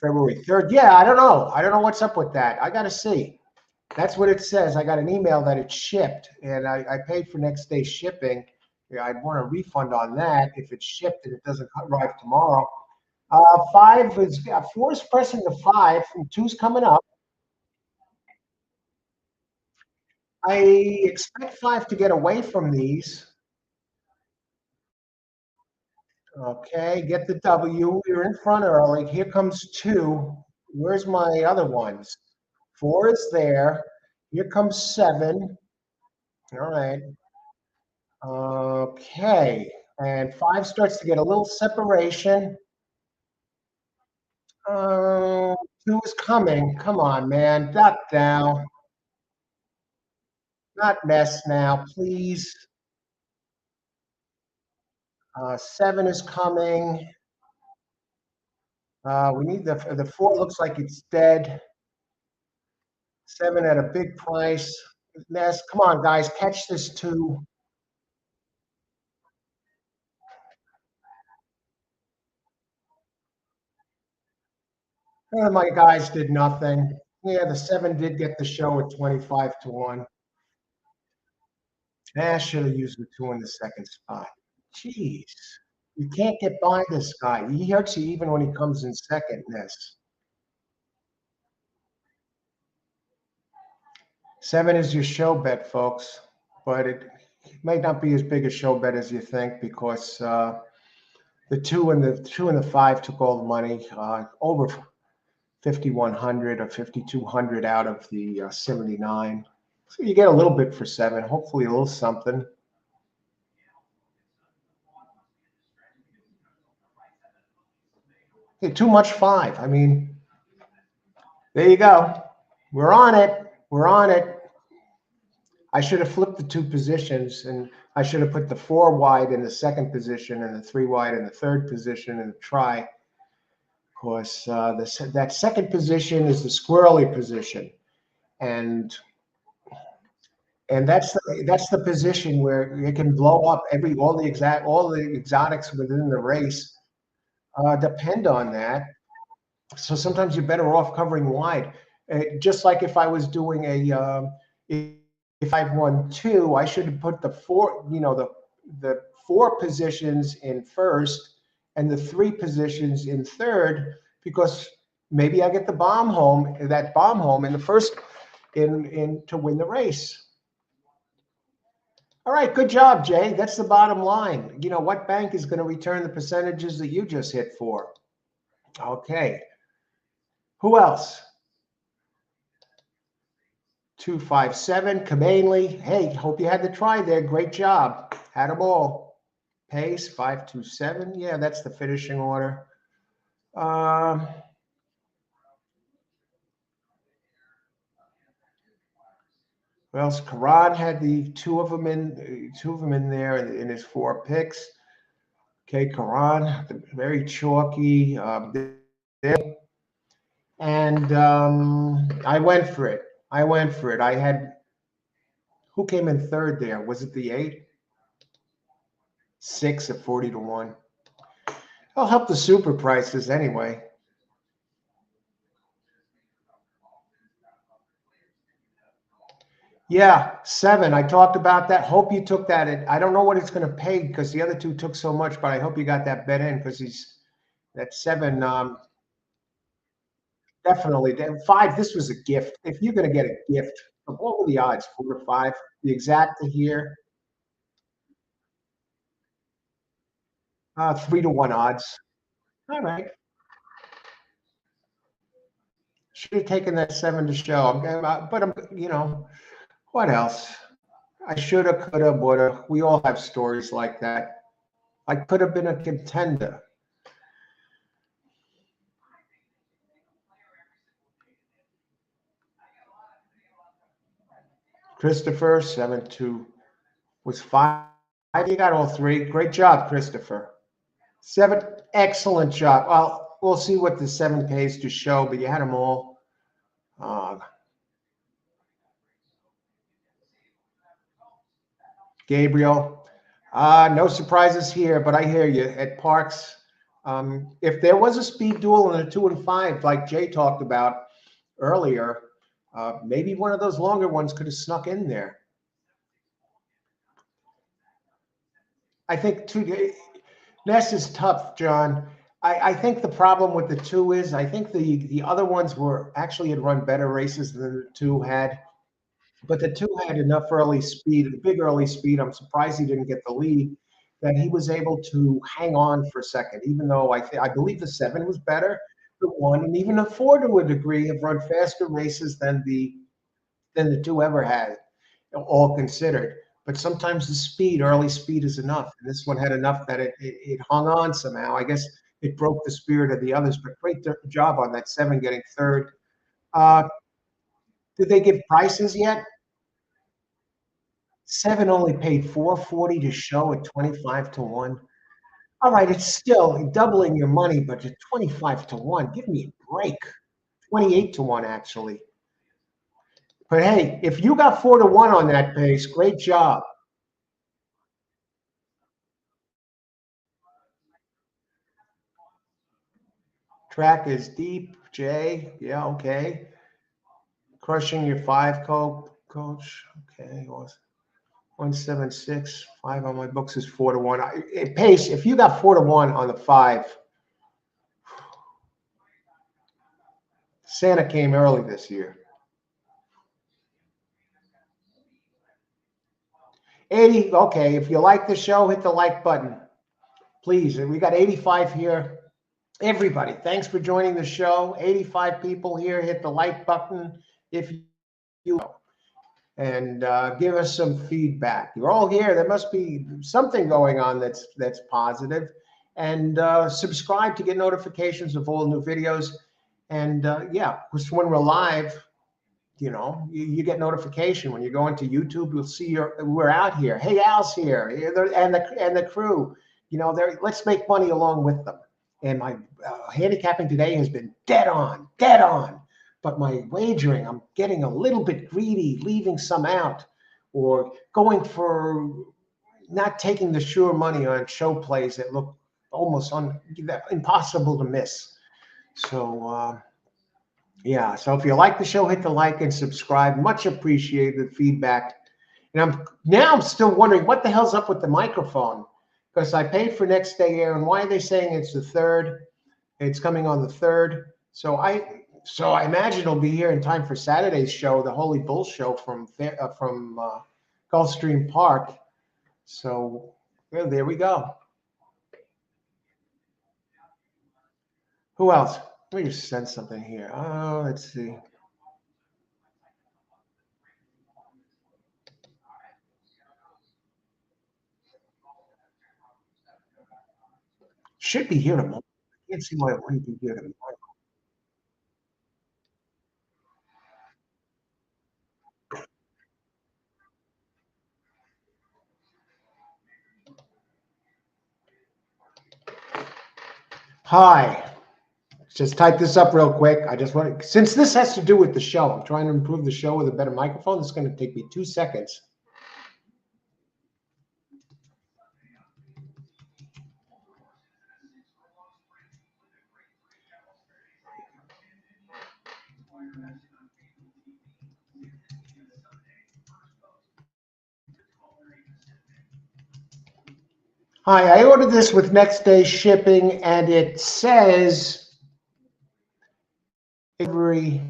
February 3rd. Yeah, I don't know. I don't know what's up with that. I got to see. That's what it says. I got an email that it shipped, and I paid for next day shipping. Yeah, I'd want a refund on that if it's shipped and it doesn't arrive tomorrow. 4 is pressing the 5, and 2's coming up. I expect 5 to get away from these. Okay, get the W. You're in front early. Here comes 2. Where's my other ones? 4 is there. Here comes 7. All right. Okay. And 5 starts to get a little separation. 2 is coming. Come on, man. Duck down. Not mess now, please. 7 is coming. We need the 4 looks like it's dead. 7 at a big price. Mess. Come on, guys. Catch this 2. One of my guys did nothing. Yeah, the 7 did get the show at 25-1. I should have used the 2 in the second spot. Jeez. You can't get by this guy. He hurts you even when he comes in second in this. 7 is your show bet, folks, but it may not be as big a show bet as you think because the 2 and the 5 took all the money, over 5,100 or 5,200 out of the 79. So you get a little bit for 7, hopefully a little something. Okay, too much 5. I mean, there you go. We're on it. We're on it. I should have flipped the 2 positions, and I should have put the 4 wide in the second position and the 3 wide in the third position and try. Of course, that second position is the squirrely position, and that's the position where it can blow up all the exotics within the race depend on that. So sometimes you're better off covering wide. Just like if I was doing if I've won 2, I should have put the 4, the 4 positions in first and the 3 positions in third, because maybe I get that bomb home in the first in to win the race. All right, good job, Jay. That's the bottom line. What bank is going to return the percentages that you just hit for? Okay. Who else? 257, Cabanely. Hey, hope you had the try there. Great job. Had them all. Pace, 527. Yeah, that's the finishing order. What else? Karan had the two of them in there in his 4 picks. Okay, Karan, very chalky. And I went for it. I had, who came in third there? Was it the 8? 6 at 40-1. I'll help the super prices anyway. Yeah, 7. I talked about that. Hope you took that. I don't know what it's going to pay because the other 2 took so much, but I hope you got that bet in because that 7. Definitely. 5, this was a gift. If you're going to get a gift, what were the odds? 4 to 5? The exact here. 3-1 odds. All right. Should have taken that 7 to show. But I'm, what else? I shoulda, coulda, woulda. We all have stories like that. I could have been a contender. Christopher, 7-2 was 5. You got all 3. Great job, Christopher. 7, excellent job. Well, we'll see what the 7 pays to show, but you had them all. Gabriel, no surprises here, but I hear you. At Parx, if there was a speed duel and a 2 and 5, like Jay talked about earlier, maybe one of those longer ones could have snuck in there. I think Ness is tough, John. I think the problem with the 2 is I think the other ones had run better races than the 2 had, but the 2 had enough early speed, big early speed. I'm surprised he didn't get the lead, that he was able to hang on for a second, even though I believe the 7 was better. The 1 and even the 4 to a degree have run faster races than the 2 ever had, all considered. But sometimes the early speed is enough. And this one had enough that it hung on somehow. I guess it broke the spirit of the others, but great job on that 7 getting third. Did they give prices yet? 7 only paid $440 to show at 25-1. All right, it's still doubling your money, but at 25-1, give me a break. 28-1, actually. But hey, if you got 4-1 on that pace, great job. Track is deep, Jay. Yeah, okay. Crushing your 5 coach. Okay, 176. 5 on my books is 4-1. Pace, if you got 4-1 on the 5, Santa came early this year. 80. Okay, if you like the show, hit the like button. Please. We got 85 here. Everybody, thanks for joining the show. 85 people here. Hit the like button if you know. And give us some feedback. You're all here. There must be something going on that's positive. And subscribe to get notifications of all new videos. And yeah, because when we're live, you know, you get notification when you go into YouTube. You'll see we're out here. Hey, Al's here, and the crew. You know, let's make money along with them. And my handicapping today has been dead on. But my wagering, I'm getting a little bit greedy, leaving some out, or going for not taking the sure money on show plays that look almost impossible to miss. So. Yeah, so if you like the show, hit the like and subscribe. Much appreciated feedback. And I'm still wondering what the hell's up with the microphone, because I paid for next day air, and why are they saying it's the 3rd? It's coming on the 3rd. So I imagine it'll be here in time for Saturday's show, the Holy Bull show from Gulfstream Park. So well, there we go. Who else? Let me just send something here. Oh, let's see. Should be here tomorrow. I can't see why it wouldn't be here tomorrow. Hi. Just type this up real quick. I just want to, since this has to do with the show, I'm trying to improve the show with a better microphone. It's going to take me 2 seconds. Hi, I ordered this with next day shipping, and it says delivery.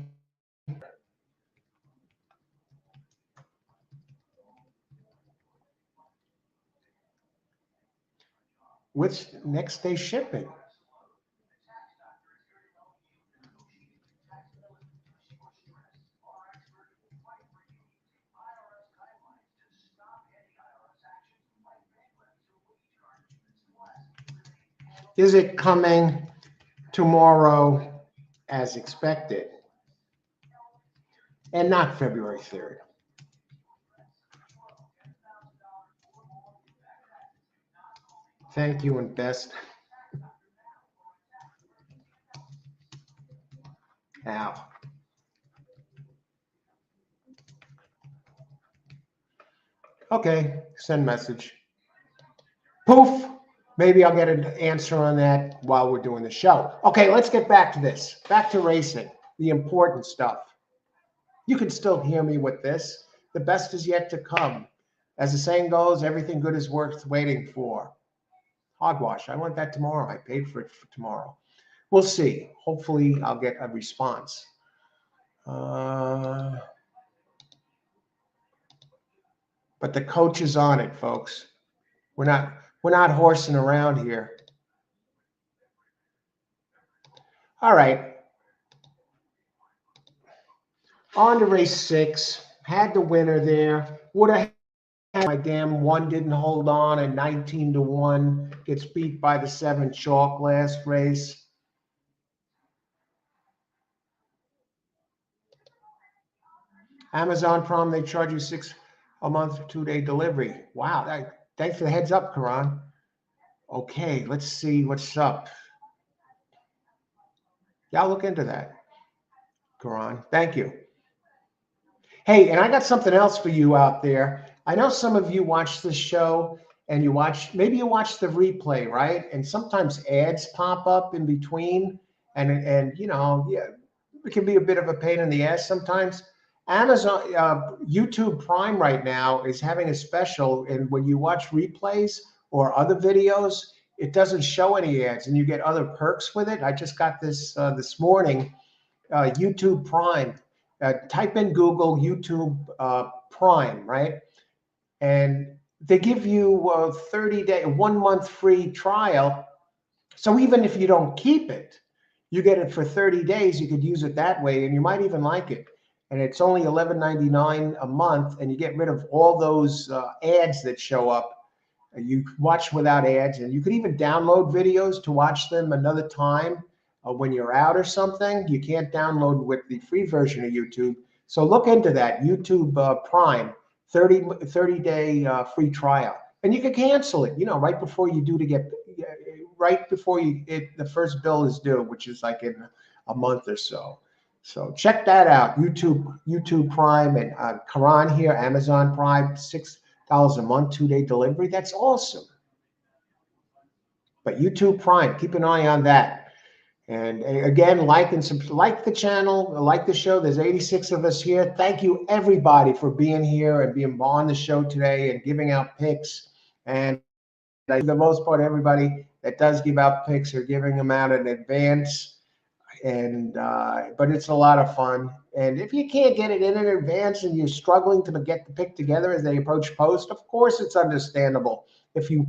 What's next day shipping? Is it coming tomorrow as expected? And not February 3rd. Thank you and best. Ow. Okay, send message. Poof. Maybe I'll get an answer on that while we're doing the show. Okay, let's get back to this. Back to racing, the important stuff. You can still hear me with this. The best is yet to come. As the saying goes, everything good is worth waiting for. Hogwash. I want that tomorrow. I paid for it for tomorrow. We'll see. Hopefully, I'll get a response. But the coach is on it, folks. We're not horsing around here. All right. On to race 6. Had the winner there. Would have had my damn 1 didn't hold on, and 19-1 gets beat by the 7 chalk last race. Amazon Prime, they charge you $6 a month for 2-day delivery. Wow. Thanks for the heads up, Karan. Okay, let's see what's up. Yeah, I'll look into that, Karan. Thank you. Hey, and I got something else for you out there. I know some of you watch this show and maybe you watch the replay, right? And sometimes ads pop up in between. and you know, yeah, it can be a bit of a pain in the ass sometimes. Amazon, YouTube Prime right now is having a special, and when you watch replays or other videos, it doesn't show any ads, and you get other perks with it. I just got this morning. YouTube Prime. Type in Google YouTube Prime, right? And they give you a 30-day, 1 month free trial. So even if you don't keep it, you get it for 30 days. You could use it that way, and you might even like it. And it's only $11.99 a month, and you get rid of all those ads that show up. You watch without ads, and you could even download videos to watch them another time when you're out or something. You can't download with the free version of YouTube. So look into that. YouTube Prime, 30-day free trial. And you can cancel it, you know, right before you do to get, right before the first bill is due, which is like in a month or so. So check that out. YouTube Prime, and Karan here, Amazon Prime, $6 a month, 2-day delivery. That's awesome. But YouTube Prime, keep an eye on that. And again, like the channel, like the show. There's 86 of us here. Thank you everybody for being here and being on the show today and giving out picks. And for the most part, everybody that does give out picks are giving them out in advance. And but it's a lot of fun. And if you can't get it in advance and you're struggling to get the pick together as they approach post, of course it's understandable. If you're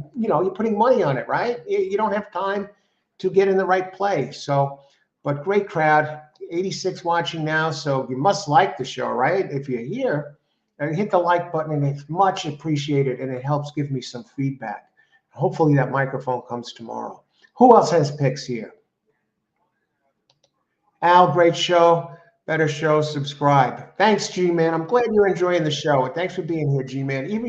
putting money on it, right? You don't have time to get in the right play. So, but great crowd, 86 watching now. So you must like the show, right? If you're here, and hit the like button, and it's much appreciated, and it helps give me some feedback. Hopefully that microphone comes tomorrow. Who else has picks here? Al, great show. Better show. Subscribe. Thanks, G-Man. I'm glad you're enjoying the show. And thanks for being here, G-Man. Even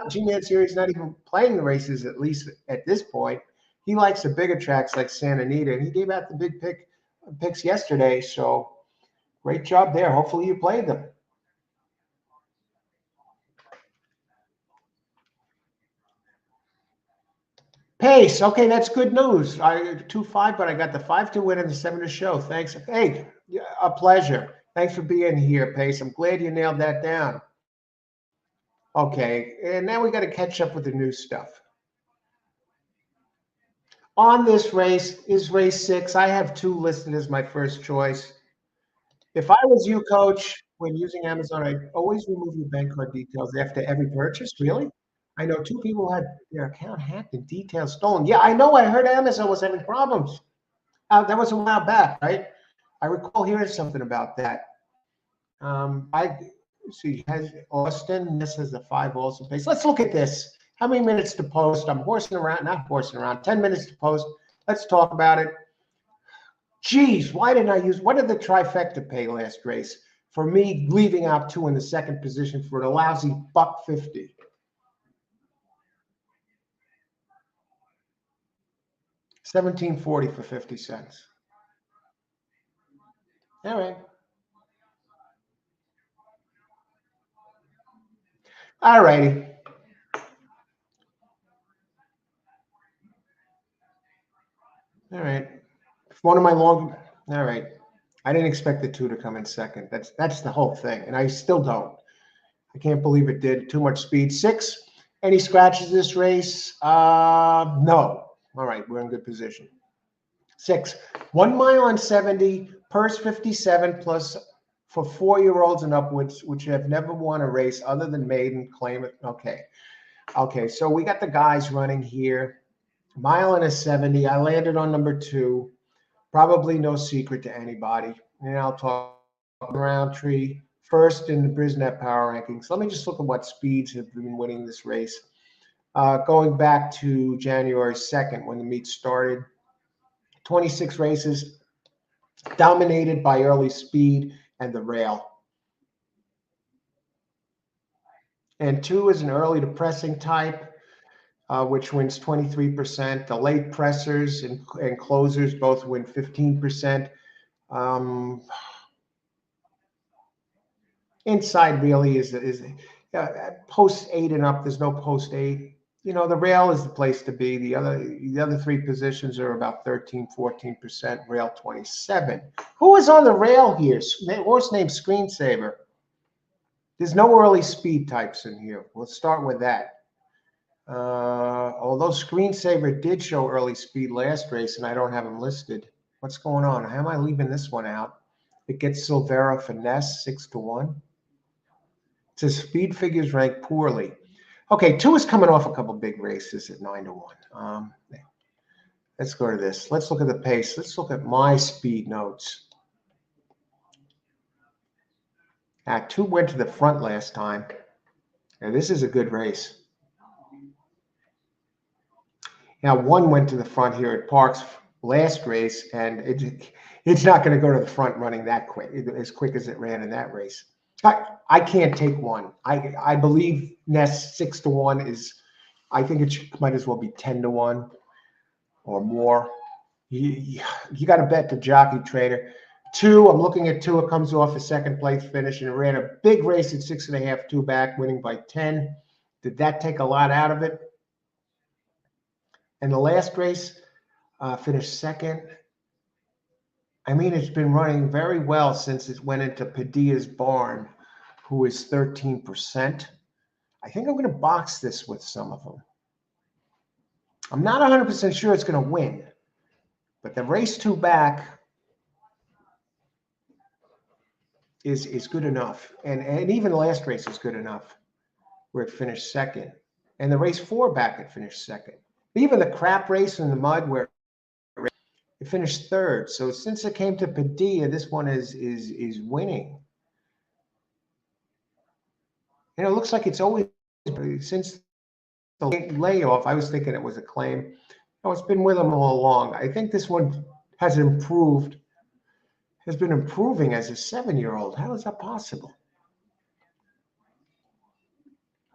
G-Man's here. He's not even playing the races, at least at this point. He likes the bigger tracks like Santa Anita. And he gave out the big picks yesterday. So great job there. Hopefully you played them. Pace. Okay, that's good news. I 2-5, but I got the 5 to win and the 7 to show. Thanks. Hey, a pleasure. Thanks for being here, Pace. I'm glad you nailed that down. Okay, and now we got to catch up with the new stuff. On this race is race 6. I have 2 listed as my first choice. If I was you, Coach, when using Amazon, I'd always remove your bank card details after every purchase. Really? I know 2 people had their account hacked and details stolen. Yeah, I know. I heard Amazon was having problems. That was a while back, right? I recall hearing something about that. I see. Has Austin? This is the 5 also pace. Let's look at this. How many minutes to post? I'm horsing around, not horsing around. 10 minutes to post. Let's talk about it. Geez, why didn't I use? What did the trifecta pay last race for me leaving out 2 in the second position for a lousy $1.50? $17.40 for 50 cents. All right. All righty. All right. One of my long. All right. I didn't expect the 2 to come in second. That's the whole thing, and I still don't. I can't believe it did. Too much speed. 6. Any scratches this race? No. All right. We're in good position. 6. 1 mile on 70. Purse 57 plus for 4-year-olds and upwards, which have never won a race other than maiden. Claim it. Okay. Okay. So we got the guys running here. Mile and a 70. I landed on number 2. Probably no secret to anybody. And I'll talk Roundtree first in the Brisnet power rankings. Let me just look at what speeds have been winning this race. Going back to January 2nd when the meet started, 26 races dominated by early speed and the rail. And 2 is an early to pressing type, which wins 23%. The late pressers and closers both win 15%. Inside really is post 8 and up. There's no post 8. You know, the rail is the place to be. The other three positions are about 13, 14%, rail 27. Who is on the rail here? Horse named Screensaver. There's no early speed types in here. We'll start with that. Although Screensaver did show early speed last race, and I don't have him listed. What's going on? How am I leaving this one out? It gets Silvera Finesse 6-1. It says speed figures rank poorly. Okay, 2 is coming off a couple big races at 9-1. Let's go to this. Let's look at the pace. Let's look at my speed notes. Now, 2 went to the front last time. Now, this is a good race. Now, 1 went to the front here at Parx last race, and it's not going to go to the front running that quick, as quick as it ran in that race. I can't take 1. I believe Ness 6-1 is. I think it might as well be 10-1 or more. You got to bet the jockey trainer. 2, I'm looking at 2. It comes off a second place finish and it ran a big race at 6.5, 2 back, winning by 10. Did that take a lot out of it? And the last race finished second. I mean, it's been running very well since it went into Padilla's barn, who is 13%. I think I'm going to box this with some of them. I'm not 100% sure it's going to win, but the race 2 back is good enough. And even the last race is good enough where it finished second. And the race 4 back, it finished second. Even the crap race in the mud where it finished 3rd. So since it came to Padilla, this one is winning. And it looks like it's always, since the layoff, I was thinking it was a claim. No, it's been with them all along. I think this one has improved, has been improving as a 7-year-old. How is that possible?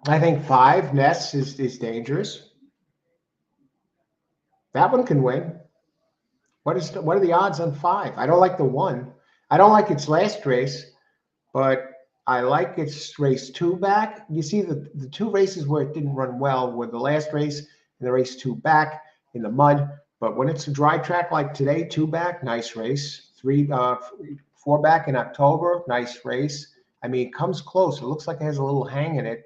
I think 5, Ness, is dangerous. That one can win. What are the odds on 5? I don't like the 1. I don't like its last race, but I like its race 2 back. You see the 2 races where it didn't run well were the last race and the race 2 back in the mud. But when it's a dry track like today, 2 back, nice race. 4 back in October, nice race. I mean, it comes close. It looks like it has a little hang in it.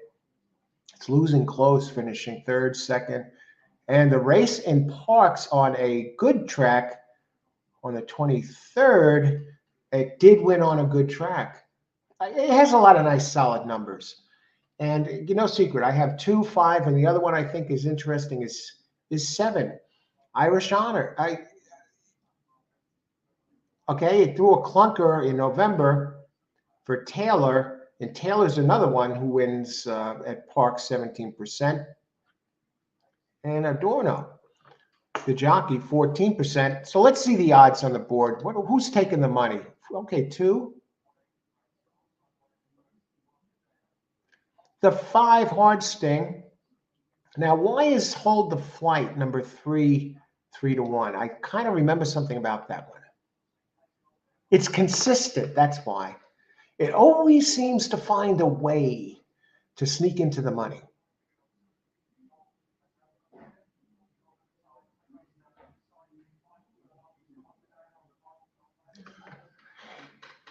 It's losing close, finishing 3rd, 2nd. And the race in Parx on a good track on the 23rd, it did win on a good track. It has a lot of nice solid numbers. And no secret, I have 2, 5, and the other one I think is interesting is 7. Irish Honor. It threw a clunker in November for Taylor, and Taylor's another one who wins at Parx 17%. And Adorno, the jockey, 14%. So let's see the odds on the board. Who's taking the money? Okay, 2. The 5, Hard Sting. Now, why is Hold the Flight number 3, 3-1? I kind of remember something about that one. It's consistent, that's why. It always seems to find a way to sneak into the money.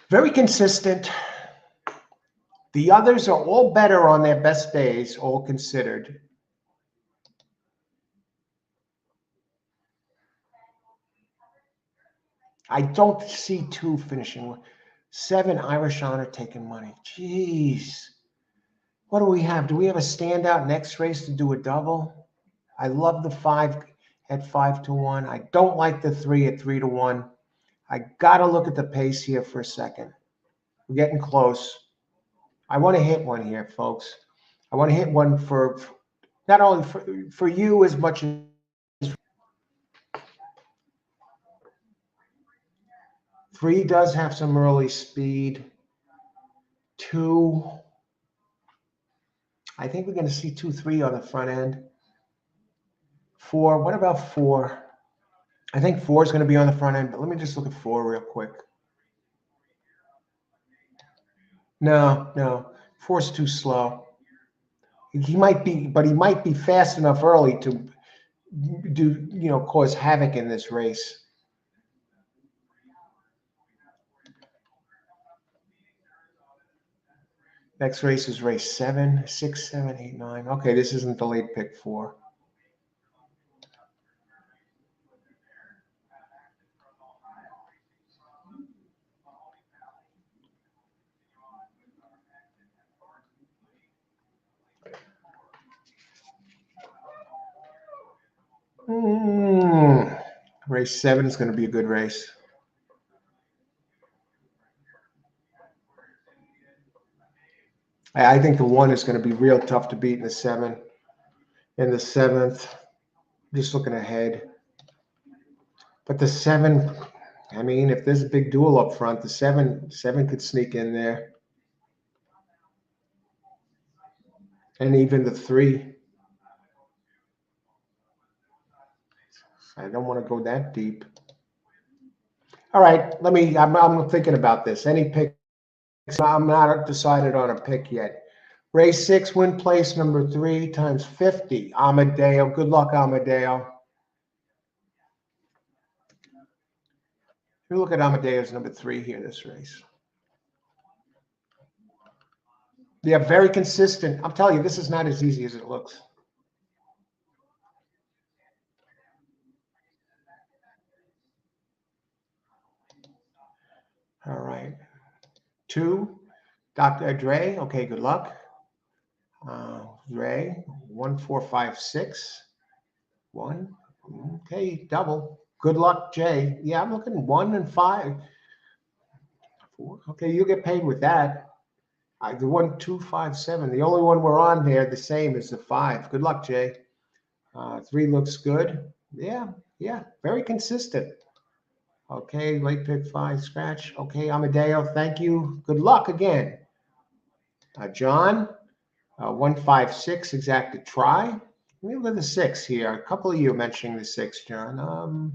Very consistent. The others are all better on their best days, all considered. I don't see 2 finishing. 7, Irish Honor taking money. Jeez. What do we have? Do we have a standout next race to do a double? I love the 5 at 5-1. I don't like the 3 at 3-1. I got to look at the pace here for a second. We're getting close. I want to hit one here, folks. I want to hit one for not only for you as much as 3 does have some early speed. 2, I think we're going to see 2, 3 on the front end. 4, what about 4? I think 4 is going to be on the front end, but let me just look at 4 real quick. No, 4 is too slow. He might be, but he might be fast enough early to do, cause havoc in this race. Next race is race 7, 6, 7, 8, 9. Okay, this isn't the late pick 4. Race 7 is going to be a good race. I think the 1 is going to be real tough to beat in the 7. In the 7th, just looking ahead. But the 7, I mean, if there's a big duel up front, the 7 could sneak in there. And even the 3. I don't want to go that deep. All right, I'm thinking about this. Any picks? I'm not decided on a pick yet. Race 6, win place number 3 times 50. Amadeo. Good luck, Amadeo. You look at Amadeo's number 3 here, this race. Yeah, very consistent. I'm telling you, this is not as easy as it looks. All right. 2, Dr. Dre. Okay, good luck. Dre, 1, 4, 5, 6. 1. Okay, double. Good luck, Jay. Yeah, I'm looking 1 and 5. 4. Okay, you get paid with that. The 1, 2, 5, 7. The only one we're on there the same is the 5. Good luck, Jay. 3 looks good. Yeah, very consistent. Okay, late pick 5, scratch. Okay, Amadeo, thank you. Good luck again. John, 1, 5, 6, exact try. Let me look at the 6 here. A couple of you mentioning the 6, John.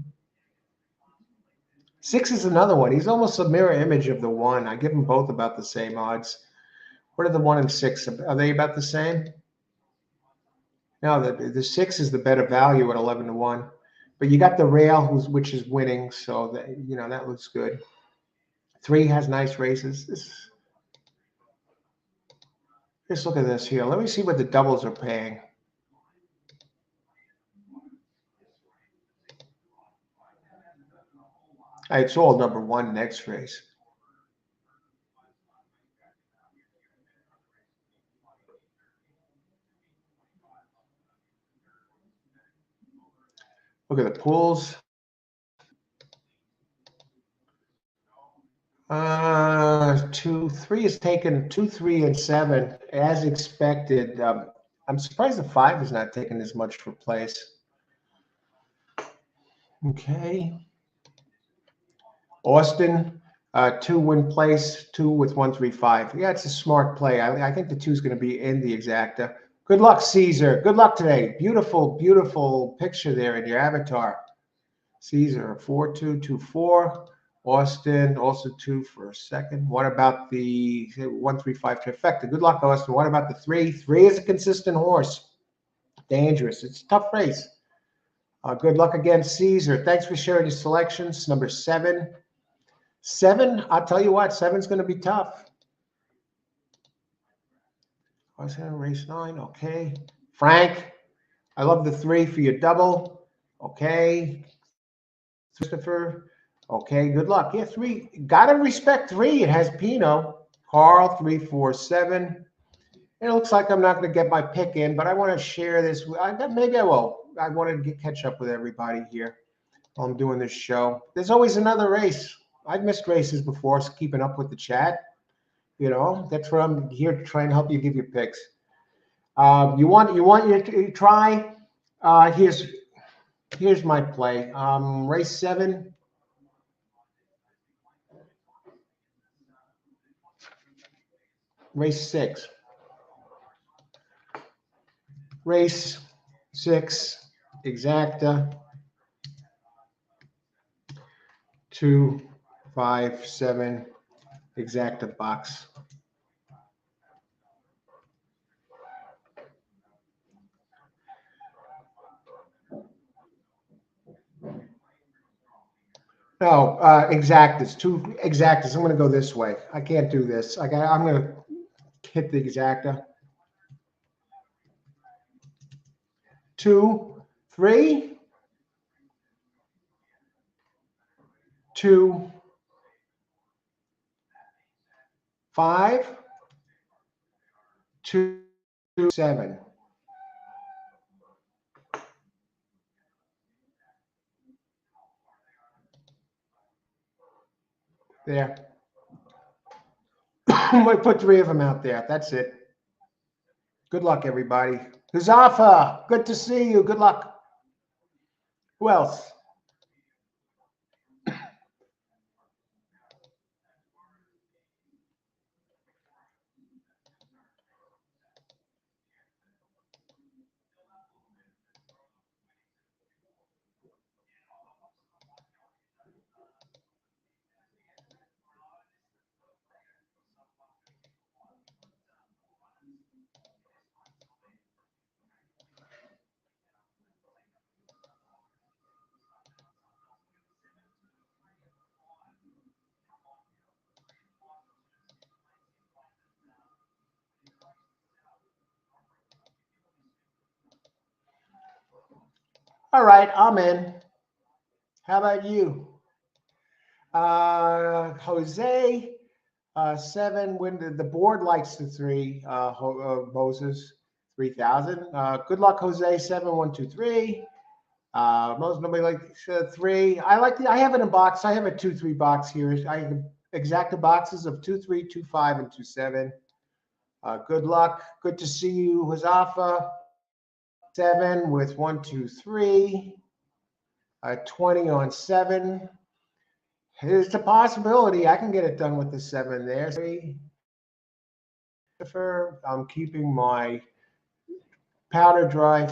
6 is another one. He's almost a mirror image of the 1. I give them both about the same odds. What are the 1 and 6? Are they about the same? No, the 6 is the better value at 11 to 1. But you got the rail, which is winning, so that looks good. 3 has nice races. Let's look at this here. Let me see what the doubles are paying. It's all number 1 next race. Look at the pools. 2, 3 is taken 2, 3, and 7 as expected. I'm surprised the 5 is not taking as much for place. Okay. Austin, 2 win place, 2 with 1, 3, 5. Yeah, it's a smart play. I think the 2 is going to be in the exacta. Good luck, Caesar. Good luck today. Beautiful, beautiful picture there in your avatar. Caesar, 4, 2, 2, 4. Austin, also 2 for a second. What about the 1, 3, 5 trifecta? Good luck, Austin. What about the 3? 3 is a consistent horse. Dangerous. It's a tough race. Good luck again, Caesar. Thanks for sharing your selections. Number 7. 7, I'll tell you what, 7's going to be tough. Race 9, okay. Frank, I love the 3 for your double. Okay. Christopher, okay, good luck. Yeah, 3. Gotta respect 3. It has Pino. Carl, 3, 4, 7. It looks like I'm not going to get my pick in, but I want to share this. Maybe I will. I want to catch up with everybody here while I'm doing this show. There's always another race. I've missed races before, so keeping up with the chat. That's what I'm here to try and help you give your picks. You want your try? Here's my play. Race 7. Race 6. Race 6, exacta. 2, 5, 7, exacta box. No, exactas, two exactas. I'm going to go this way. I can't do this. I'm going to hit the exacta. 2, 3, 2, 5, 2, 7. There. I might put 3 of them out there. That's it. Good luck, everybody. Huzafa, good to see you. Good luck. Who else? All right, I'm in. How about you? Jose, 7. When the board likes the 3, Moses, 3,000. Good luck, Jose, 7123. Most nobody likes 3. I have it in box. I have a 2-3 box here. I have exacta boxes of 2, 3, 2, 5, and 2, 7. Good luck. Good to see you, Huzafa. 7 with 1, 2, 3. 20 on 7. Here's the possibility. I can get it done with the 7 there. 3. I'm keeping my powder dry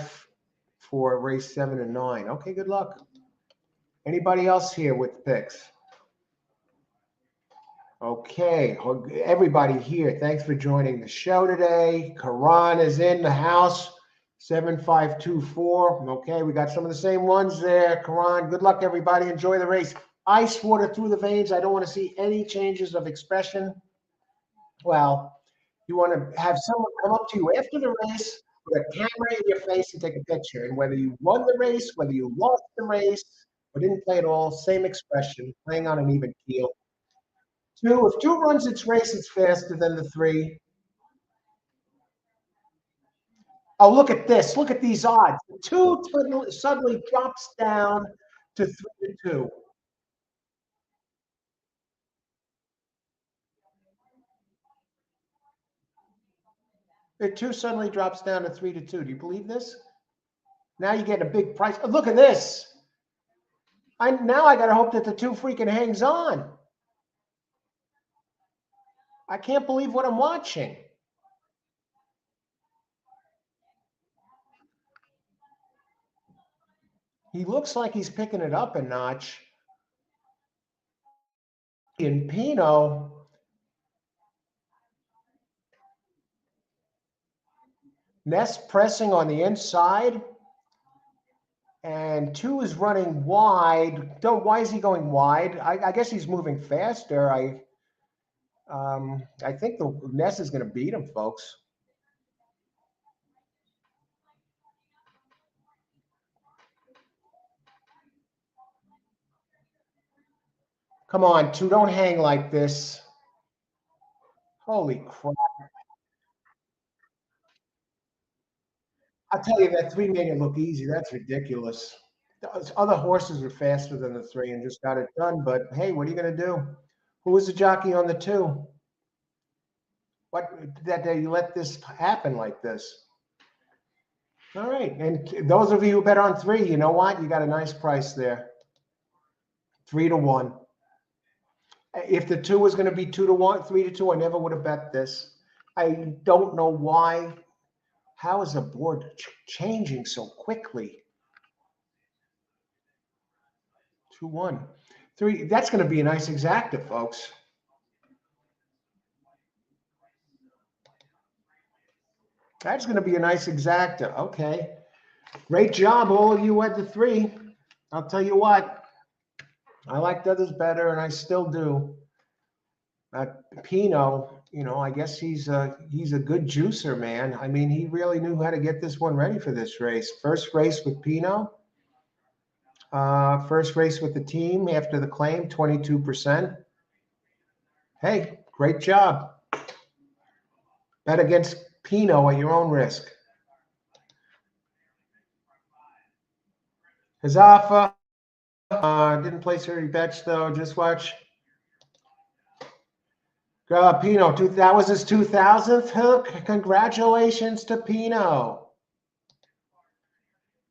for race 7 and 9. Okay, good luck. Anybody else here with picks? Okay, everybody here, thanks for joining the show today. Karan is in the house, 7524. Okay, we got some of the same ones there. Karan, good luck, everybody. Enjoy the race. Ice water through the veins. I don't want to see any changes of expression. Well, you want to have someone come up to you after the race with a camera in your face and take a picture. And whether you won the race, whether you lost the race, or didn't play at all, same expression, playing on an even keel. 2, if 2 runs its race, it's faster than the 3. Oh, look at this. Look at these odds. 2 suddenly drops down to 3 to 2. The 2 suddenly drops down to 3 to 2. Do you believe this? Now you get a big price. Oh, look at this. Now I got to hope that the 2 freaking hangs on. I can't believe what I'm watching. He looks like he's picking it up a notch. In Pinot, Ness pressing on the inside, and 2 is running wide. Why is he going wide? I guess he's moving faster. I think the Ness is going to beat him, folks. Come on, 2, don't hang like this. Holy crap. I'll tell you, that 3 made it look easy. That's ridiculous. Those other horses are faster than the 3 and just got it done. But hey, what are you going to do? Who was the jockey on the 2? What that you let this happen like this? All right, and those of you who bet on 3, you know what? You got a nice price there. 3 to 1. If the 2 was going to be 2 to 1, 3 to 2, I never would have bet this. I don't know why. How is the board changing so quickly? 2-1. 3. That's going to be a nice exacta, folks. That's going to be a nice exacta. Okay. Great job, all of you at the 3. I'll tell you what. I liked others better, and I still do. Uh, Pino, I guess he's a good juicer, man. I mean, he really knew how to get this one ready for this race. First race with Pino, first race with the team after the claim, 22%. Hey, great job. Bet against Pino at your own risk. Hazafa, didn't place any bets though. Just watch. Pino, that was his 2000th hook. Congratulations to Pino.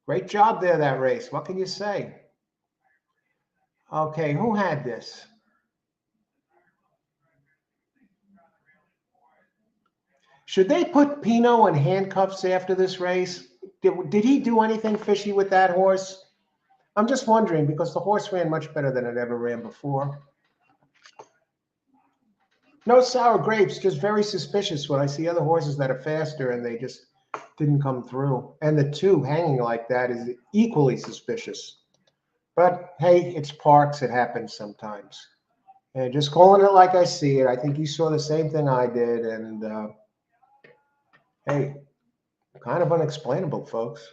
Great job there, that race. What can you say? Okay, who had this? Should they put Pino in handcuffs after this race? Did he do anything fishy with that horse? I'm just wondering because the horse ran much better than it ever ran before. No sour grapes, just very suspicious when I see other horses that are faster and they just didn't come through. And the two hanging like that is equally suspicious. But hey, it's Parx. It happens sometimes. And just calling it like I see it. I think you saw the same thing I did. And hey, kind of unexplainable, folks.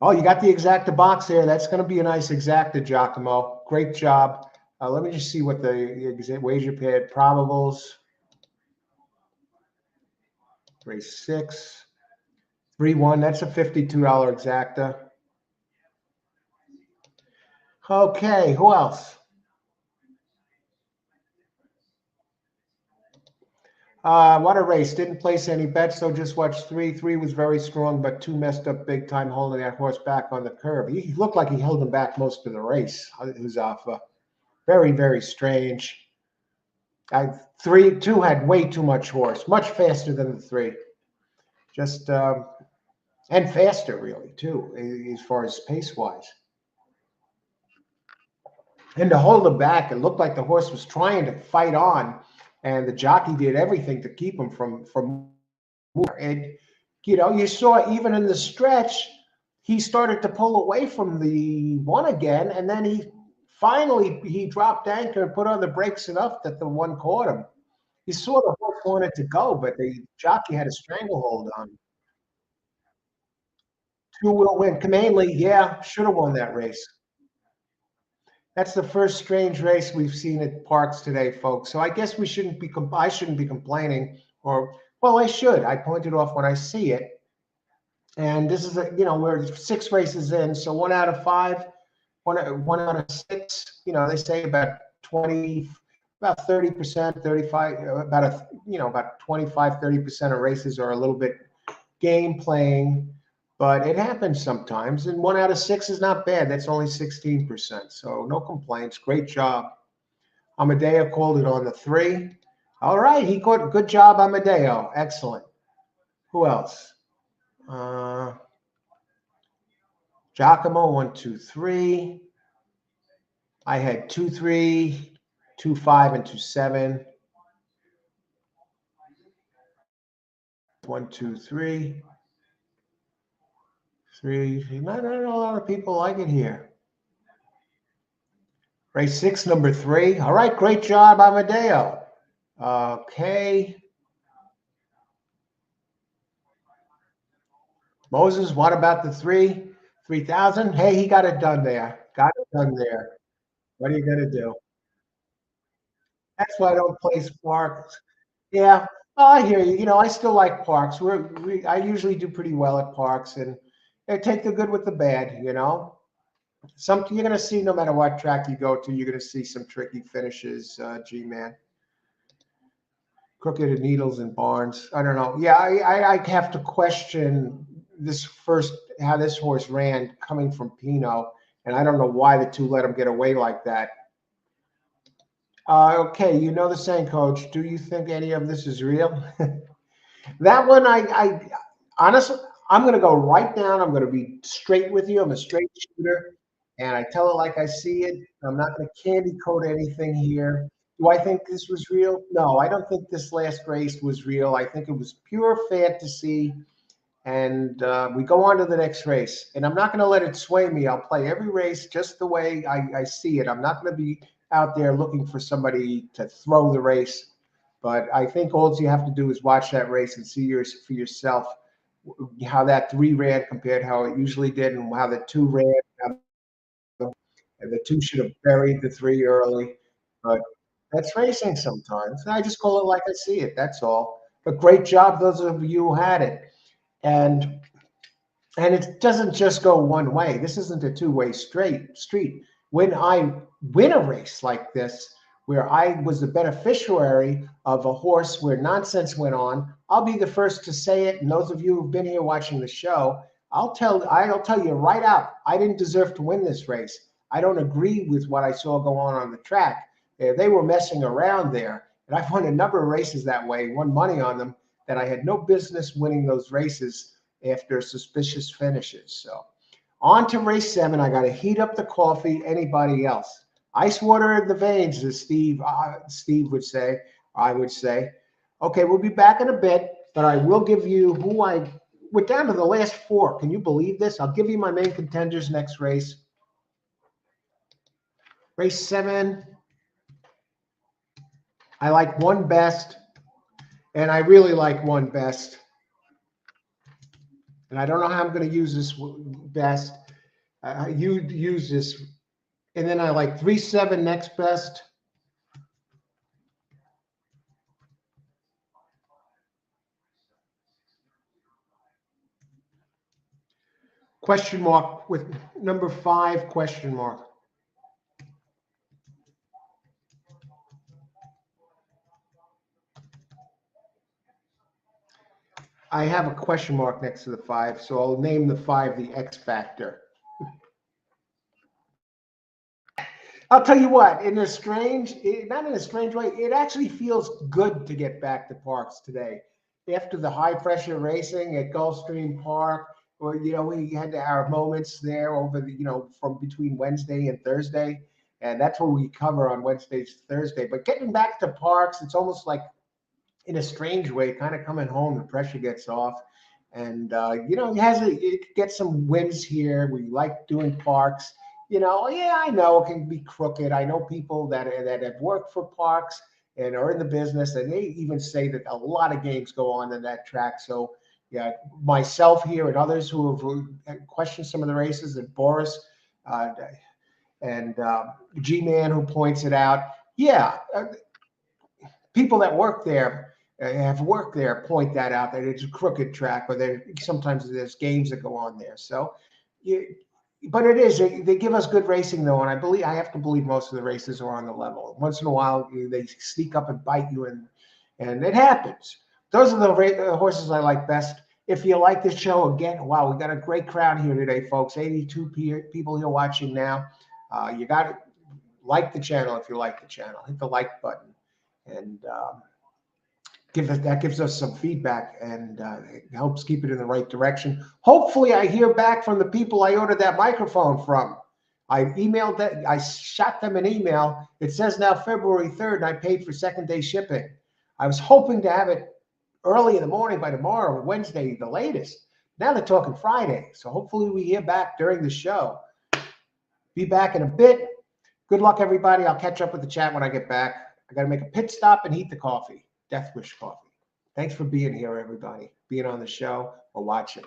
Oh, you got the exacta box there. That's going to be a nice exacta, Giacomo. Great job. Let me just see what the wager pad probables. Race 6. 3-1. That's a $52 exacta. Okay, who else? What a race. Didn't place any bets, so just watched 3. 3 was very strong, but 2 messed up big time holding that horse back on the curve. He looked like he held him back most of the race. It was off. Very, very strange. 2 had way too much horse, much faster than the 3. Just, and faster, really, too, as far as pace-wise. And to hold him back, it looked like the horse was trying to fight on, and the jockey did everything to keep him from more. And you saw even in the stretch, he started to pull away from the one again, and then he dropped anchor and put on the brakes enough that the one caught him. You saw the horse wanted to go, but the jockey had a stranglehold on him. 2 will win. Mainly, yeah, should have won that race. That's the first strange race we've seen at Parx today, folks. So I guess I shouldn't be complaining, or well, I should. I point it off when I see it. And this is we're 6 races in, so 1 out of 5, one out of 6. They say about 20, about 30%, 35, about 25, 30% of races are a little bit game playing. But it happens sometimes, and 1 out of 6 is not bad. That's only 16%, so no complaints. Great job. Amadeo called it on the 3. All right, he caught. Good job, Amadeo. Excellent. Who else? Giacomo 1, 2, 3. I had 2, 3, 2, 5, and 2, 7. 1, 2, 3. 3. Not a lot of people like it here. Race 6, number 3. All right, great job, Amadeo. Okay. Moses, what about the 3,000? Hey, he got it done there. Got it done there. What are you going to do? That's why I don't place Parx. Yeah, I hear you. I still like Parx. I usually do pretty well at Parx, and take the good with the bad. You're going to see no matter what track you go to, you're going to see some tricky finishes. G-Man, crooked needles and barns. I don't know. Yeah, I have to question how this horse ran coming from Pino, and I don't know why the 2 let him get away like that. Okay, the saying, Coach. Do you think any of this is real? That one, I honestly, I'm going to go right down. I'm going to be straight with you. I'm a straight shooter, and I tell it like I see it. I'm not going to candy coat anything here. Do I think this was real? No, I don't think this last race was real. I think it was pure fantasy. and we go on to the next race. And I'm not going to let it sway me. I'll play every race just the way I see it. I'm not going to be out there looking for somebody to throw the race. But I think all you have to do is watch that race and see for yourself how that 3 ran compared to how it usually did, and how the 2 ran. And the 2 should have buried the 3 early. But that's racing sometimes. I just call it like I see it. That's all. But great job, those of you who had it. And it doesn't just go one way. This isn't a two-way street. When I win a race like this, where I was the beneficiary of a horse where nonsense went on, I'll be the first to say it. And those of you who've been here watching the show, I'll tell you right out, I didn't deserve to win this race. I don't agree with what I saw go on the track. They were messing around there. And I've won a number of races that way, won money on them, that I had no business winning those races after suspicious finishes. So on to race 7. I got to heat up the coffee. Anybody else? Ice water in the veins, as Steve would say. I would say. Okay, we'll be back in a bit, but I will give you we're down to the last 4. Can you believe this? I'll give you my main contenders next race. Race 7. I like 1 best, and I really like 1 best. And I don't know how I'm going to use this best. You use this. And then I like 3-7 next best. Question mark with number 5, question mark. I have a question mark next to the 5, so I'll name the 5 the X Factor. I'll tell you what, not in a strange way, it actually feels good to get back to Parx today. After the high pressure racing at Gulfstream Park, or we had our moments there over from between Wednesday and Thursday, and that's what we cover on Wednesdays, Thursday. But getting back to Parx, it's almost like, in a strange way, kind of coming home, the pressure gets off. And, it gets some wins here. We like doing Parx. Yeah, I know it can be crooked. I know people that have worked for Parx and are in the business, and they even say that a lot of games go on in that track. So, yeah, myself here and others who have questioned some of the races, and Boris and G-Man who points it out. Yeah, people that work there have worked there point that out, that it's a crooked track, or sometimes there's games that go on there. So, but it is. They give us good racing though, and I have to believe most of the races are on the level. Once in a while, they sneak up and bite you, and it happens. Those are the horses I like best. If you like this show, again, wow, we got a great crowd here today, folks. 82 people here watching now. You got to like the channel if you like the channel. Hit the like button, and that gives us some feedback, and it helps keep it in the right direction. Hopefully I hear back from the people I ordered that microphone from. I emailed that. I shot them an email. It says now February 3rd, and I paid for 2nd-day shipping. I was hoping to have it early in the morning by tomorrow, Wednesday, the latest. Now they're talking Friday. So hopefully we hear back during the show. Be back in a bit. Good luck, everybody. I'll catch up with the chat when I get back. I got to make a pit stop and heat the coffee. Death Wish coffee. Thanks for being here, everybody. Being on the show or watching.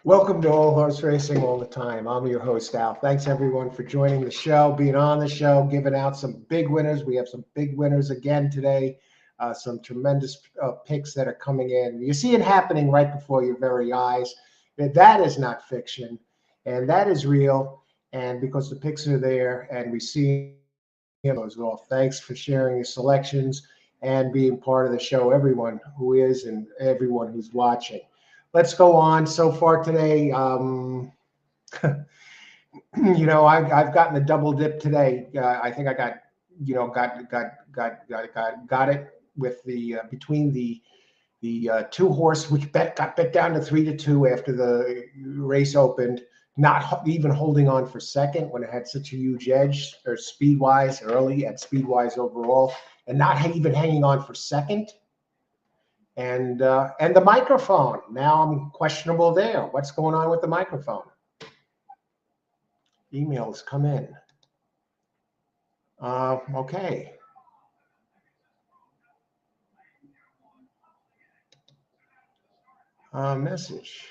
Welcome to All Horse Racing All the Time. I'm your host, Al. Thanks, everyone, for joining the show, being on the show, giving out some big winners. We have some big winners again today, some tremendous picks that are coming in. You see it happening right before your very eyes. That is not fiction, and that is real. And because the picks are there and we see them as well. Thanks for sharing your selections and being part of the show, everyone who is and everyone who's watching. Let's go on. So far today, I've gotten a double dip today. I think I got it with the between the two horse, which got bet down to 3-2 after the race opened, not even holding on for second when it had such a huge edge, or speed wise early and speed wise overall, and not even hanging on for second. And the microphone. Now I'm questionable there. What's going on with the microphone? Emails come in. Okay. Message.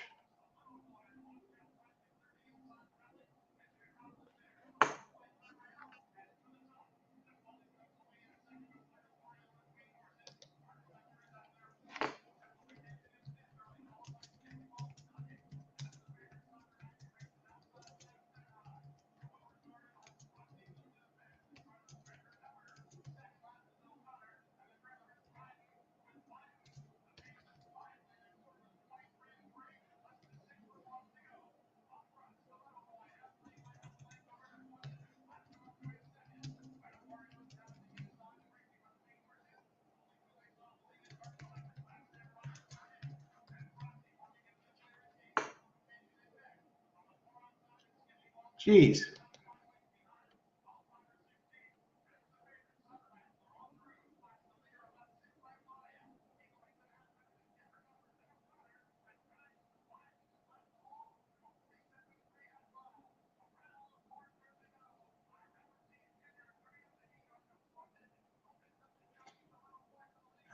Jeez.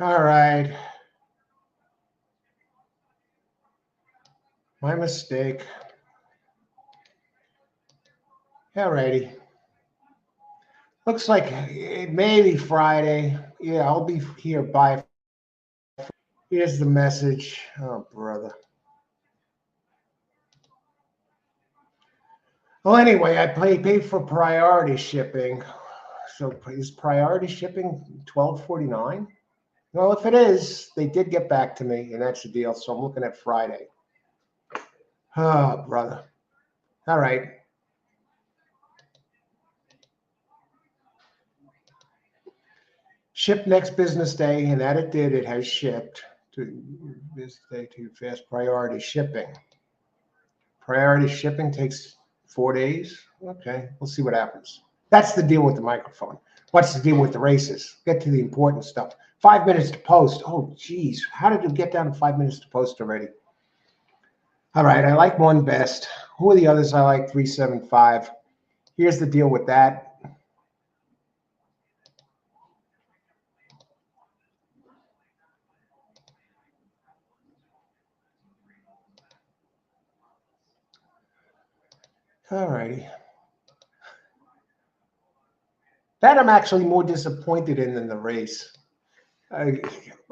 All right. My mistake. All righty. Looks like it may be Friday. Yeah, I'll be here by. Here's the message. Oh, brother. Well, anyway, I paid for priority shipping. So is priority shipping $12.49? Well, if it is, they did get back to me, and that's the deal. So I'm looking at Friday. Oh, brother. All right. Ship next business day, and that it did. It has shipped to business day to fast priority shipping. Priority shipping takes 4 days. Okay, we'll see what happens. That's the deal with the microphone. What's the deal with the races? Get to the important stuff. 5 minutes to post. Oh, geez. How did you get down to 5 minutes to post already? All right, I like one best. Who are the others I like? 375. Here's the deal with that. All righty. That I'm actually more disappointed in than the race. I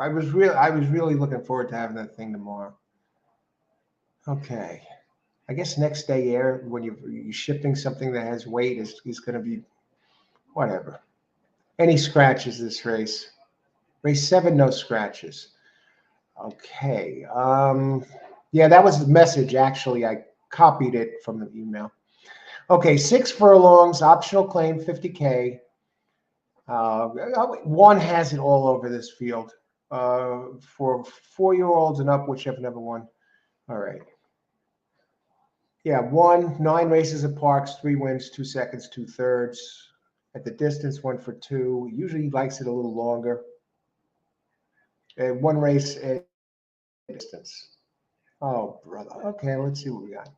was really looking forward to having that thing tomorrow. Okay. I guess next day air when you're shipping something that has weight is going to be whatever. Any scratches this race? Race 7, no scratches. Okay. Yeah, that was the message. Actually, I copied it from the email. Okay, 6 furlongs, optional claim, 50K. One has it all over this field. For 4-year-olds and up, whichever number one. All right. Yeah, 9 races at Parx, 3 wins, 2 seconds, 2/3. At the distance, 1 for 2. Usually he likes it a little longer. And 1 race at distance. Oh, brother. Okay, let's see what we got.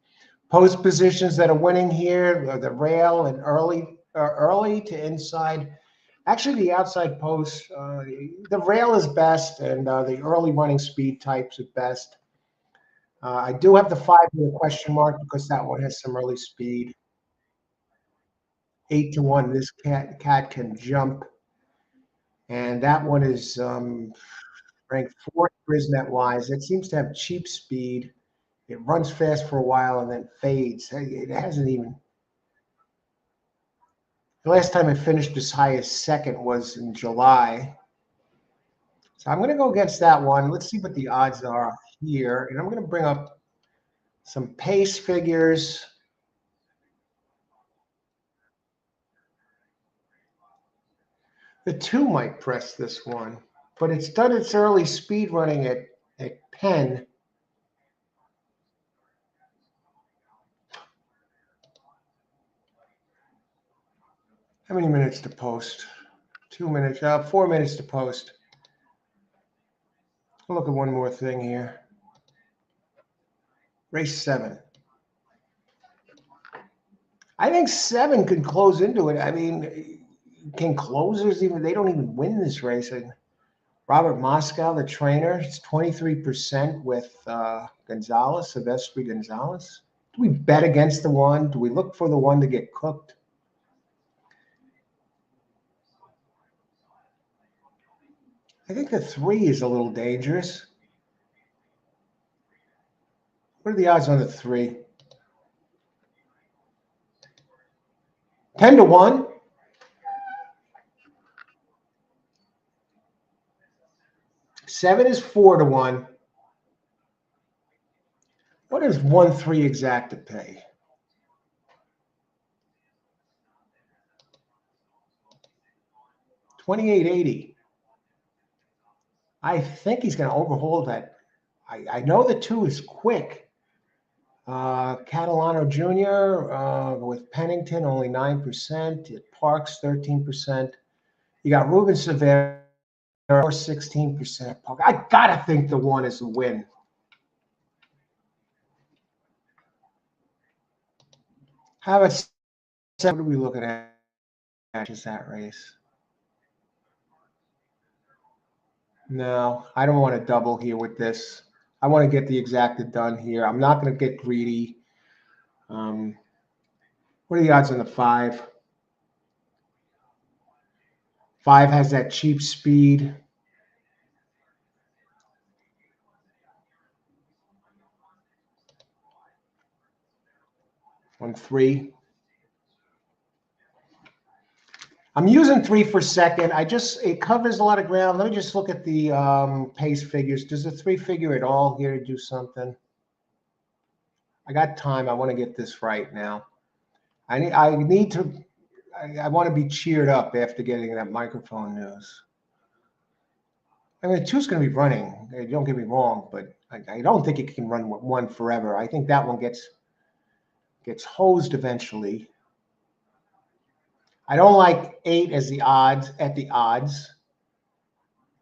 Post positions that are winning here, the rail and early to inside. Actually, the outside post, the rail is best, and the early running speed types are best. I do have the 5 with a question mark because that one has some early speed. 8-1. This cat can jump, and that one is ranked 4th Brisnet wise. It seems to have cheap speed. It runs fast for a while and then fades. It hasn't even. The last time it finished as high as 2nd was in July. So I'm going to go against that one. Let's see what the odds are here. And I'm going to bring up some pace figures. The 2 might press this one, but it's done its early speed running at Penn. How many minutes to post? 2 minutes, 4 minutes to post. I'll look at one more thing here. Race 7. I think 7 could close into it. I mean, can closers even, they don't even win this race. And Robert Moscow, the trainer, it's 23% with Gonzalez, Silvestre Gonzalez. Do we bet against the one? Do we look for the one to get cooked? I think the 3 is a little dangerous. What are the odds on the 3? 10-1. Seven is 4-1. What is 1-3 exact to pay? $28.80. I think he's going to overhaul that. I know the 2 is quick. Catalano Jr. With Pennington only 9%. At Parx 13%. You got Ruben Severo 16%. I gotta think the 1 is a win. How about what are we looking at? Is that race? No, I don't want to double here with this. I want to get the exacted done here. I'm not going to get greedy. What are the odds on the 5? 5 has that cheap speed. On 3. I'm using 3 for second. It covers a lot of ground. Let me just look at the pace figures. Does the 3 figure at all here to do something? I got time. I want to get this right now. I want to be cheered up after getting that microphone news. I mean, the 2's going to be running. Don't get me wrong, but I don't think it can run 1 forever. I think that one gets hosed eventually. I don't like 8 as the odds.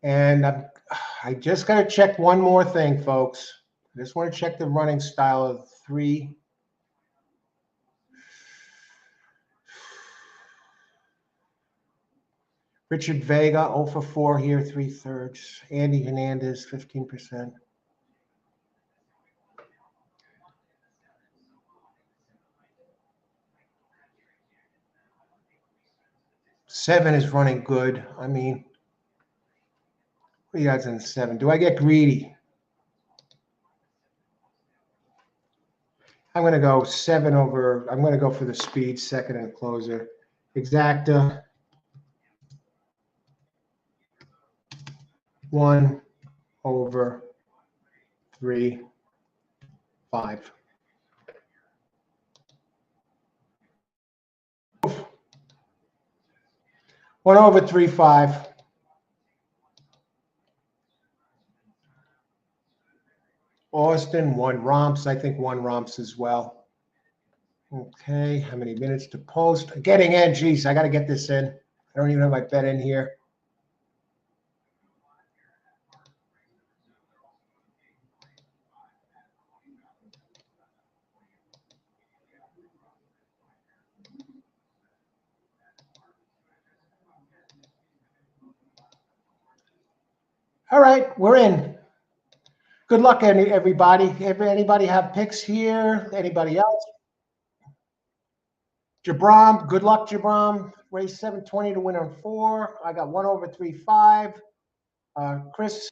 And I just got to check one more thing, folks. I just want to check the running style of 3. Richard Vega, 0 for 4 here, 3/3. Andy Hernandez, 15%. Seven is running good. I mean, what are the odds on 7? Do I get greedy? I'm going to go 7 over. I'm going to go for the speed, second and closer. Exacta. 1 over 3, 5. One over 3, 5. Austin, 1 romps. I think 1 romps as well. Okay, how many minutes to post? Getting in. Geez, I got to get this in. I don't even have my bet in here. All right, we're in. Good luck, everybody. Anybody have picks here? Anybody else? Jabram, good luck, Jabram. Race 720 to win on 4. I got 1 over 3.5. Chris,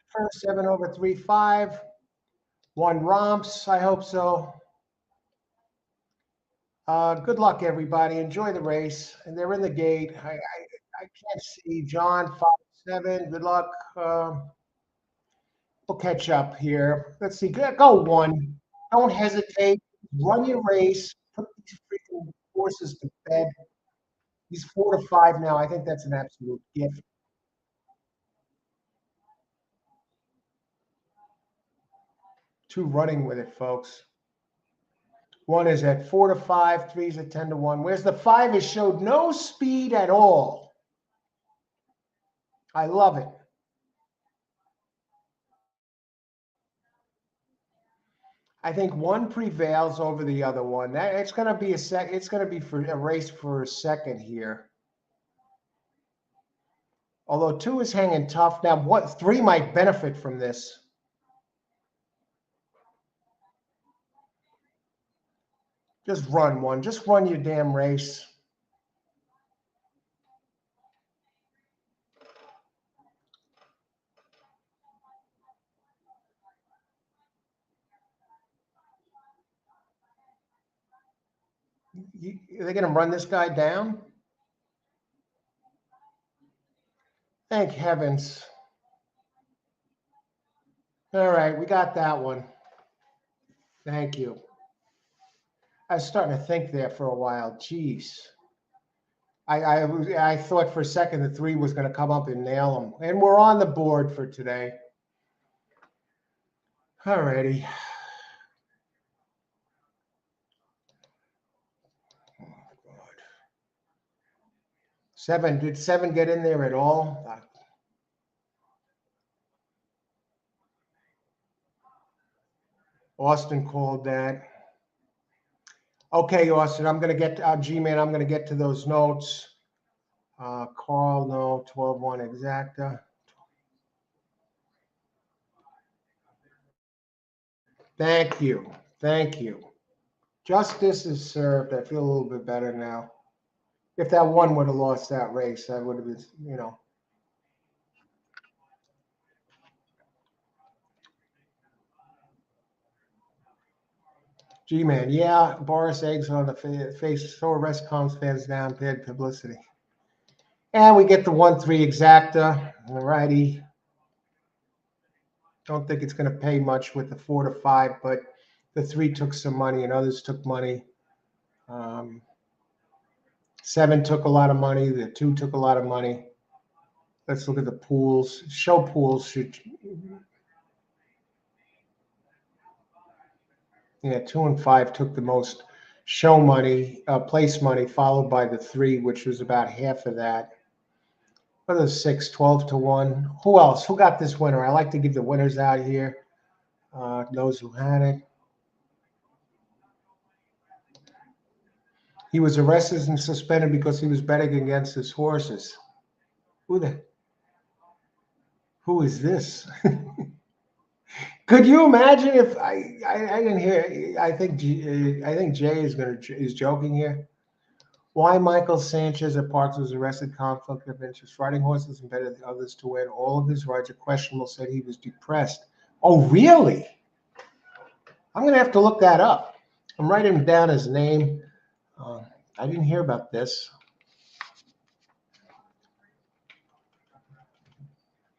first 7 over 3.5. 1 romps. I hope so. Good luck, everybody. Enjoy the race. And they're in the gate. I can't see John 5-7. Good luck. We'll catch up here. Let's see. Go 1. Don't hesitate. Run your race. Put these freaking horses to bed. He's 4-5 now. I think that's an absolute gift. 2 running with it, folks. 1 is at 4-5. 3 is at 10-1. Where's the 5? It showed no speed at all. I love it. I think 1 prevails over the other one. It's going to be It's going to be for a race for a second here. Although 2 is hanging tough now. 3 might benefit from this. Just run 1. Just run your damn race. Are they going to run this guy down? Thank heavens. All right, we got that one. Thank you. I was starting to think there for a while. Jeez. I thought for a second the 3 was going to come up and nail him. And we're on the board for today. All righty. Oh, God. 7. Did 7 get in there at all? Austin called that. Okay, Austin, I'm going to get G-Man. I'm going to get to those notes. Carl, no, 12-1 exacta. Thank you. Thank you. Justice is served. I feel a little bit better now. If that 1 would have lost that race, I would have been, G-Man, yeah, Boris eggs on the face, so arrest calms fans down, bad publicity. And we get the 1-3 exacta. All righty. Don't think it's going to pay much with the 4-5, but the 3 took some money and others took money. 7 took a lot of money. The 2 took a lot of money. Let's look at the pools. Show pools. Yeah, 2 and 5 took the most show money, place money, followed by the 3, which was about half of that. What are the 6, 12-1? Who else? Who got this winner? I like to give the winners out here. Those who had it. He was arrested and suspended because he was betting against his horses. Who is this? Could you imagine if I didn't hear? I think Jay is joking here. Why Michael Sanchez at Parx was arrested? Conflict of interest. Riding horses and betting others to win. All of his rides are questionable. Said he was depressed. Oh, really? I'm gonna have to look that up. I'm writing down his name. I didn't hear about this.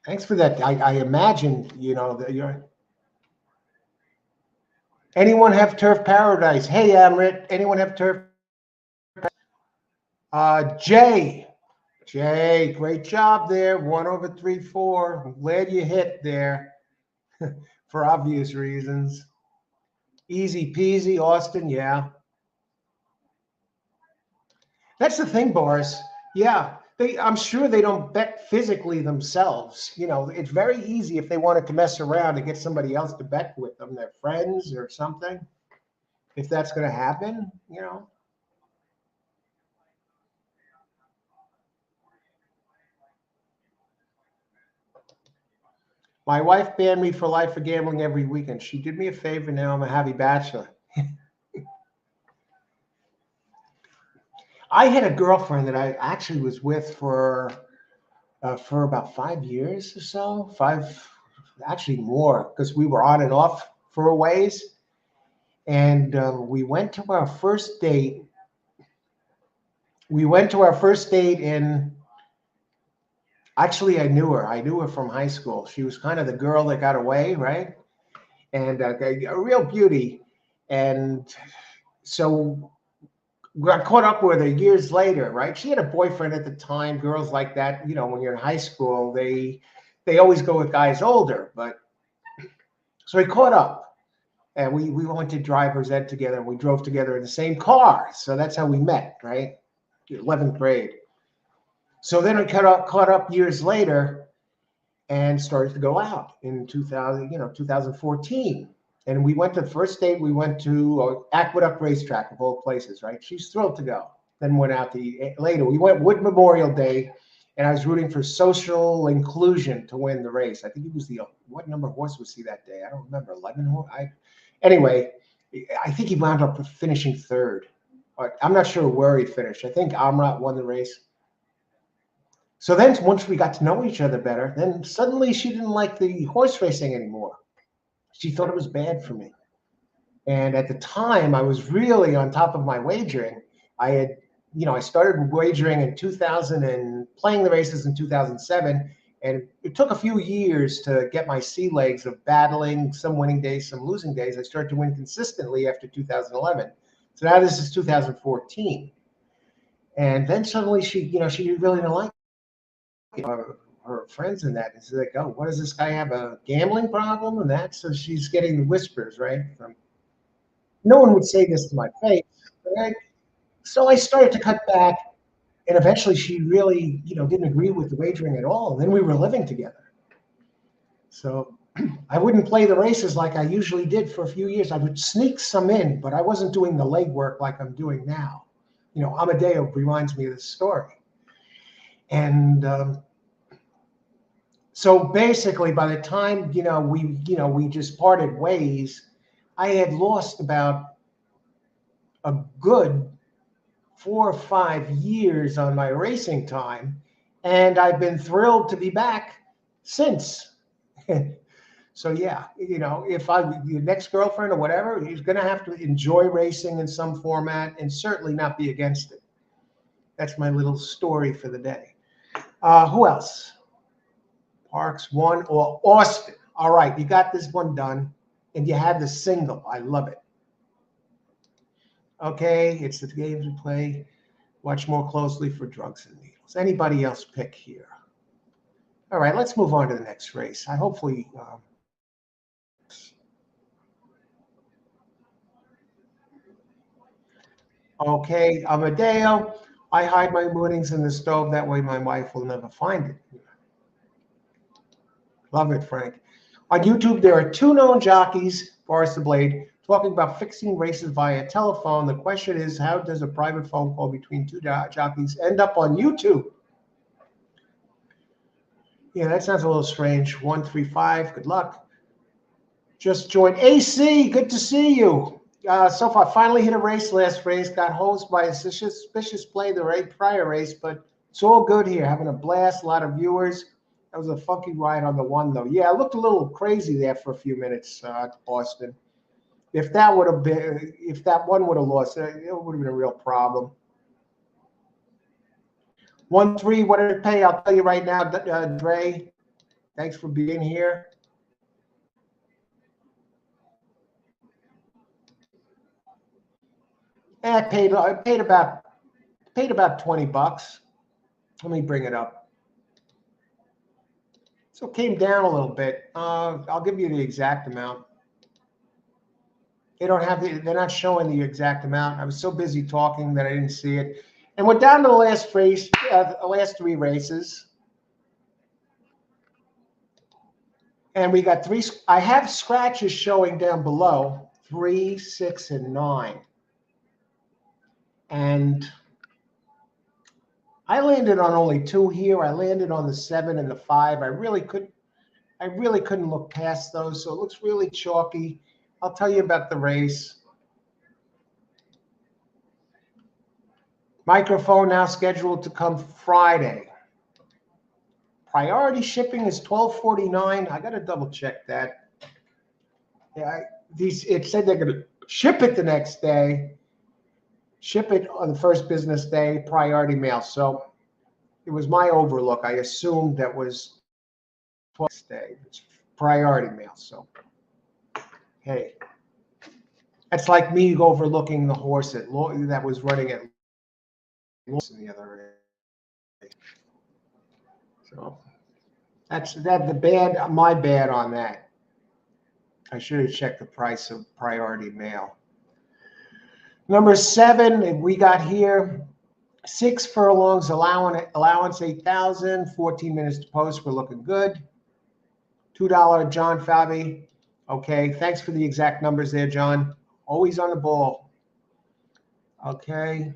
Thanks for that. I imagine that you're. Anyone have Turf Paradise? Hey, Amrit. Anyone have Turf? Jay, great job there. 1 over 3.4. I'm glad you hit there for obvious reasons. Easy peasy, Austin. Yeah. That's the thing, Boris. Yeah. I'm sure they don't bet physically themselves. It's very easy if they wanted to mess around to get somebody else to bet with them, their friends or something. If that's going to happen. My wife banned me for life for gambling every weekend. She did me a favor. Now I'm a happy bachelor. I had a girlfriend that I actually was with for about 5 years or so. Actually more, because we were on and off for a ways. And we went to our first date. We went to our first date in. Actually, I knew her. I knew her from high school. She was kind of the girl that got away, right? And a real beauty. And so got caught up with her years later, right? She had a boyfriend at the time. Girls like that, you know, when you're in high school, they always go with guys older. But so we caught up, and we went to driver's ed together. And we drove together in the same car. So that's how we met, right? 11th grade. So then we caught up years later, and started to go out in 2014. And we went to the first date. We went to Aqueduct Racetrack of all places, right? She's thrilled to go. Then went out to eat later. We went Wood Memorial Day, and I was rooting for Social Inclusion to win the race. I think he was what number horse was he that day? I don't remember. 11 horse. Anyway, I think he wound up finishing third. I'm not sure where he finished. I think Amrat won the race. So then once we got to know each other better, then suddenly she didn't like the horse racing anymore. She thought it was bad for me. And at the time, I was really on top of my wagering. I had, I started wagering in 2000 and playing the races in 2007. And it took a few years to get my sea legs of battling, some winning days, some losing days. I started to win consistently after 2011. So now this is 2014. And then suddenly she really didn't like her friends in that. It's like, oh, what does this guy have, a gambling problem and that? So she's getting the whispers, right? No one would say this to my face, right? So I started to cut back, and eventually she really, didn't agree with the wagering at all. And then we were living together. So I wouldn't play the races like I usually did for a few years. I would sneak some in, but I wasn't doing the legwork like I'm doing now. Amadeo reminds me of this story. And so basically, by the time we just parted ways, I had lost about a good 4 or 5 years on my racing time, and I've been thrilled to be back since. So yeah, if your next girlfriend or whatever, he's going to have to enjoy racing in some format and certainly not be against it. That's my little story for the day. Who else? Parx won, or Austin. All right, you got this one done, and you had the single. I love it. Okay, it's the games we play. Watch more closely for drugs and needles. Anybody else pick here? All right, let's move on to the next race. I hopefully. Okay, Amadeo. I hide my winnings in the stove. That way my wife will never find it. Love it, Frank. On YouTube, there are 2 known jockeys, Boris the Blade, talking about fixing races via telephone. The question is, how does a private phone call between 2 jockeys end up on YouTube? Yeah, that sounds a little strange. 135, good luck. Just joined. AC, good to see you. So far, finally hit a race last race. Got hosed by a suspicious play the prior race, but it's all good here. Having a blast, a lot of viewers. That was a funky ride on the one, though. Yeah, it looked a little crazy there for a few minutes, Austin. If that one would have lost, it would have been a real problem. 1-3, what did it pay? I'll tell you right now, Dre. Thanks for being here. I paid about $20. Let me bring it up. So it came down a little bit. I'll give you the exact amount. They're not showing the exact amount. I was so busy talking that I didn't see it. And we're down to the last race, the last 3 races. And we got 3. I have scratches showing down below, 3, 6, and 9. And I landed on only 2 here. I landed on the 7 and the 5. I really couldn't. I really couldn't look past those, so it looks really chalky. I'll tell you about the race. Microphone now scheduled to come Friday. Priority shipping is $12.49. I got to double check that. Yeah, it said they're going to ship it the next day. Ship it on the first business day, priority mail. So it was my overlook. I assumed that was 12th day. It's priority mail. So, hey, that's like me overlooking the horse that was running at in the other race. So that's my bad on that. I should have checked the price of priority mail. Number 7, we got here 6 furlongs, allowance 8,000, 14 minutes to post. We're looking good. $2 John Fabi. Okay, thanks for the exact numbers there, John. Always on the ball. Okay.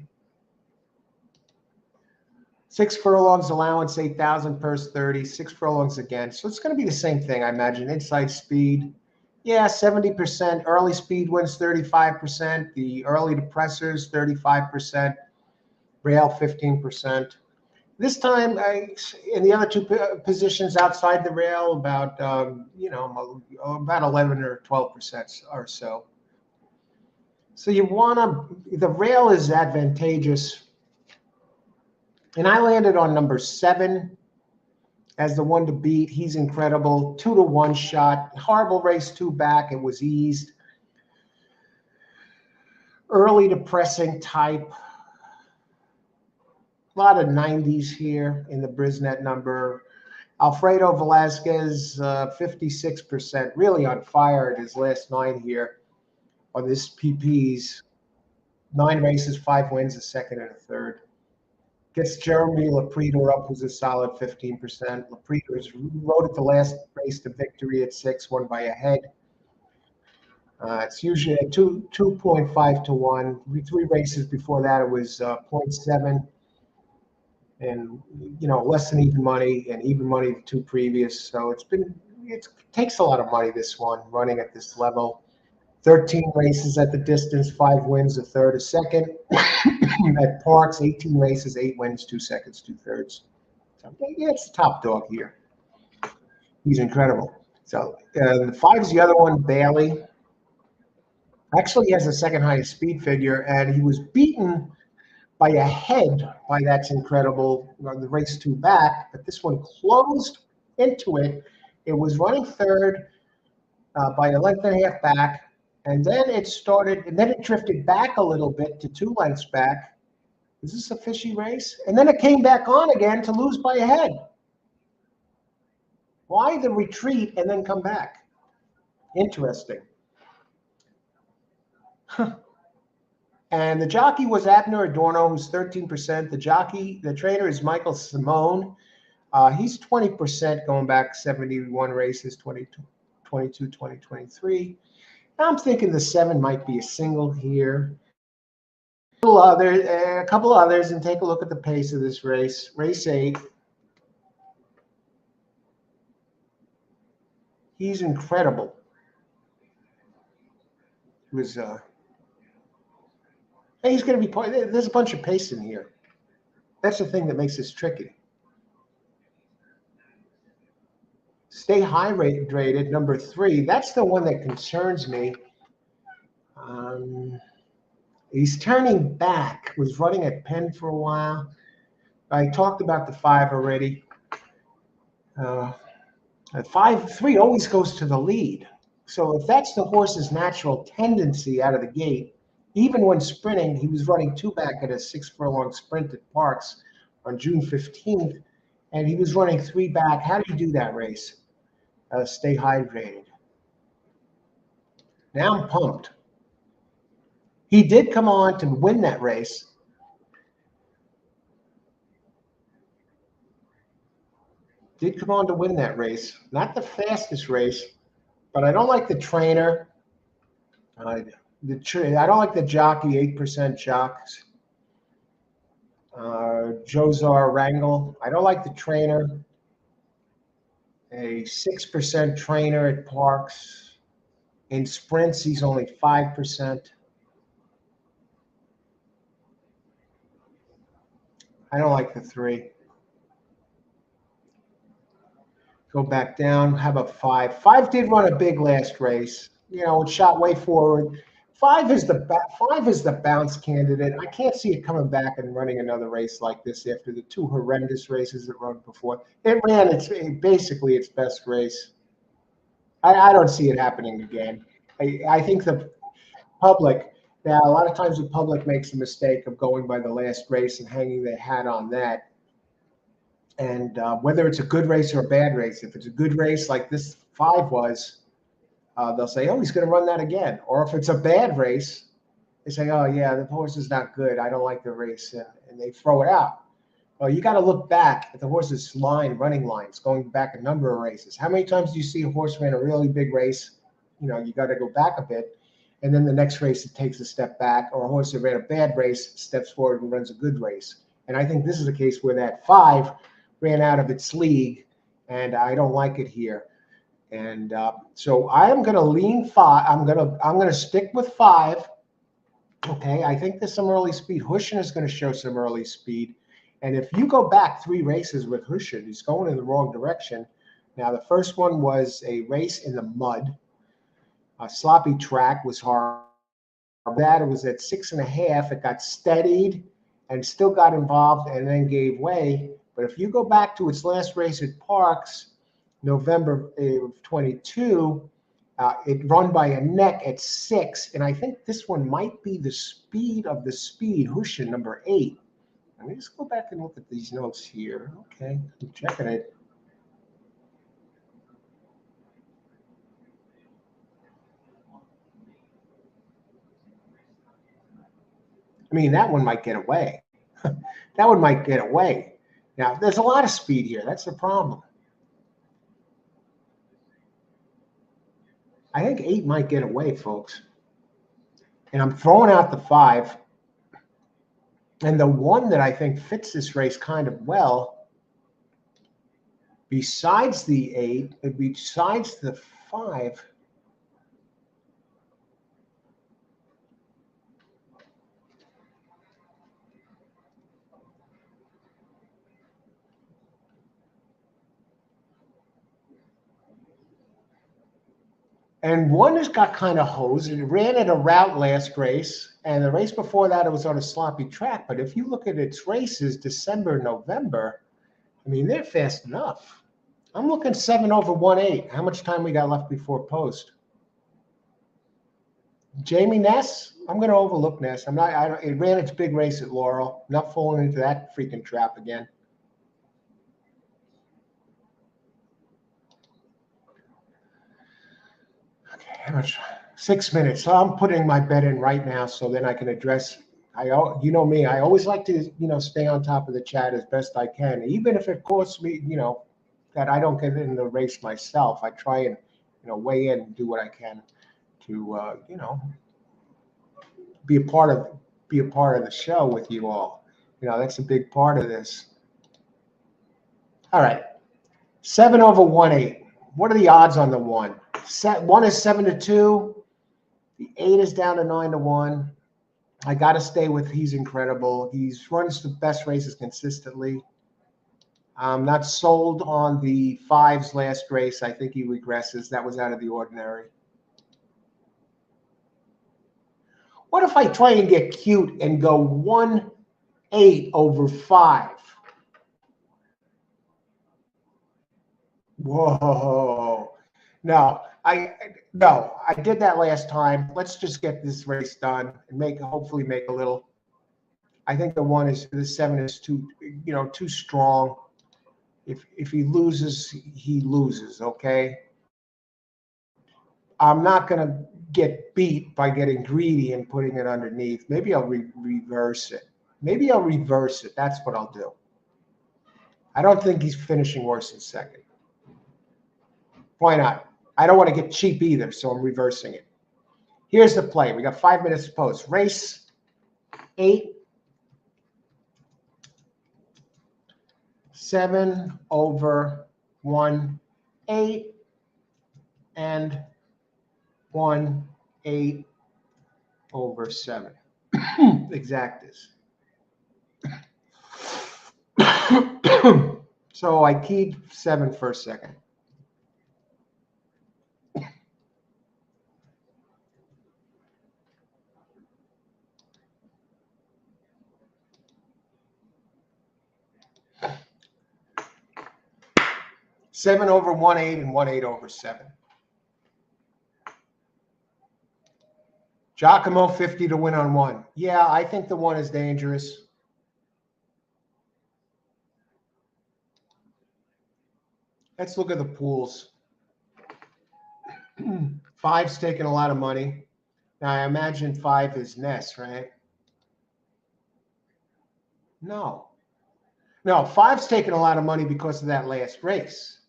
6 furlongs, allowance 8,000, purse 30. 6 furlongs again. So it's going to be the same thing, I imagine. Inside speed. Yeah, 70%. Early speed wins 35%. The early depressors, 35%. Rail, 15%. This time, in the other two positions outside the rail, about about 11 or 12% or so. So you want to. The rail is advantageous, and I landed on number 7 as the one to beat. He's incredible. 2-to-1 shot. Horrible race 2 back. It was eased. Early depressing type. A lot of 90s here in the Brisnet number. Alfredo Velasquez, 56%, really on fire at his last 9 here on this PP's. 9 races, 5 wins, a second and a third. Gets Jeremy Laprida up, who's a solid 15%. Laprida rode at the last race to victory at 6, won by a head. It's usually a 2.5 to 1. 3 races before that, it was 0.7. And less than even money, and even money the 2 previous. So it takes a lot of money, this one, running at this level. 13 races at the distance, 5 wins, a third, a second. At Parx, 18 races, 8 wins, 2 seconds, 2 thirds. So yeah, it's the top dog here. He's incredible. So the 5's the other one, Bailey. Actually, he has the second highest speed figure, and he was beaten by a head by That's Incredible, the race 2 back, but this one closed into it. It was running third by a length and a half back, and then it drifted back a little bit to 2 lengths back. Is this a fishy race? And then it came back on again to lose by a head. Why the retreat and then come back? Interesting. And the jockey was Abner Adorno, who's 13%. The trainer is Michael Simone. He's 20% going back 71 races, 22, 2023. I'm thinking the 7 might be a single here. A couple others, and take a look at the pace of this race. Race 8. He's incredible. He was. He's going to be part. There's a bunch of pace in here. That's the thing that makes this tricky. Stay hydrated, number 3. That's the one that concerns me. He's turning back. Was running at Penn for a while. I talked about the 5 already. 3 always goes to the lead. So if that's the horse's natural tendency out of the gate, even when sprinting, he was running 2 back at a 6 furlong sprint at Parx on June 15th, and he was running 3 back. How do you do that race? Stay hydrated. Now I'm pumped. He did come on to win that race. Not the fastest race, but I don't like the trainer. I don't like the jockey, 8% jocks. Josar Wrangle. I don't like the trainer. a 6% trainer at Parx. In sprints, he's only 5%. I don't like the 3. Go back down. How about 5? 5 did run a big last race. You know, it shot way forward. 5 is the bounce candidate. I can't see it coming back and running another race like this after the 2 horrendous races it run before. It ran basically its best race. I don't see it happening again. I think the public, now a lot of times the public makes the mistake of going by the last race and hanging their hat on that. And whether it's a good race or a bad race, if it's a good race like this 5 was, they'll say, oh, he's going to run that again. Or if it's a bad race, they say, oh, yeah, the horse is not good. I don't like the race. And they throw it out. Well, you got to look back at the horse's running lines, going back a number of races. How many times do you see a horse ran a really big race? You know, you got to go back a bit. And then the next race, it takes a step back. Or a horse that ran a bad race steps forward and runs a good race. And I think this is a case where that 5 ran out of its league, and I don't like it here. And so I am going to lean 5. I'm going to stick with 5. Okay, I think there's some early speed. Hushin is going to show some early speed. And if you go back 3 races with Hushin, he's going in the wrong direction. Now, the first one was a race in the mud. A sloppy track was hard. That it was at 6.5. It got steadied and still got involved and then gave way. But if you go back to its last race at Parx, November of 22, it run by a neck at 6. And I think this one might be the speed of the speed, Hushin, number 8. Let me just go back and look at these notes here. Okay, I'm checking it. I mean, that one might get away. That one might get away. Now, there's a lot of speed here. That's the problem. I think 8 might get away, folks. And I'm throwing out the 5. And the one that I think fits this race kind of well, besides the 8, besides the 5, and one has got kind of hosed. It ran at a route last race, and the race before that, it was on a sloppy track. But if you look at its races, December, November, I mean, they're fast enough. I'm looking 7 over 1.8. How much time we got left before post? Jamie Ness? I'm going to overlook Ness. It ran its big race at Laurel. I'm not falling into that freaking trap again. Okay, how much? 6 minutes. So I'm putting my bet in right now, so then I can address. You know me. I always like to, stay on top of the chat as best I can, even if it costs me, that I don't get in the race myself. I try and, weigh in and do what I can to, be a part of the show with you all. That's a big part of this. All right, 7 over 1.8. What are the odds on the 1? 1 is 7-2. The 8 is down to 9-1. I got to stay with he's incredible. He's runs the best races consistently. I'm not sold on the 5's last race. I think he regresses. That was out of the ordinary. What if I try and get cute and go 1.8 over 5? Whoa. No, I did that last time. Let's just get this race done and hopefully make a little. I think the 7 is too strong. If he loses, he loses, okay? I'm not going to get beat by getting greedy and putting it underneath. Maybe I'll reverse it. That's what I'll do. I don't think he's finishing worse than second. Why not? I don't want to get cheap either, so I'm reversing it. Here's the play. We got 5 minutes to post. Race 8. 7 over 1.8. 8 and 1/8 over 7. Exactus. So I keyed 7 for a second. Seven over 1/8 and 1/8 over 7. Giacomo 50 to win on 1. Yeah, I think the 1 is dangerous. Let's look at the pools. 5's taking a lot of money. Now I imagine 5 is Ness, right? No. No, 5's taking a lot of money because of that last race.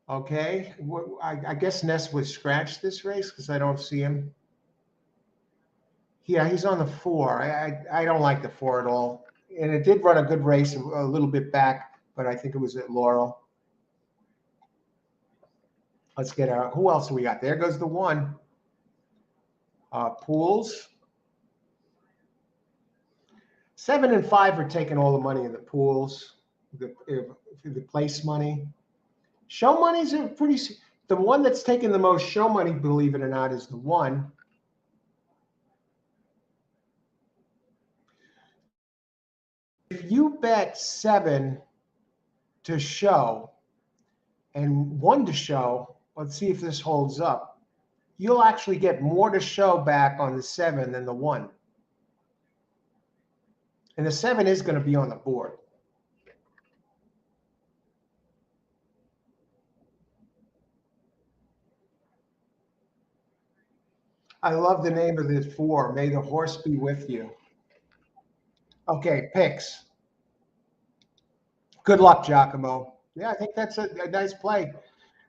Okay, I guess Ness would scratch this race because I don't see him. Yeah, he's on the 4. I don't like the 4 at all. And it did run a good race a little bit back, but I think it was at Laurel. Let's get our, who else do we got? There goes the 1. Pools. 7 and 5 are taking all the money in the pools, the place money. Show money's a pretty, the one that's taking the most show money, believe it or not, is the 1. If you bet 7 to show and 1 to show, let's see if this holds up. You'll actually get more to show back on the 7 than the 1. And the 7 is going to be on the board. I love the name of this 4. May the horse be with you. Okay, picks. Good luck, Giacomo. Yeah, I think that's a nice play.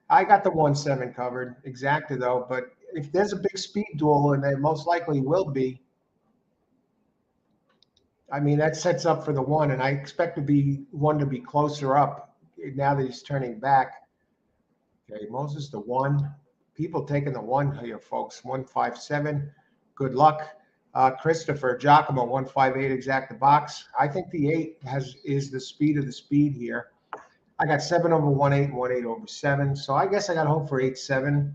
I got the 1-7 covered. Exactly, though. But if there's a big speed duel, and there most likely will be, I mean, that sets up for the 1. And I expect 1 to be closer up now that he's turning back. Okay, Moses, the 1. People taking the 1 here, folks. 1-5-7. Good luck. Christopher, Giacomo, 1-5-8 exact the box. I think the 8 is the speed of the speed here. I got 7 over 1/8 and 1/8 over 7. So I guess I got to hope for 8-7.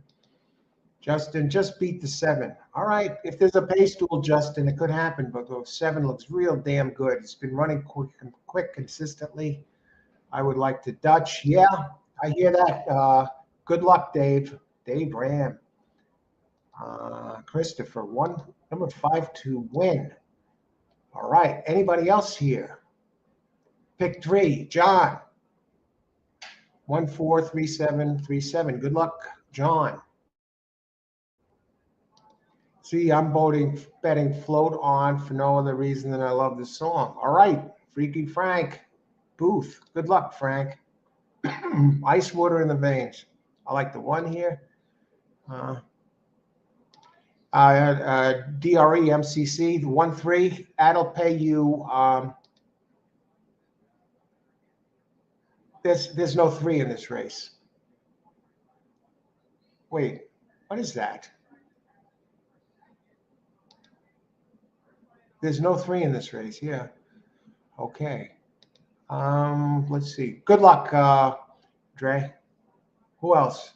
Justin, just beat the 7. All right. If there's a pace duel, Justin, it could happen, but the 7 looks real damn good. It's been running quick consistently. I would like to Dutch. Yeah, I hear that. Good luck, Dave. Dave Ram. Christopher, number 5 to win. All right. Anybody else here? Pick 3. John. 1-4-3-7-3-7. Good luck, John. See, I'm betting float on for no other reason than I love the song. All right. Freaky Frank. Booth. Good luck, Frank. Ice water in the veins. I like the 1 here. DRE MCC 1-3. That'll pay you. There's no 3 in this race. Wait, what is that? There's no 3 in this race. Yeah. Okay. Let's see. Good luck, Dre. Who else?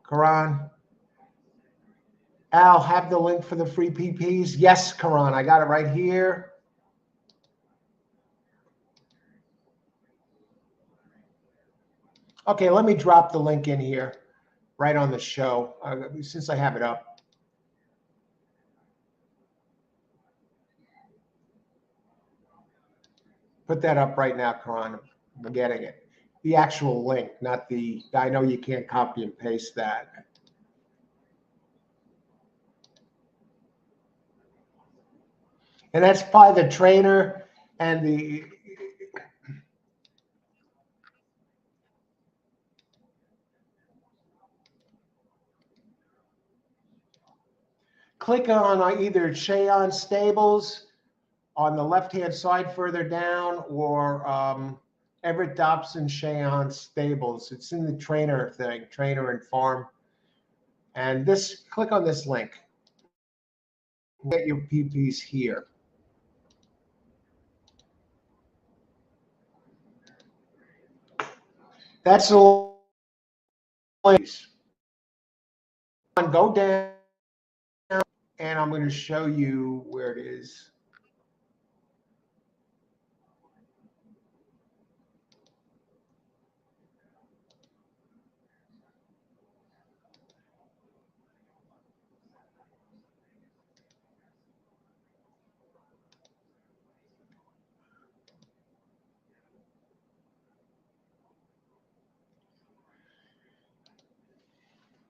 Karan. Al, have the link for the free PPs? Yes, Karan. I got it right here. Okay, let me drop the link in here right on the show since I have it up. Put that up right now, Karan. I'm getting it. The actual link, not the, I know you can't copy and paste that. And that's by the trainer and the, click on either Cheyenne Stables on the left-hand side further down, or Everett Dobson Cheyenne Stables. It's in the trainer thing, trainer and farm. And this, click on this link. Get your PPs here. That's the place. Go down, and I'm going to show you where it is.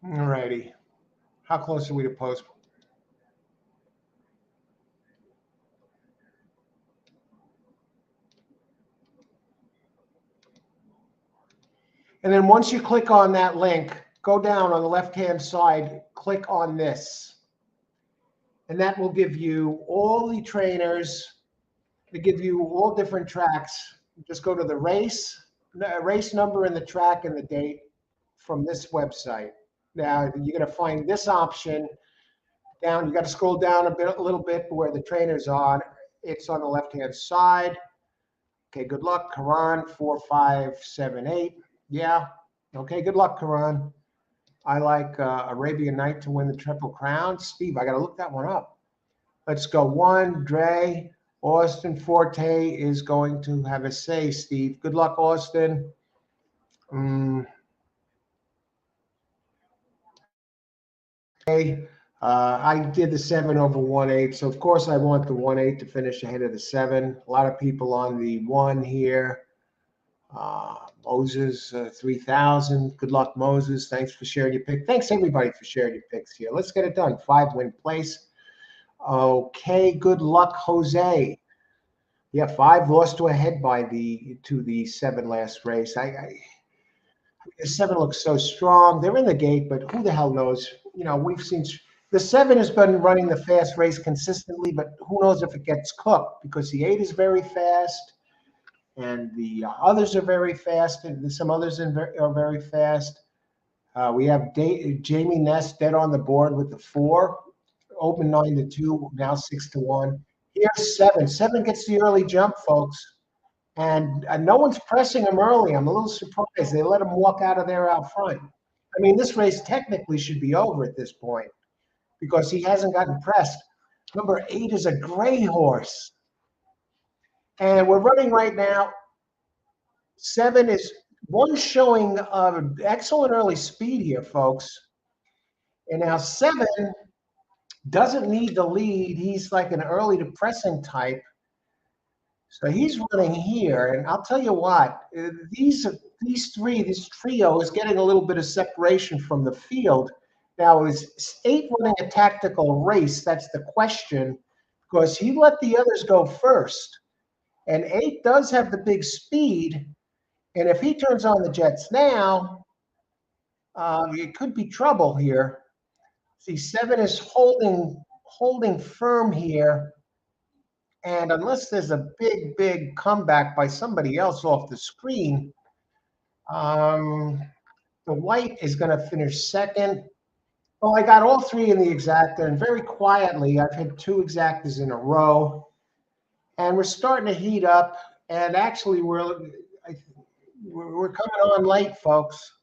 All righty. How close are we to post? And then once you click on that link, go down on the left-hand side, click on this. And that will give you all the trainers. They give you all different tracks. Just go to the race number and the track and the date from this website. Now you're going to find this option down. You got to scroll down a little bit where the trainers are. It's on the left-hand side. Okay, good luck, Karan 4578. Yeah. Okay, good luck, Karan. I like Arabian Night to win the Triple Crown. Steve, I got to look that one up. Let's go. One, Dre. Austin Forte is going to have a say, Steve. Good luck, Austin. Okay. I did the 7 over 1/8. So, of course, I want the 1/8 to finish ahead of the 7. A lot of people on the 1 here. Moses, 3,000. Good luck, Moses. Thanks for sharing your pick. Thanks, everybody, for sharing your picks here. Let's get it done. 5-win place. Okay, good luck, Jose. Yeah, 5 lost to a head by the 7 last race. The 7 looks so strong. They're in the gate, but who the hell knows? You know, we've seen the 7 has been running the fast race consistently, but who knows if it gets cooked, because the 8 is very fast. And the others are very fast, and some others are very fast. We have Jamie Ness dead on the board with the 4, open 9-2, now 6-1. Here's 7. 7 gets the early jump, folks, and no one's pressing him early. I'm a little surprised they let him walk out of there out front. I mean, this race technically should be over at this point because he hasn't gotten pressed. Number 8 is a gray horse. And we're running right now. 7 is one showing excellent early speed here, folks. And now 7 doesn't need the lead. He's like an early depressing type. So he's running here. And I'll tell you what, this trio is getting a little bit of separation from the field. Now, is 8 running a tactical race? That's the question, because he let the others go first. And 8 does have the big speed. And if he turns on the jets now, it could be trouble here. See, 7 is holding firm here. And unless there's a big comeback by somebody else off the screen, the white is going to finish second. Well, I got all 3 in the exacta, and very quietly, I've had 2 exactas in a row. And we're starting to heat up. And actually, we're coming on late, folks.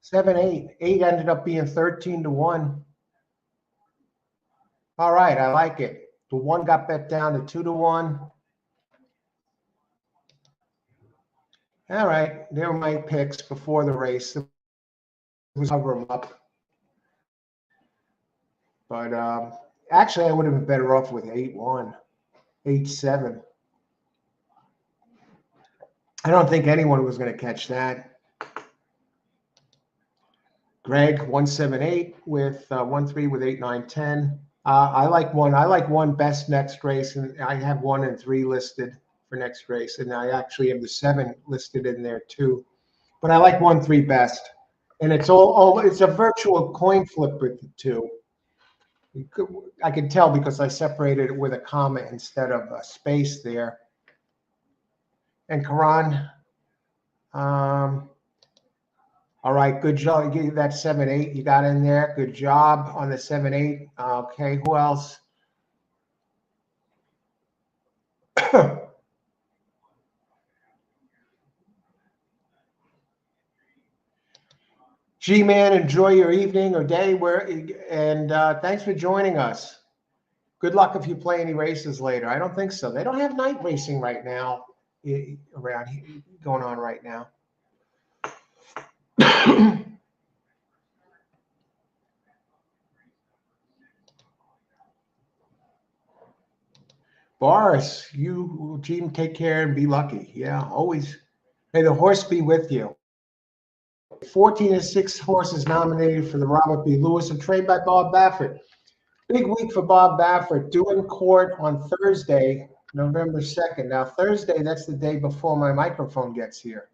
7-8. 8 ended up being 13-1. All right, I like it. The 1 got bet down to 2-1. All right, there were my picks before the race. It was cover them up. But actually, I would have been better off with 8-1, 8-7. I don't think anyone was going to catch that. Greg 178 with 1-3 with 8, 9, 10. I like 1. I like 1 best next race, and I have 1 and 3 listed for next race, and I actually have the 7 listed in there too. But I like 1, 3 best, and it's it's a virtual coin flip with the 2. I can tell because I separated it with a comma instead of a space there. And Karan, all right, good job. You gave that 7-8 you got in there. Good job on the 7-8. Okay, who else? G-Man, enjoy your evening or day. And thanks for joining us. Good luck if you play any races later. I don't think so. They don't have night racing right now around here, going on right now. Boris, you, Gene, take care and be lucky. Yeah, always. May the horse be with you. 14 of 6 horses nominated for the Robert B. Lewis and trained by Bob Baffert. Big week for Bob Baffert, due in court on Thursday, November 2nd. Now, Thursday, that's the day before my microphone gets here.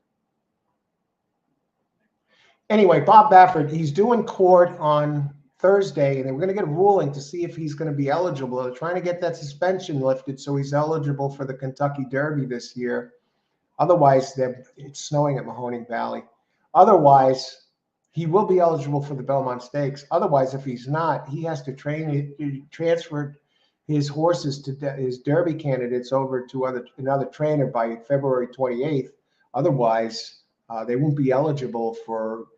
Anyway, Bob Baffert, he's due in court on Thursday, and we're going to get a ruling to see if he's going to be eligible. They're trying to get that suspension lifted so he's eligible for the Kentucky Derby this year. Otherwise, it's snowing at Mahoning Valley. Otherwise, he will be eligible for the Belmont Stakes. Otherwise, if he's not, he has to transfer his horses to his Derby candidates over to another trainer by February 28th. Otherwise, they won't be eligible for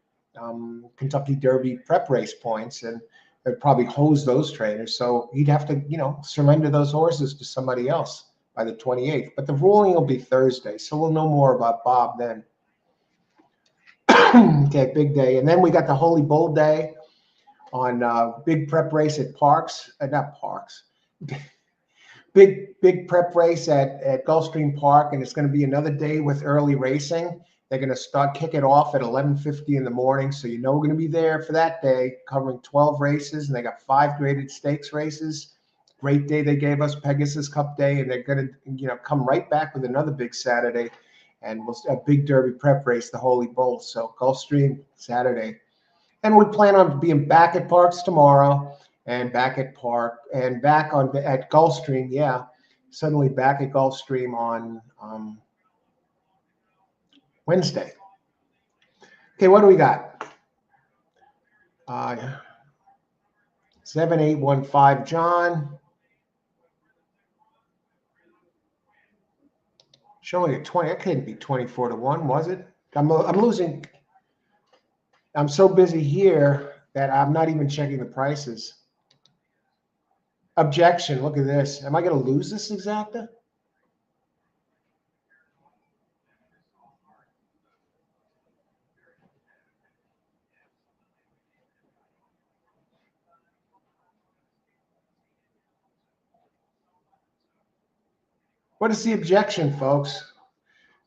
Kentucky Derby prep race points, and they'd probably hose those trainers. So he'd have to, surrender those horses to somebody else by the 28th. But the ruling will be Thursday, so we'll know more about Bob then. Okay, big day. And then we got the Holy Bull Day on big prep race at Parx. Not Parx. Big prep race at Gulfstream Park, and it's going to be another day with early racing. They're going to kick it off at 11:50 in the morning, so we're going to be there for that day, covering 12 races, and they got 5 graded stakes races. Great day they gave us, Pegasus Cup Day, and they're going to come right back with another big Saturday, and a big Derby prep race, the Holy Bull. So Gulfstream Saturday, and we plan on being back at Parx tomorrow, and back at Park, and back at Gulfstream. Yeah, suddenly back at Gulfstream on Wednesday. Okay, what do we got? 7815 John. Showing a 20. That couldn't be 24-1, was it? I'm losing. I'm so busy here that I'm not even checking the prices. Objection. Look at this. Am I going to lose this exacta? What is the objection, folks?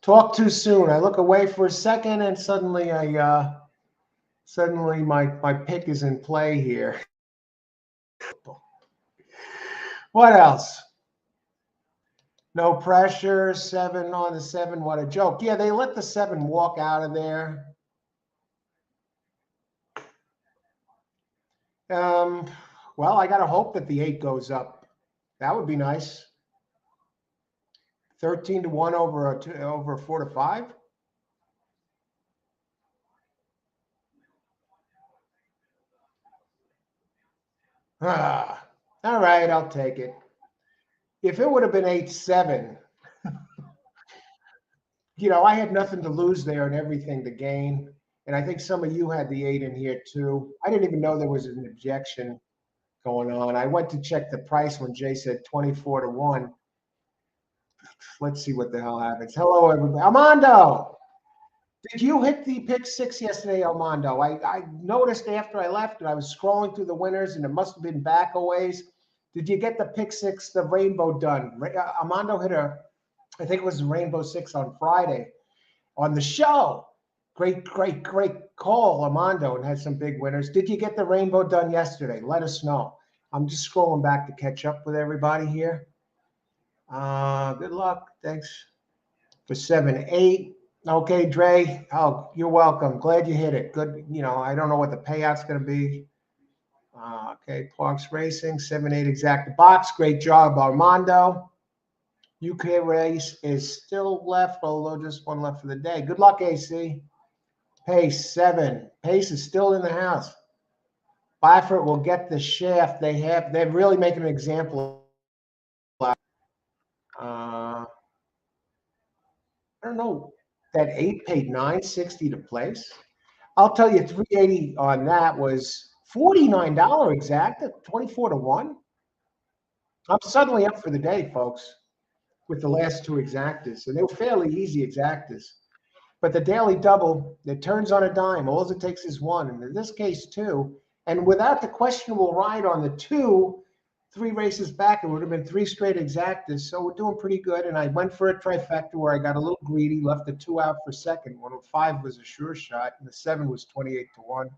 Talk too soon. I look away for a second, and suddenly my pick is in play here. What else? No pressure. 7 on the 7. What a joke. Yeah, they let the 7 walk out of there. Well, I got to hope that the 8 goes up. That would be nice. 13-1 over 4-5. All right, I'll take it. If it would have been 8-7, I had nothing to lose there and everything to gain. And I think some of you had the 8 in here too. I didn't even know there was an objection going on. I went to check the price when Jay said 24-1. Let's see what the hell happens. Hello, everybody. Armando, did you hit the pick 6 yesterday, Armando? I noticed after I left, and I was scrolling through the winners, and it must have been back a ways. Did you get the pick 6, the rainbow done? Armando hit I think it was the rainbow 6 on Friday on the show. Great call, Armando, and had some big winners. Did you get the rainbow done yesterday? Let us know. I'm just scrolling back to catch up with everybody here. Good luck. Thanks for 7-8. Okay, Dre. Oh, you're welcome. Glad you hit it. Good. I don't know what the payout's going to be. Okay, Parx Racing, 7-8 exact box. Great job, Armando. UK race is still left, although just one left for the day. Good luck, AC. Pace, 7. Pace is still in the house. Byford will get the shaft. They're really making an example of I don't know. That 8 paid $9.60 to place. I'll tell you, 380 on that was $49 exacta, 24 to 1. I'm suddenly up for the day, folks, with the last two exactas. And they were fairly easy exactas. But the daily double, it turns on a dime. All it takes is one. And in this case, two. And without the questionable ride on the 3 races back, it would have been 3 straight exactas. So we're doing pretty good. And I went for a trifecta where I got a little greedy, left the 2 out for second. 105 was a sure shot, and the 7 was 28 to 1.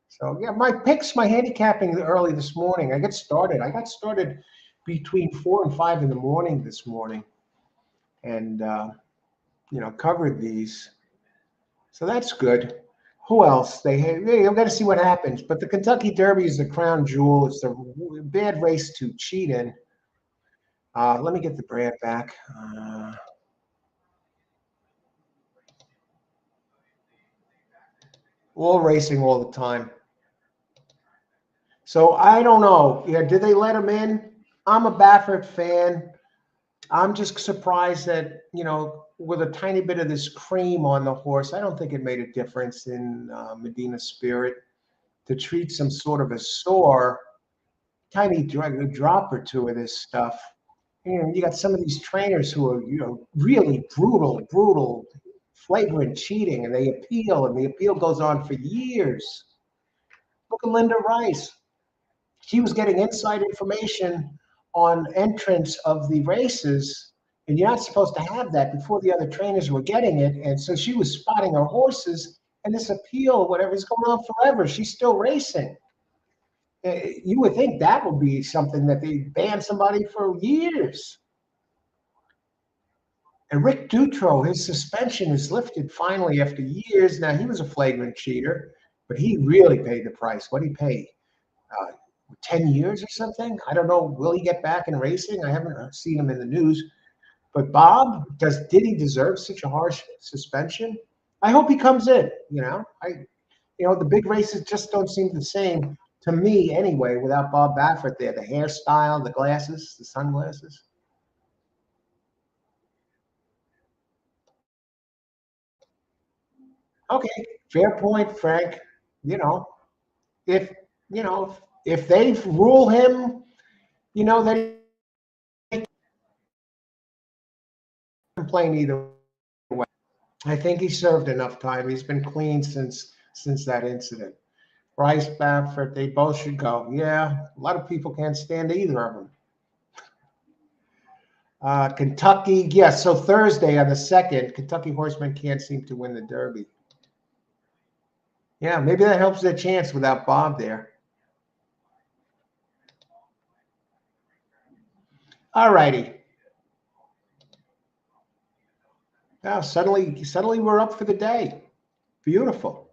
So yeah, my picks, my handicapping early this morning. I got started between 4 and 5 in the morning this morning, and covered these. So that's good. Who else? I've got to see what happens. But the Kentucky Derby is the crown jewel. It's a bad race to cheat in. Let me get the brand back. All racing all the time. So I don't know. Yeah, did they let him in? I'm a Baffert fan. I'm just surprised that, with a tiny bit of this cream on the horse, I don't think it made a difference in Medina Spirit to treat some sort of a sore, tiny drop or two of this stuff. You got some of these trainers who are, really brutal, flagrant cheating, and they appeal, and the appeal goes on for years. Look at Linda Rice. She was getting inside information on entrance of the races, and you're not supposed to have that before the other trainers were getting it. And so she was spotting her horses, and this appeal, whatever, is going on forever. She's still racing. You would think that would be something that they ban somebody for years. And Rick Dutro, his suspension is lifted finally after years. Now, he was a flagrant cheater, but he really paid the price. What did he pay? 10 years or something? I don't know. Will he get back in racing? I haven't seen him in the news. But Bob, did he deserve such a harsh suspension? I hope he comes in. The big races just don't seem the same to me anyway without Bob Baffert there. The hairstyle, the glasses, the sunglasses. Okay, fair point, Frank. If if they rule him, then he can complain either way. I think he served enough time. He's been clean since that incident. Rice, Baffert, they both should go. Yeah, a lot of people can't stand either of them. Kentucky, yes. So Thursday on the 2nd, Kentucky horsemen can't seem to win the Derby. Yeah, maybe that helps their chance without Bob there. All righty. Now suddenly we're up for the day. Beautiful.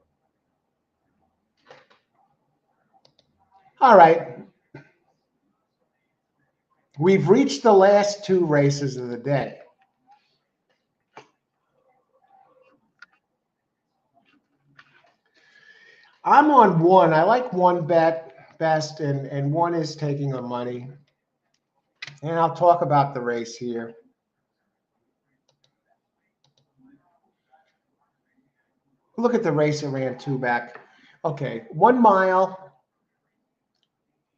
All right. We've reached the last 2 races of the day. I'm on 1. I like 1 bet best, and 1 is taking the money. And I'll talk about the race here. Look at the race it ran 2 back. Okay, 1 mile.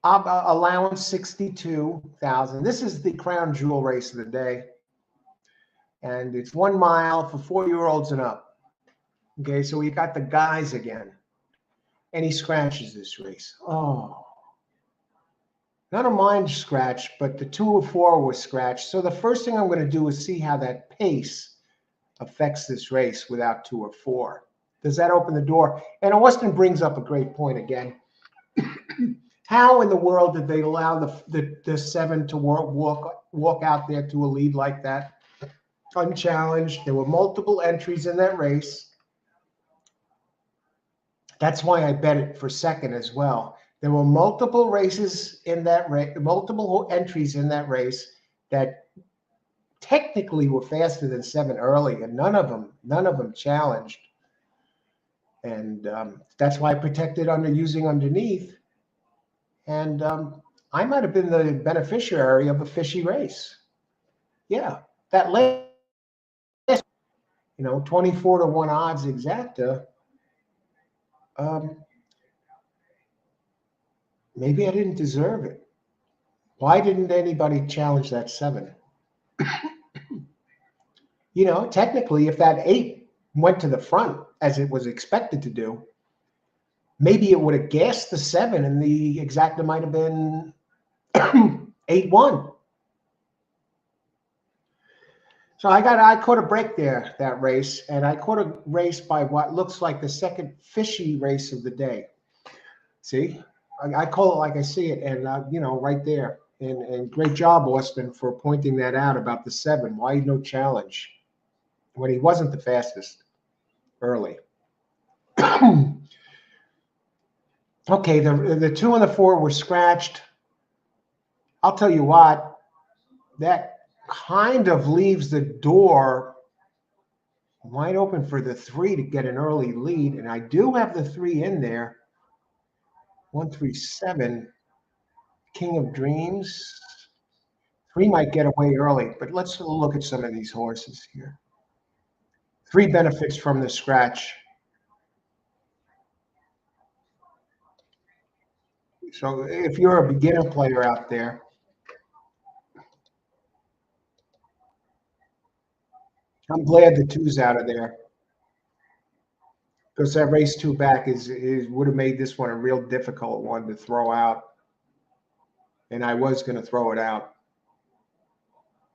Allowance 62,000. This is the crown jewel race of the day. And it's 1 mile for 4-year-olds and up. Okay, so we got the guys again. And he scratches this race. Oh. Not a mind scratch, but the 2 or 4 was scratched. So the first thing I'm going to do is see how that pace affects this race without 2 or 4. Does that open the door? And Austin brings up a great point again. How in the world did they allow the 7 to walk out there to a lead like that? Unchallenged. There were multiple entries in that race. That's why I bet it for second as well. There were multiple races in that race, multiple entries in that race that technically were faster than 7 early, and none of them challenged. And that's why I protected using underneath. And I might have been the beneficiary of a fishy race. Yeah, that last, 24 to 1 odds exacta. Maybe I didn't deserve it. Why didn't anybody challenge that 7? Technically, if that 8 went to the front as it was expected to do, maybe it would have gassed the 7 and the exacta might have been 8-1. So I caught a break there, that race, and I caught a race by what looks like the second fishy race of the day. See, I call it like I see it, and right there. And great job, Austin, for pointing that out about the 7. Why no challenge when he wasn't the fastest early? Okay, the 2 and the 4 were scratched. I'll tell you what, that kind of leaves the door wide open for the 3 to get an early lead, and I do have the 3 in there. 137, King of Dreams. 3 might get away early, but let's look at some of these horses here. 3 benefits from the scratch. So if you're a beginner player out there, I'm glad the 2's out of there, because that race 2 back would have made this one a real difficult one to throw out, and I was going to throw it out.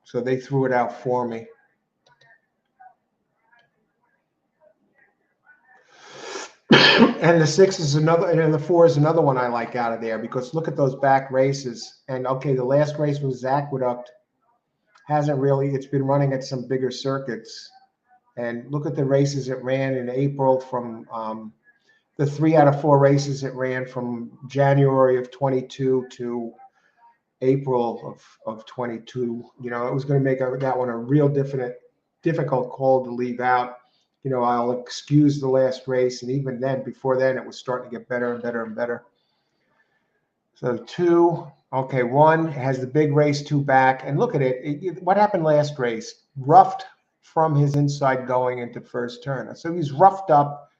So they threw it out for me. And the 6 is another, and the 4 is another one I like out of there, because look at those back races. And okay, the last race was Aqueduct. It's been running at some bigger circuits. And look at the races it ran in April from the 3 out of 4 races it ran from January of 22 to April of 22. It was going to make that one a real difficult call to leave out. I'll excuse the last race, and even then, before then, it was starting to get better and better and better. So 2, okay, 1 has the big race 2 back, and look at it. What happened last race? Roughed from his inside going into first turn. So he's roughed up,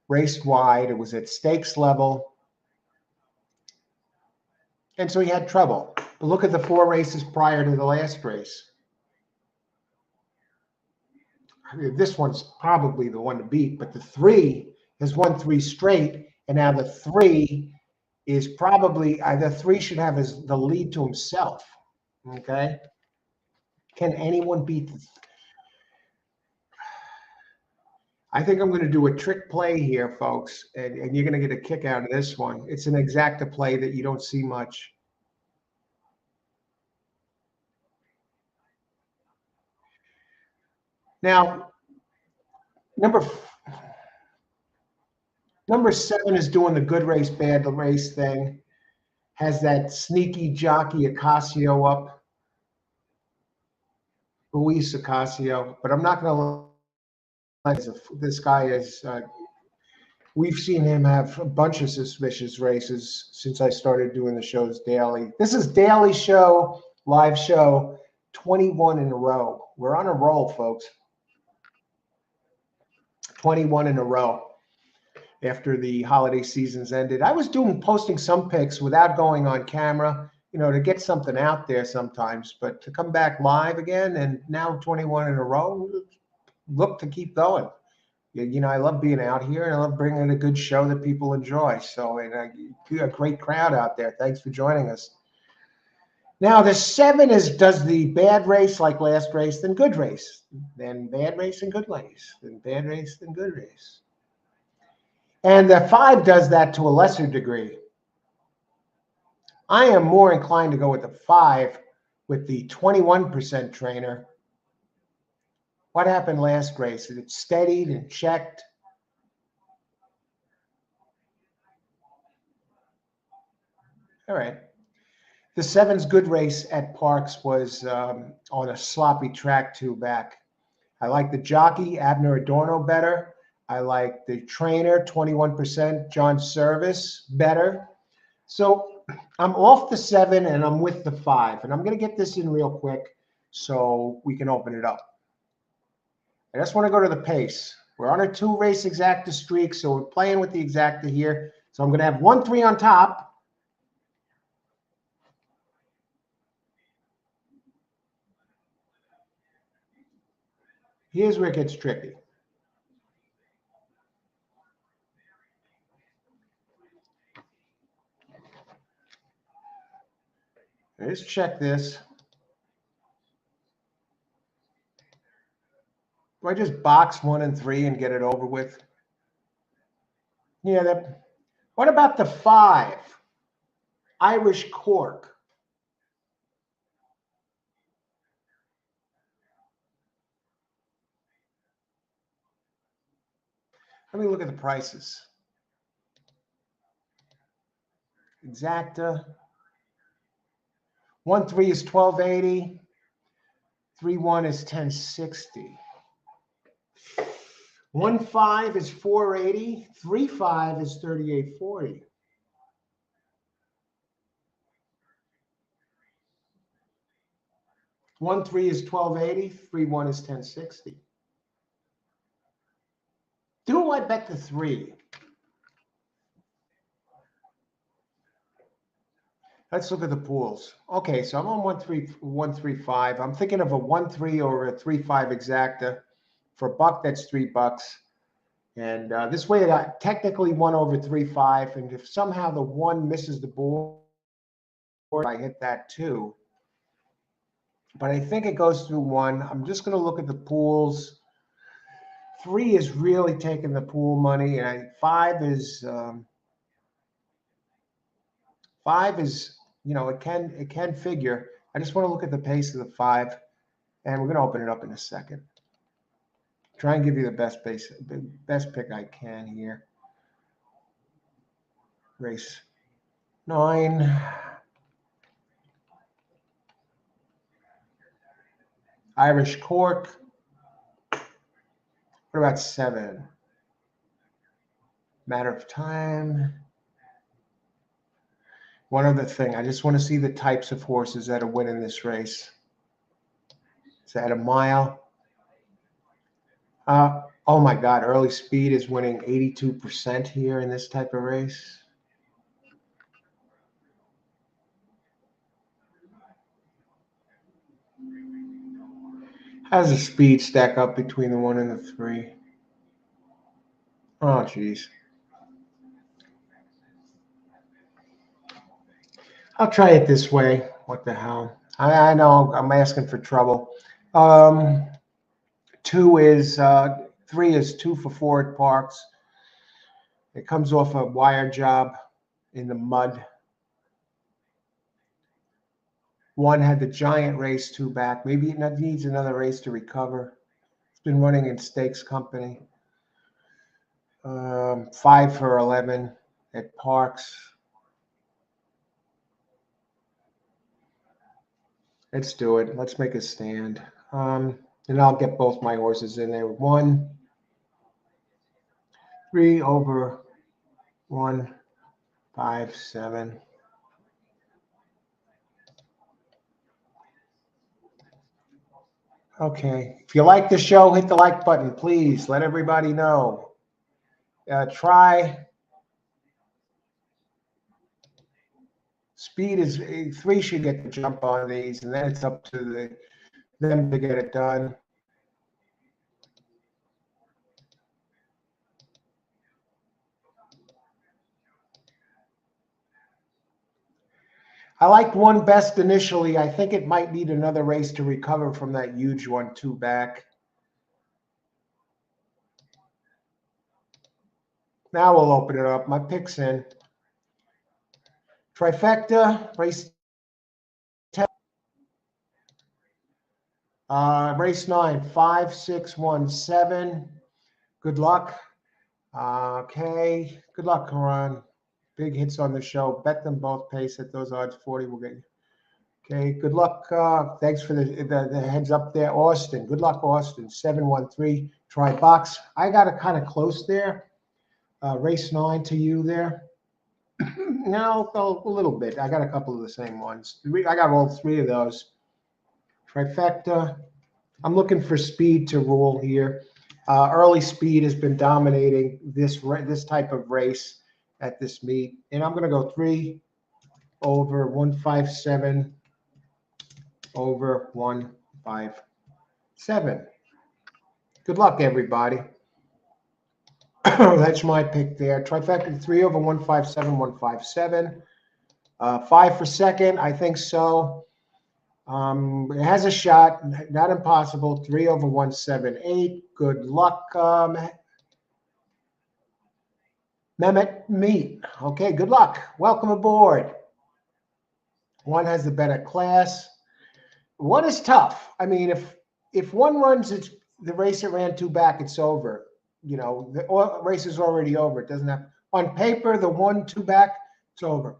raced wide. It was at stakes level, and so he had trouble. But look at the 4 races prior to the last race. This one's probably the one to beat, but the 3 has won 3 straight, and now the 3 is probably the 3 should have the lead to himself. Okay, can anyone beat this? I think I'm going to do a trick play here, folks, and you're going to get a kick out of this one. It's an exacta play that you don't see much. Now, number 7 is doing the good race, bad race thing. Has that sneaky jockey Ocasio up, Luis Ocasio, but I'm not going to let this guy is. We've seen him have a bunch of suspicious races since I started doing the shows daily. This is daily show, live show, 21 in a row. We're on a roll, folks. 21 in a row after the holiday season's ended. I was posting some pics without going on camera, to get something out there sometimes, but to come back live again and now 21 in a row, look to keep going. I love being out here, and I love bringing a good show that people enjoy. So, and a great crowd out there. Thanks for joining us. Now, the 7 does the bad race like last race, then good race, then bad race and good race, then bad race, then good race. And the 5 does that to a lesser degree. I am more inclined to go with the 5 with the 21% trainer. What happened last race? It steadied and checked. All right. The 7's good race at Parx was on a sloppy track two back. I like the jockey, Abner Adorno, better. I like the trainer, 21%, John Service, better. So I'm off the 7 and I'm with the 5. And I'm going to get this in real quick so we can open it up. I just want to go to the pace. We're on a 2-race exacta streak, so we're playing with the exacta here. So I'm going to have 1-3 on top. Here's where it gets tricky. Let's check this. Do I just box 1 and 3 and get it over with? Yeah. What about the 5? Irish Cork. Let me look at the prices. Exacta. 1-3 is $12.80. 3-1 is $10.60. 1-5 is $4.80. 3-5 is $38.40. 1-3 is $12.80. 3-1 is $10.60. Do I bet the 3? Let's look at the pools. Okay, so I'm on 1-3-5. I'm thinking of a 1-3 or a 3-5 exacta. For $1, that's $3. And this way, I technically 1 over 3-5. And if somehow the 1 misses the board, I hit that too. But I think it goes through 1. I'm just going to look at the pools. 3 is really taking the pool money, and 5 is 5 is, you know, it can figure. I just want to look at the pace of the 5, and we're going to open it up in a second. Try and give you the best pick I can here. Race 9. Irish Cork. What about 7? Matter of Time. One other thing, I just want to see the types of horses that are winning this race. Is that a mile? Oh my God, Early Speed is winning 82% here in this type of race. How does the speed stack up between the 1 and the 3? Oh, geez. I'll try it this way. What the hell? I know I'm asking for trouble. 2 is 3 is 2 for 4 at Parx. It comes off a wire job in the mud. 1 had the giant race 2 back. Maybe it needs another race to recover. It's been running in Stakes Company. 5 for 11 at Parx. Let's do it. Let's make a stand. And I'll get both my horses in there. 1, 3 over 1, 5, 7. Okay. If you like the show, hit the like button, please. Let everybody know. Try. Speed is 3 should get the jump on these, and then it's up to them to get it done. I liked 1 best initially. I think it might need another race to recover from that huge 1 2 back. Now we'll open it up. My pick's in. Trifecta, race 10. Race 9, 5, 6, 1, 7. Good luck. Okay. Good luck, Karan. Big hits on the show. Bet them both pace at those odds 40. We'll get you. Okay, good luck. Thanks for the heads up there, Austin. Good luck, Austin. 713. Try box. I got it kind of close there. Race 9 to you there. No, a little bit. I got a couple of the same ones. I got all three of those. Trifecta. I'm looking for speed to rule here. Early speed has been dominating this type of race at this meet. And I'm going to go 3 over 157 over 157. Good luck, everybody. That's my pick there. Trifecta 3 over 157, 157. 5 for second, I think so. It has a shot, not impossible. 3 over 178. Good luck, Mehmet Meat. Okay, good luck. Welcome aboard. One has the better class. One is tough. I mean, if one runs the race it ran 2 back, it's over. You know, the race is already over. It doesn't have on paper the 1-2 back. It's over.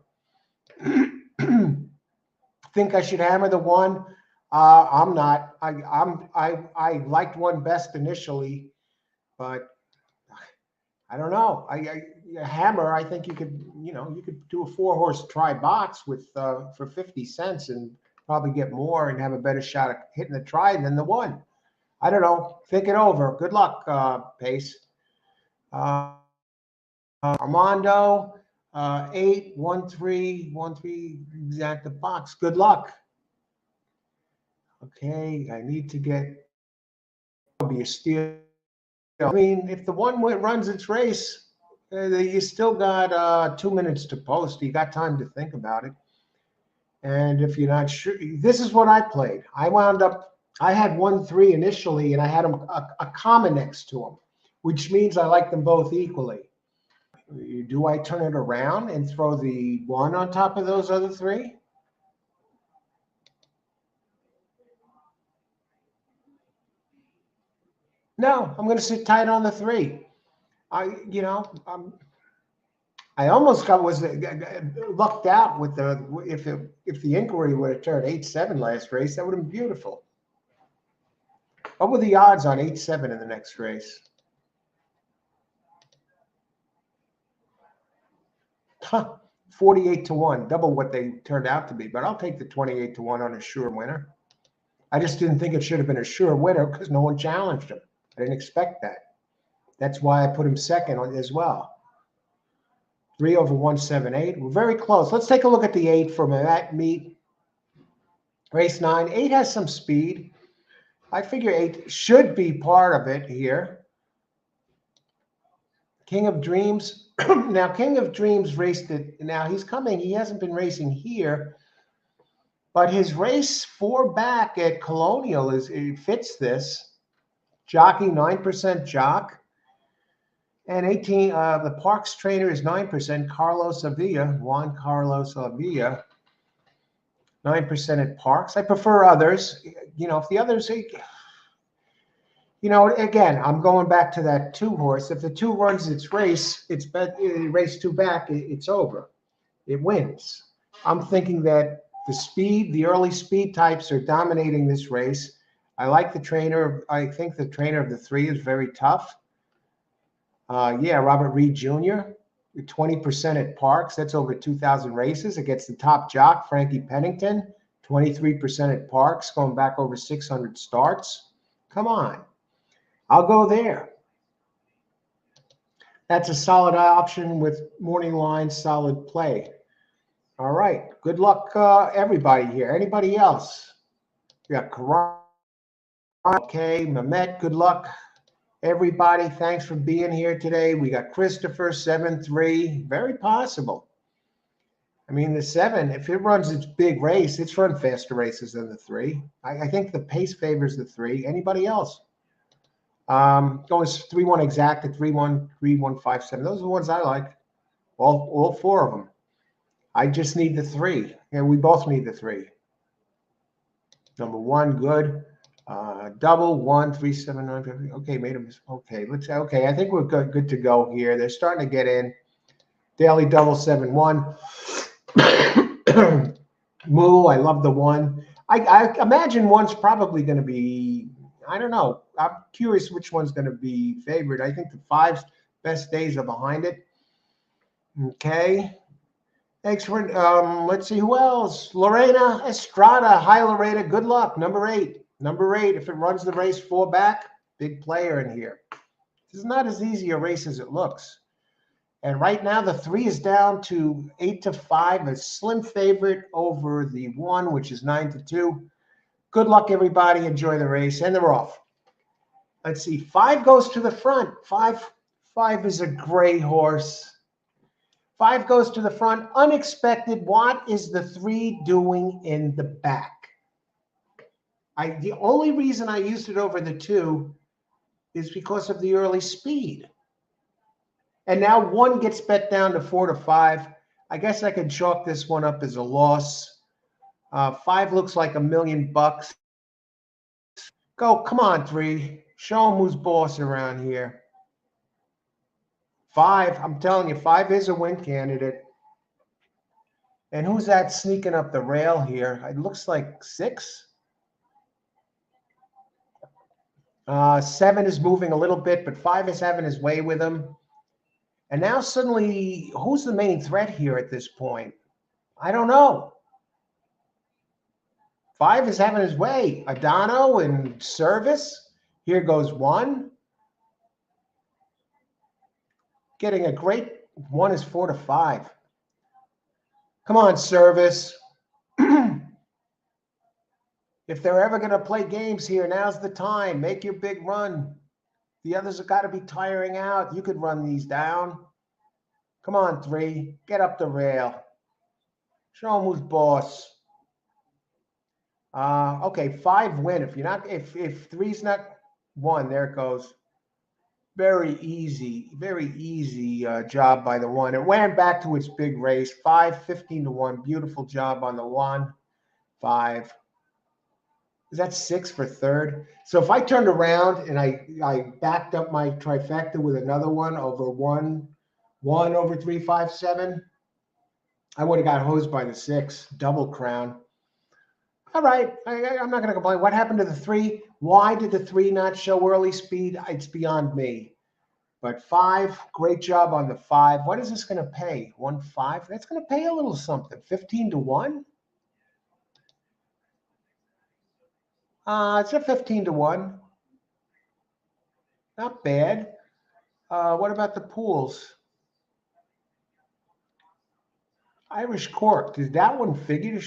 Think I should hammer the 1? I'm not. I liked 1 best initially, but I don't know. Hammer. I think you could do a 4-horse try box with for 50 cents and probably get more and have a better shot at hitting the try than the 1. I don't know. Think it over. Good luck, Pace. Armando, 81313 exact the box. Good luck. Okay, I need to get be a steal. I mean, if the 1 runs its race, you still got 2 minutes to post. You got time to think about it. And if you're not sure, this is what I played. I had 1-3 initially, and I had a comma next to them, which means I like them both equally. Do I turn it around and throw the 1 on top of those other 3? No, I'm going to sit tight on the 3. I almost lucked out with if the inquiry would have turned 8-7 last race, that would have been beautiful. What were the odds on 8-7 in the next race? Huh, 48-1, double what they turned out to be. But I'll take the 28-1 on a sure winner. I just didn't think it should have been a sure winner because no one challenged him. I didn't expect that. That's why I put him second as well. 3 over 178. We're very close. Let's take a look at the 8 from that meet. Race 9. 8 has some speed. I figure 8 should be part of it here. King of Dreams. Now, King of Dreams raced it. Now, he's coming. He hasn't been racing here. But his race 4 back at Colonial it fits this. Jockey, 9% jock. And 18, the Parx trainer is 9%. Juan Carlos Avila, 9% at Parx. I prefer others. If the others, again, I'm going back to that 2-horse. If the 2 runs its race, race 2 back, it's over. It wins. I'm thinking that the early speed types are dominating this race. I like the trainer. I think the trainer of the 3 is very tough. Robert Reed Jr., 20% at Parx. That's over 2,000 races against the top jock, Frankie Pennington, 23% at Parx, going back over 600 starts. Come on. I'll go there. That's a solid option with morning line, solid play. All right. Good luck, everybody here. Anybody else? We got Karan. Okay, Mehmet, good luck. Everybody, thanks for being here today. We got Christopher, 7-3. Very possible. I mean, the 7, if it runs its big race, it's run faster races than the 3. I think the pace favors the 3. Anybody else? Going 3-1 exact at 3-1, 3-1-5-7. Those are the ones I like. All 4 of them. I just need the 3. Yeah, we both need the 3. Number 1, good. Double 1 3 7 9. Okay, made them. Okay, I think we're good to go here. They're starting to get in. Daily double 7-1. Moo, I love the 1. I imagine 1's probably going to be, I don't know. I'm curious which one's going to be favored. I think the 5's best days are behind it. Okay. Thanks for, let's see who else. Lorena Estrada. Hi, Lorena. Good luck. Number 8. Number 8, if it runs the race 4 back, big player in here. This is not as easy a race as it looks. And right now, the 3 is down to 8-5, a slim favorite over the 1, which is 9-2. Good luck, everybody. Enjoy the race. And they're off. Let's see. 5 goes to the front. 5 is a gray horse. 5 goes to the front. Unexpected. What is the 3 doing in the back? The only reason I used it over the 2 is because of the early speed. And now 1 gets bet down to 4-5. I guess I could chalk this one up as a loss. 5 looks like $1 million. Go, come on, 3. Show them who's boss around here. 5, I'm telling you, 5 is a win candidate. And who's that sneaking up the rail here? It looks like 6. 7 is moving a little bit, but 5 is having his way with him. And now suddenly, who's the main threat here at this point? I don't know. 5 is having his way. Adano in service. Here goes 1. Getting a great 1 is 4-5. Come on, service. If they're ever going to play games here, now's the time. Make your big run. The others have got to be tiring out. You could run these down. Come on, 3. Get up the rail. Show them who's boss. Okay, 5 win. If 3's not 1, there it goes. Very easy job by the 1. It went back to its big race. 5, 15-1. Beautiful job on the 1. 5. Is that 6 for 3rd? So if I turned around and I backed up my trifecta with another one over 1 over 3, 5, 7, I would have got hosed by the 6. Double crown. All right. I'm not going to complain. What happened to the 3? Why did the 3 not show early speed? It's beyond me. But 5, great job on the 5. What is this going to pay? 1.5? That's going to pay a little something. 15-1? It's a 15-1. Not bad. What about the pools? Irish Cork. Did that one figure?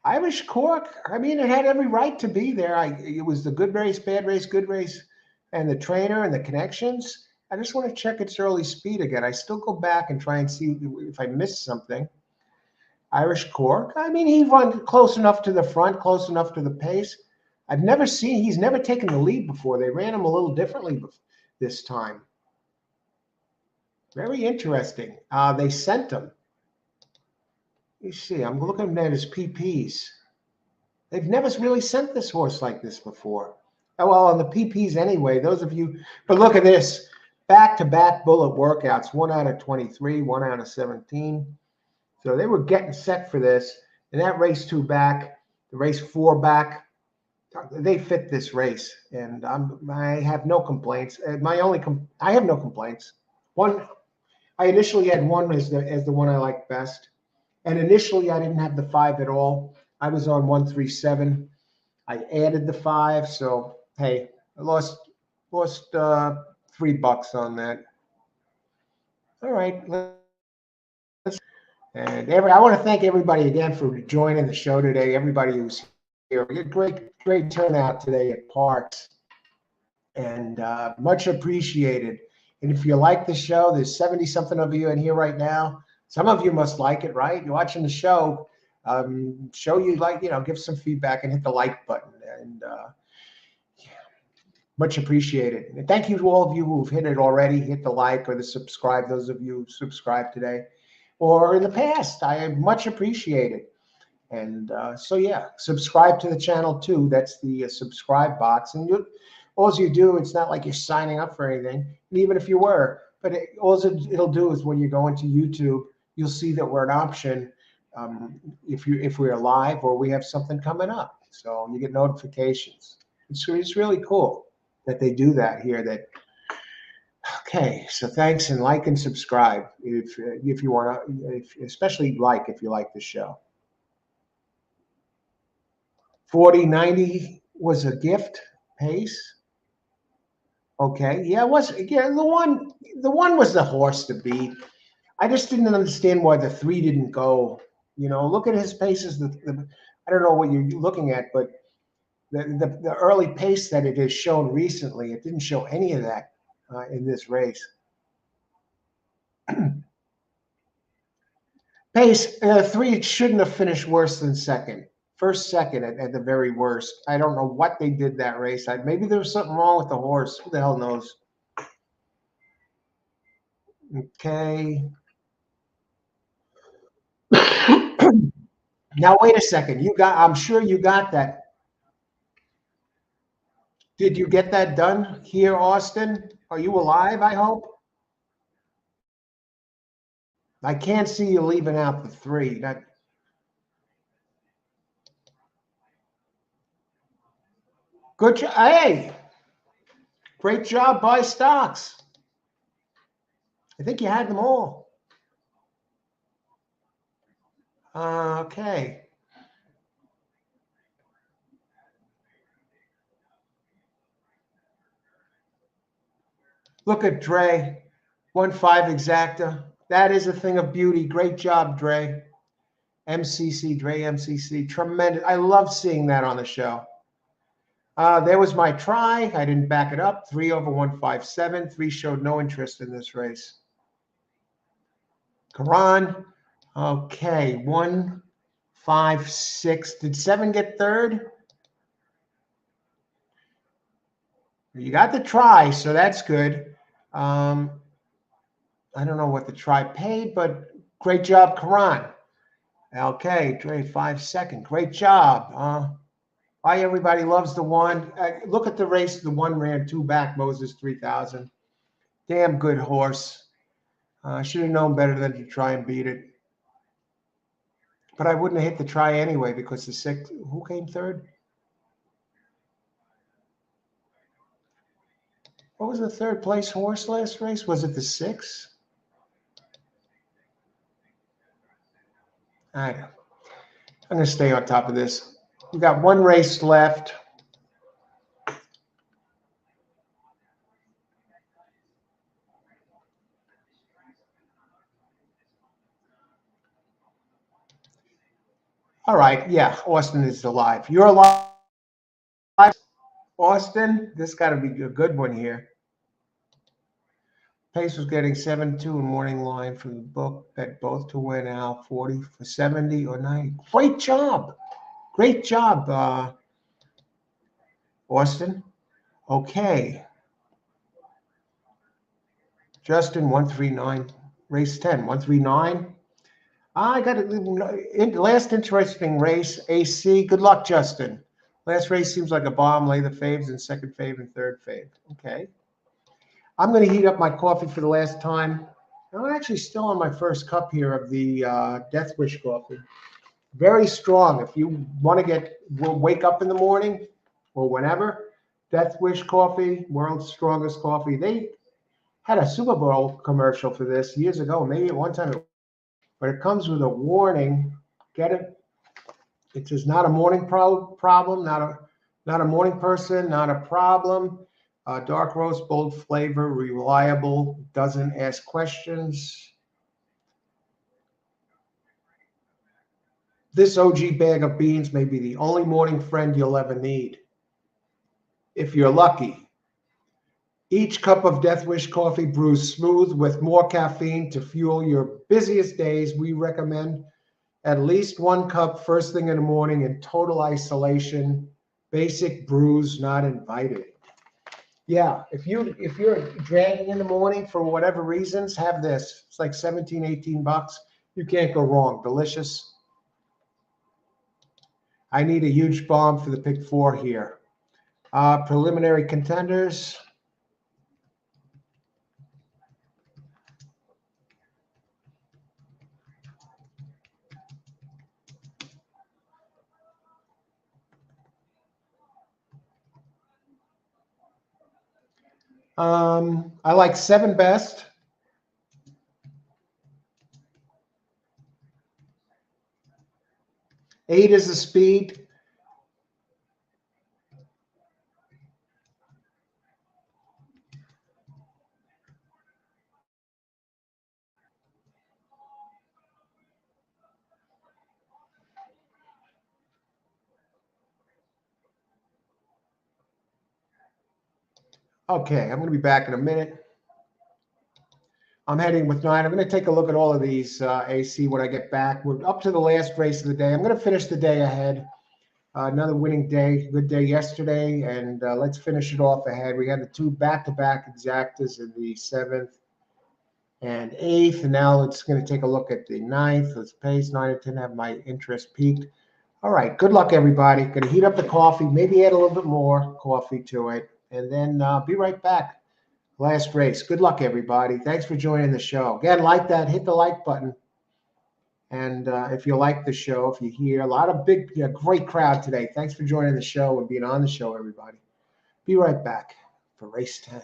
Irish Cork? I mean, it had every right to be there. It was the good race, bad race, good race, and the trainer and the connections. I just want to check its early speed again. I still go back and try and see if I missed something. Irish Cork. I mean, he run close enough to the front, close enough to the pace. He's never taken the lead before. They ran him a little differently this time. Very interesting. They sent him. You see, I'm looking at his PPs. They've never really sent this horse like this before. Oh, well, on the PPs anyway, those of you, but look at this. Back-to-back bullet workouts, 1 out of 23, 1 out of 17. So they were getting set for this. And that race 2 back, the race 4 back, they fit this race. And I have no complaints. I have no complaints. I initially had 1 as the one I liked best. And initially, I didn't have the 5 at all. I was on 137. I added the 5. So, hey, I lost $3 on that. All right. And I want to thank everybody again for joining the show today. Everybody who's here. We had great turnout today at Parx. And much appreciated. And if you like the show, there's 70-something of you in here right now. Some of you must like it, right? You're watching the show. Show you like, give some feedback and hit the like button. And much appreciated. And thank you to all of you who've hit it already. Hit the like or the subscribe. Those of you who subscribed today or in the past, I much appreciate it. And so, yeah, subscribe to the channel too. That's the subscribe box. And all you do, it's not like you're signing up for anything. And even if you were, But all it'll do is when you go into YouTube, you'll see that we're an option if we're live or we have something coming up. So you get notifications. It's really cool that they do that here. Okay, so thanks, and like and subscribe if you want to, especially like if you like the show. 4090 was a gift pace. Okay, yeah, it was. Yeah, the one was the horse to beat. I just didn't understand why the 3 didn't go. Look at his paces. I don't know what you're looking at, but the early pace that it has shown recently, it didn't show any of that in this race. Pace 3 shouldn't have finished worse than second. First, second at the very worst. I don't know what they did that race. Maybe there was something wrong with the horse. Who the hell knows? Okay. Now wait a second. I'm sure you got that. Did you get that done here, Austin? Are you alive, I hope? I can't see you leaving out the 3. Good job. Hey, great job by stocks. I think you had them all. Okay. Look at Dre, 1.5 exacta. That is a thing of beauty. Great job, Dre. MCC, Dre MCC. Tremendous. I love seeing that on the show. There was my try. I didn't back it up. 3 over 157. 3 showed no interest in this race. Karan. Okay. 1, 5, 6. Did 7 get third? You got the try, so that's good. I don't know what the try paid, but great job, Karan. Okay, Dre, 5 second. Great job. Why everybody loves the 1. Look at the race. The 1 ran 2 back. Moses 3000. Damn good horse. I should have known better than to try and beat it. But I wouldn't have hit the try anyway because the 6. Who came third? What was the third place horse last race? Was it the 6? I don't know. I'm going to stay on top of this. We got 1 race left. All right. Yeah, Austin is alive. You're alive, Austin. This got to be a good one here. Pace was getting 7-2 in morning line from the book. Bet both to win out 40 for 70 or 90. Great job. Great job, Austin. Okay. Justin, 139. Race 10, 139. I got a last interesting race, AC. Good luck, Justin. Last race seems like a bomb. Lay the faves in second fave and third fave. Okay. I'm going to heat up my coffee for the last time. I'm actually still on my first cup here of the Death Wish coffee. Very strong. If you want to wake up in the morning or whenever, Death Wish coffee, world's strongest coffee. They had a Super Bowl commercial for this years ago, maybe at one time. But it comes with a warning. Get it? It says not a morning problem, not a morning person, not a problem. Dark roast, bold flavor, reliable, doesn't ask questions. This OG bag of beans may be the only morning friend you'll ever need. If you're lucky. Each cup of Death Wish coffee brews smooth with more caffeine to fuel your busiest days. We recommend at least 1 cup first thing in the morning in total isolation. Basic brews not invited. Yeah, if you're dragging in the morning for whatever reasons, have this. It's like 17, 18 bucks. You can't go wrong. Delicious. I need a huge bomb for the pick 4 here. Preliminary contenders. I like 7 best. Eight is the speed. Okay, I'm going to be back in a minute. I'm heading with 9. I'm going to take a look at all of these AC when I get back. We're up to the last race of the day. I'm going to finish the day ahead. Another winning day, good day yesterday, and let's finish it off ahead. We had the 2 back-to-back exactas in the 7th and 8th, and now it's going to take a look at the 9th. Let's pace 9 and 10 have my interest peaked. All right, good luck, everybody. Going to heat up the coffee, maybe add a little bit more coffee to it, and then be right back. Last race. Good luck, everybody. Thanks for joining the show. Again, like that, hit the like button. And if you like the show, if you hear a lot of great crowd today. Thanks for joining the show and being on the show, everybody. Be right back for race 10.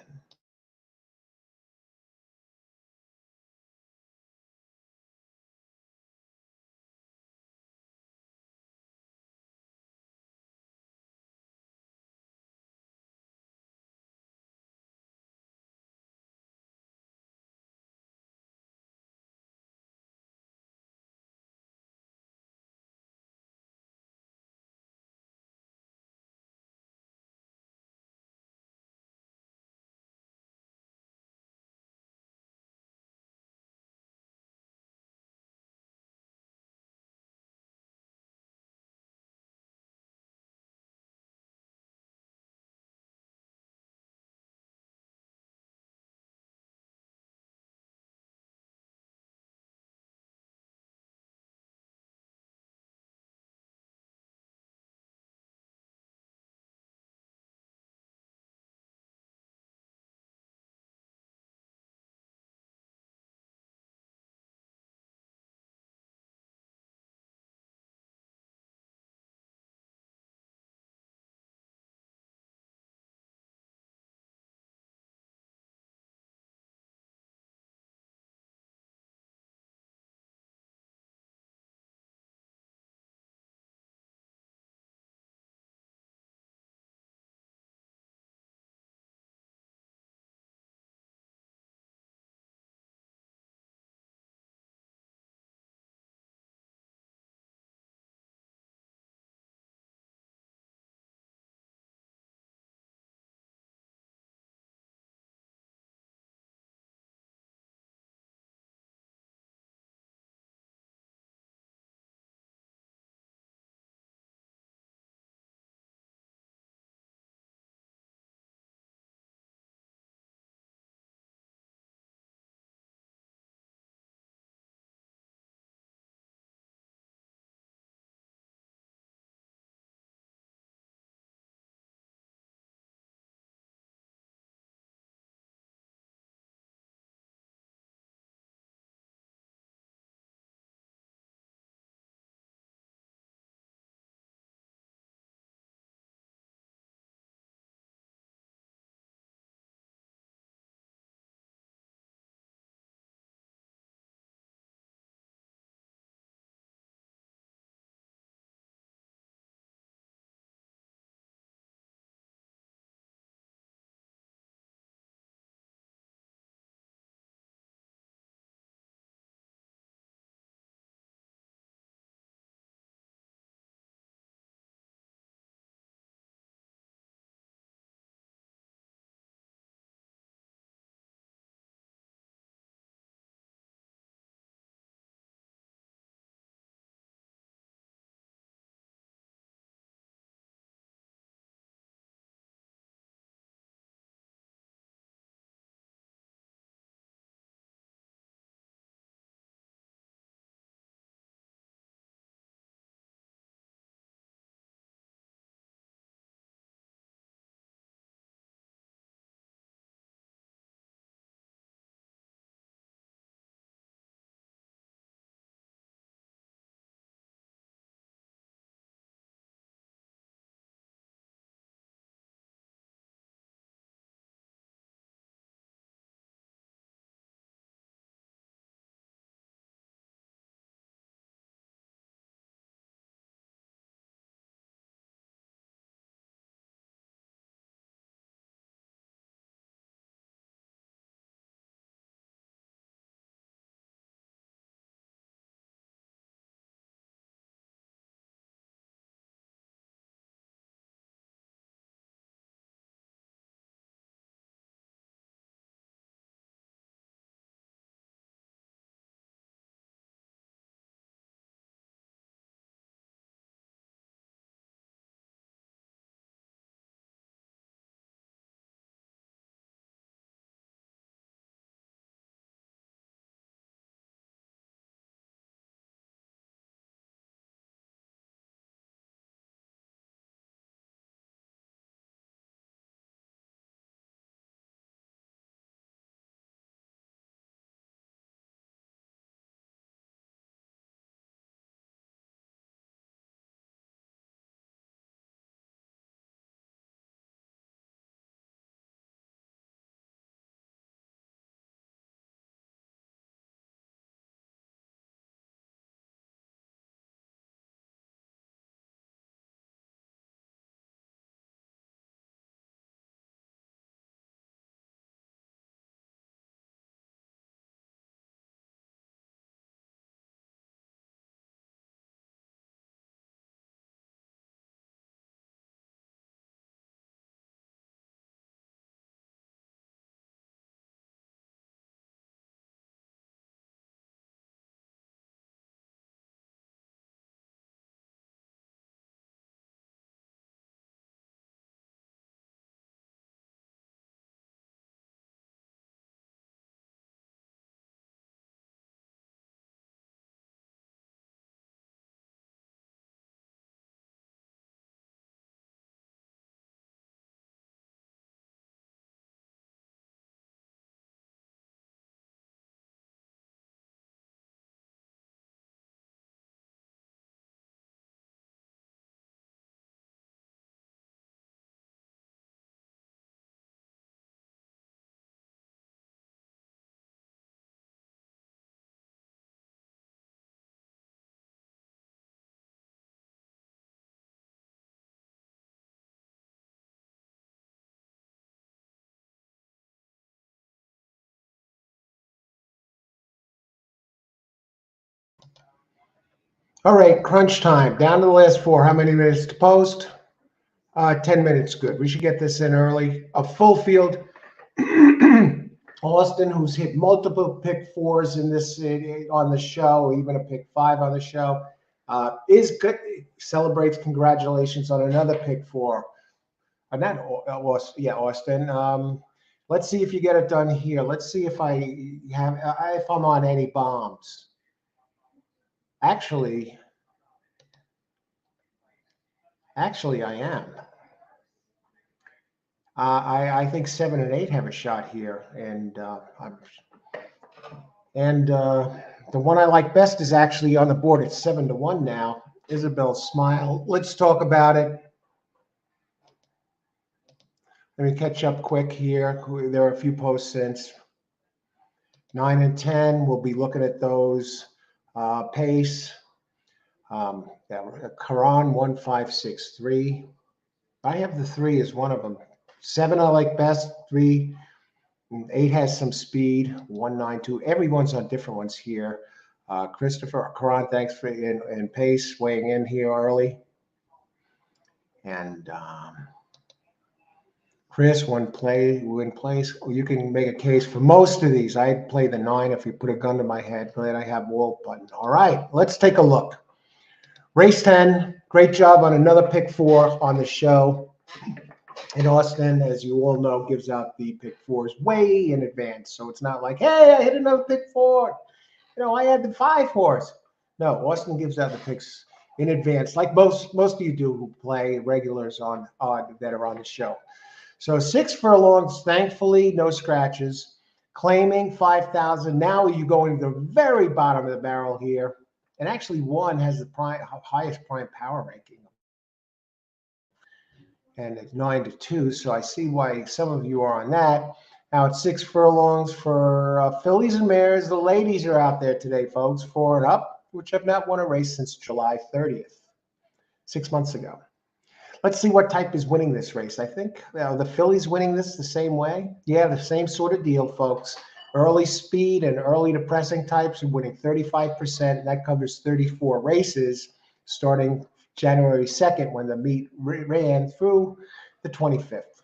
All right, crunch time. Down to the last four. How many minutes to post? 10 minutes, good. We should get this in early. A full field. Austin, who's hit multiple pick fours in this on the show, even a pick five on the show, is good. Celebrates congratulations on another pick four. Not Austin, yeah, Austin. Let's see if you get it done here. Let's see if if I'm on any bombs. Actually, I am. I think 7 and 8 have a shot here, and the one I like best is actually on the board. It's 7-1 now. Isabel Smile. Let's talk about it. Let me catch up quick here. There are a few posts since 9 and 10. We'll be looking at those. Pace. Quran 1563. I have the 3 as one of them. 7 I like best. 3. 8 has some speed. 192. Everyone's on different ones here. Christopher Quran, thanks for and Pace weighing in here early. And Chris, one place. You can make a case for most of these. I'd play the 9 if you put a gun to my head. Glad I have Walt button. All right, let's take a look. Race 10. Great job on another pick 4 on the show. And Austin, as you all know, gives out the pick 4s way in advance. So it's not like, hey, I hit another pick 4. I had the 5 horse. No, Austin gives out the picks in advance, like most of you do who play regulars on that are on the show. So 6 furlongs, thankfully, no scratches. Claiming 5,000. Now you go into the very bottom of the barrel here. And actually, 1 has the highest prime power ranking. And it's 9-2. So I see why some of you are on that. Now it's 6 furlongs for fillies and mares. The ladies are out there today, folks, 4 and up, which have not won a race since July 30th, 6 months ago. Let's see what type is winning this race. I think the fillies winning this the same way. Yeah, the same sort of deal, folks. Early speed and early to pressing types are winning 35%. That covers 34 races starting January 2nd when the meet ran through the 25th,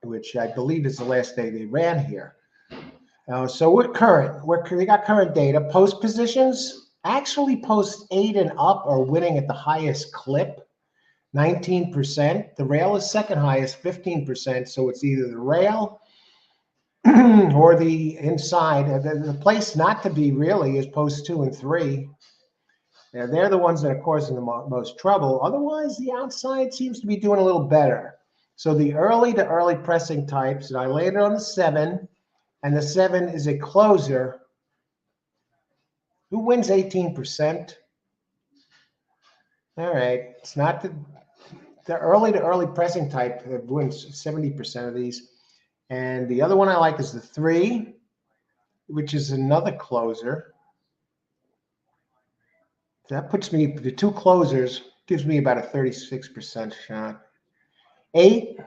which I believe is the last day they ran here. So we're current. We got current data. Post positions, actually post 8 and up are winning at the highest clip, 19%. The rail is second highest, 15%. So it's either the rail or the inside. The place not to be really is post 2 and 3. They're the ones that are causing the most trouble. Otherwise, the outside seems to be doing a little better. So the early to early pressing types, and I landed on the 7, and the 7 is a closer. Who wins 18%? All right, it's not the early to early pressing type that wins 70% of these. And the other one I like is the 3, which is another closer. That puts me, the 2 closers gives me about a 36% shot. 8,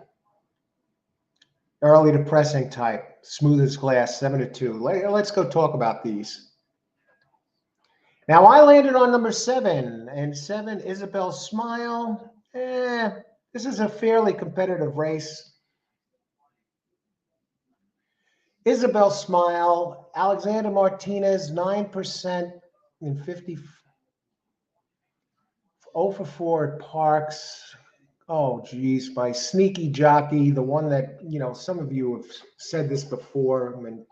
early to pressing type, smooth as glass, 7-2. Let's go talk about these. Now I landed on number 7, and 7, Isabel Smile. This is a fairly competitive race. Isabel Smile, Alexander Martinez, 9% in 50. 0 for 4 at Parx. Oh, geez, my sneaky jockey, the one that, some of you have said this before and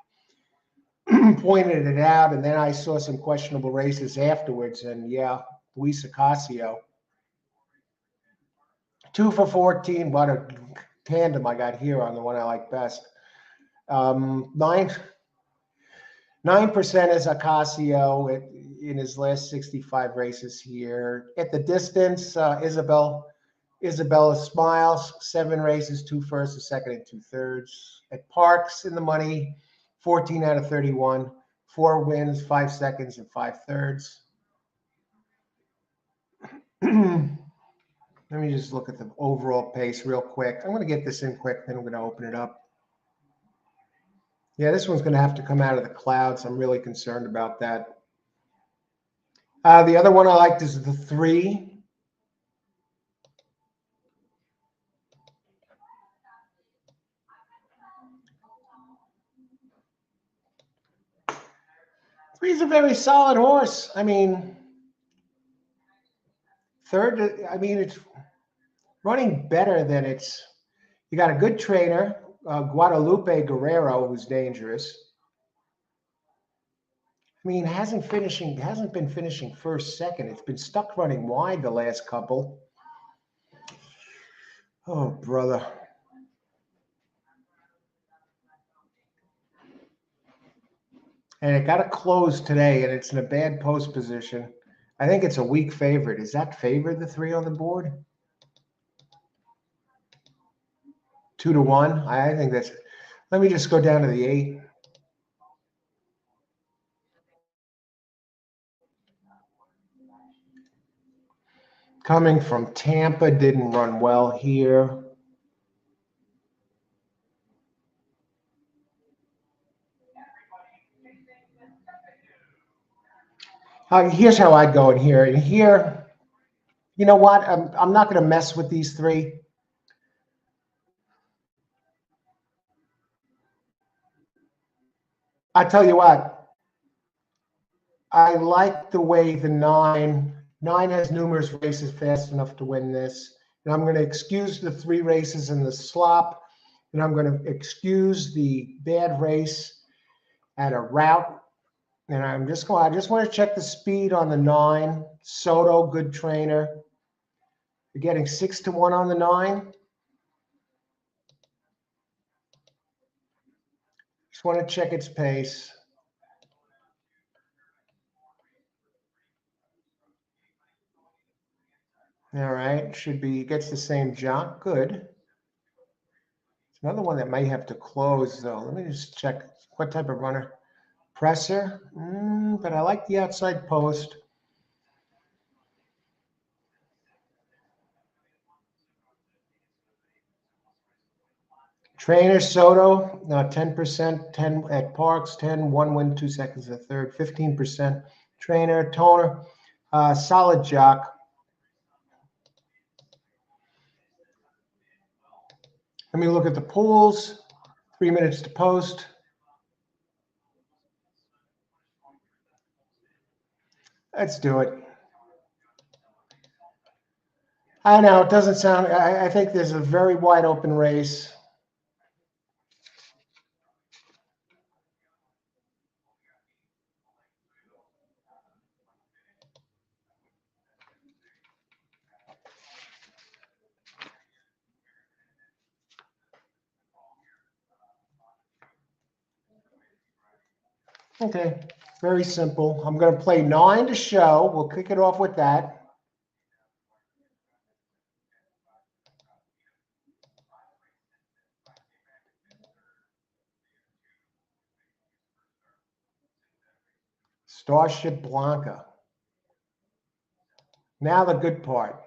pointed it out, and then I saw some questionable races afterwards, and yeah, Luis Ocasio. 2 for 14, what a tandem I got here on the one I like best. 9% is Ocasio in his last 65 races here. At the distance, Isabella Smiles, 7 races, 2 firsts, a second, and 2 thirds. At Parx in the money, 14 out of 31, 4 wins, 5 seconds, and 5 thirds. Let me just look at the overall pace real quick. I'm going to get this in quick, then I'm going to open it up. Yeah, this one's going to have to come out of the clouds. I'm really concerned about that. The other one I liked is the 3. Three's a very solid horse. I mean, third, I mean, it's running better than it's. You got a good trainer, Guadalupe Guerrero, who's dangerous. I mean, hasn't been finishing first, second. It's been stuck running wide the last couple. Oh, brother. And it got a close today, and it's in a bad post position. I think it's a weak favorite. Is that favored, the 3 on the board? 2-1. I think that's. Let me just go down to the 8. Coming from Tampa, didn't run well here. Here's how I'd go in here. And here, you know what? I'm not going to mess with these 3. I tell you what, I like the way the 9 has numerous races fast enough to win this. And I'm going to excuse the 3 races in the slop. And I'm going to excuse the bad race at a route. And I just want to check the speed on the 9. Soto, good trainer. You're getting 6-1 on the 9. Just want to check its pace. All right, should be, gets the same jump. Good. It's another one that may have to close, though. Let me just check what type of runner. Presser, but I like the outside post. Trainer Soto, 10%, 10 at Parx, 10, 1 win, 2 seconds, a third, 15%. Trainer, Toner, solid jock. Let me look at the pools. 3 minutes to post. Let's do it. I know it doesn't sound. I think there's a very wide open race. Okay, very simple. I'm going to play 9 to show. We'll kick it off with that. Starship Blanca. Now the good part.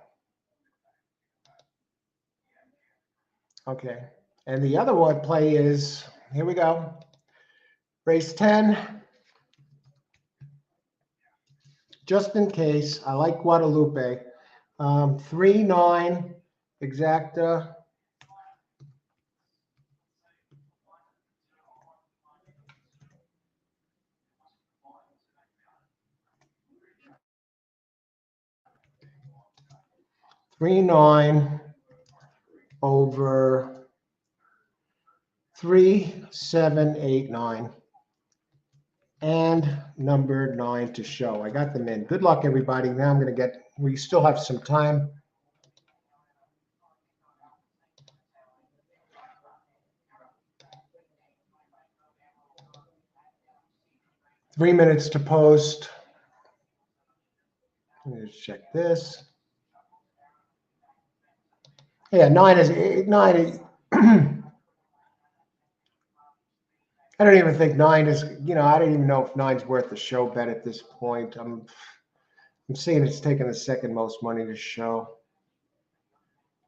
Okay, and the other one play is, here we go. Race 10. Just in case, I like Guadalupe. 3-9 exacta. Three nine over 3, 7, 8, 9. And number 9 to show. I got them in. Good luck, everybody. Now I'm going to get, we still have some time. Three minutes to post. Let me just check this. Yeah, 9 is 9. I don't even think 9 is, I don't even know if 9's worth the show bet at this point. I'm seeing it's taking the second most money to show.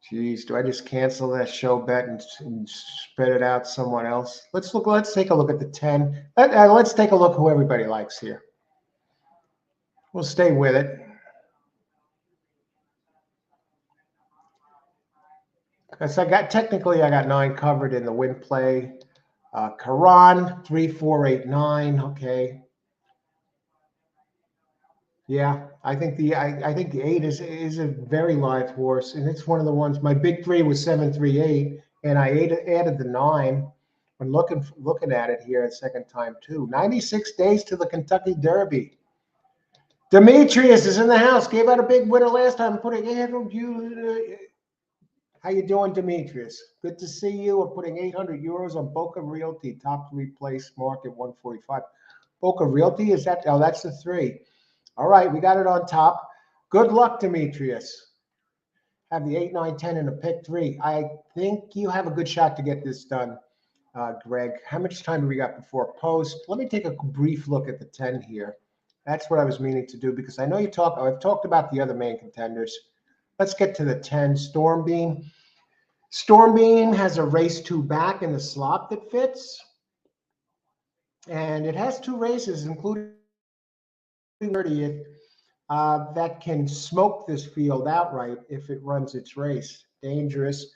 Geez, do I just cancel that show bet and spread it out someone else? Let's take a look at the 10. Let's take a look who everybody likes here. We'll stay with it. Because I got 9 covered in the win play. Karan 3489. Okay. Yeah, I think the 8 is a very live horse, and it's one of the ones. My big 3 was 738, and I added the 9. I'm looking at it here a second time too. 96 days to the Kentucky Derby. Demetrius is in the house. Gave out a big winner last time. Putting you. How you doing, Demetrius? Good to see you. We're putting 800 euros on Boca Realty, top 3 place, market 145. Boca Realty, is that? Oh, that's the 3. All right, we got it on top. Good luck, Demetrius. Have the 8, 9, 10 and a pick 3. I think you have a good shot to get this done, Greg. How much time do we got before post? Let me take a brief look at the 10 here. That's what I was meaning to do because I know I've talked about the other main contenders. Let's get to the 10, Stormbeam. Stormbeam has a race 2 back in the slot that fits. And it has 2 races, including 30th, that can smoke this field outright if it runs its race. Dangerous.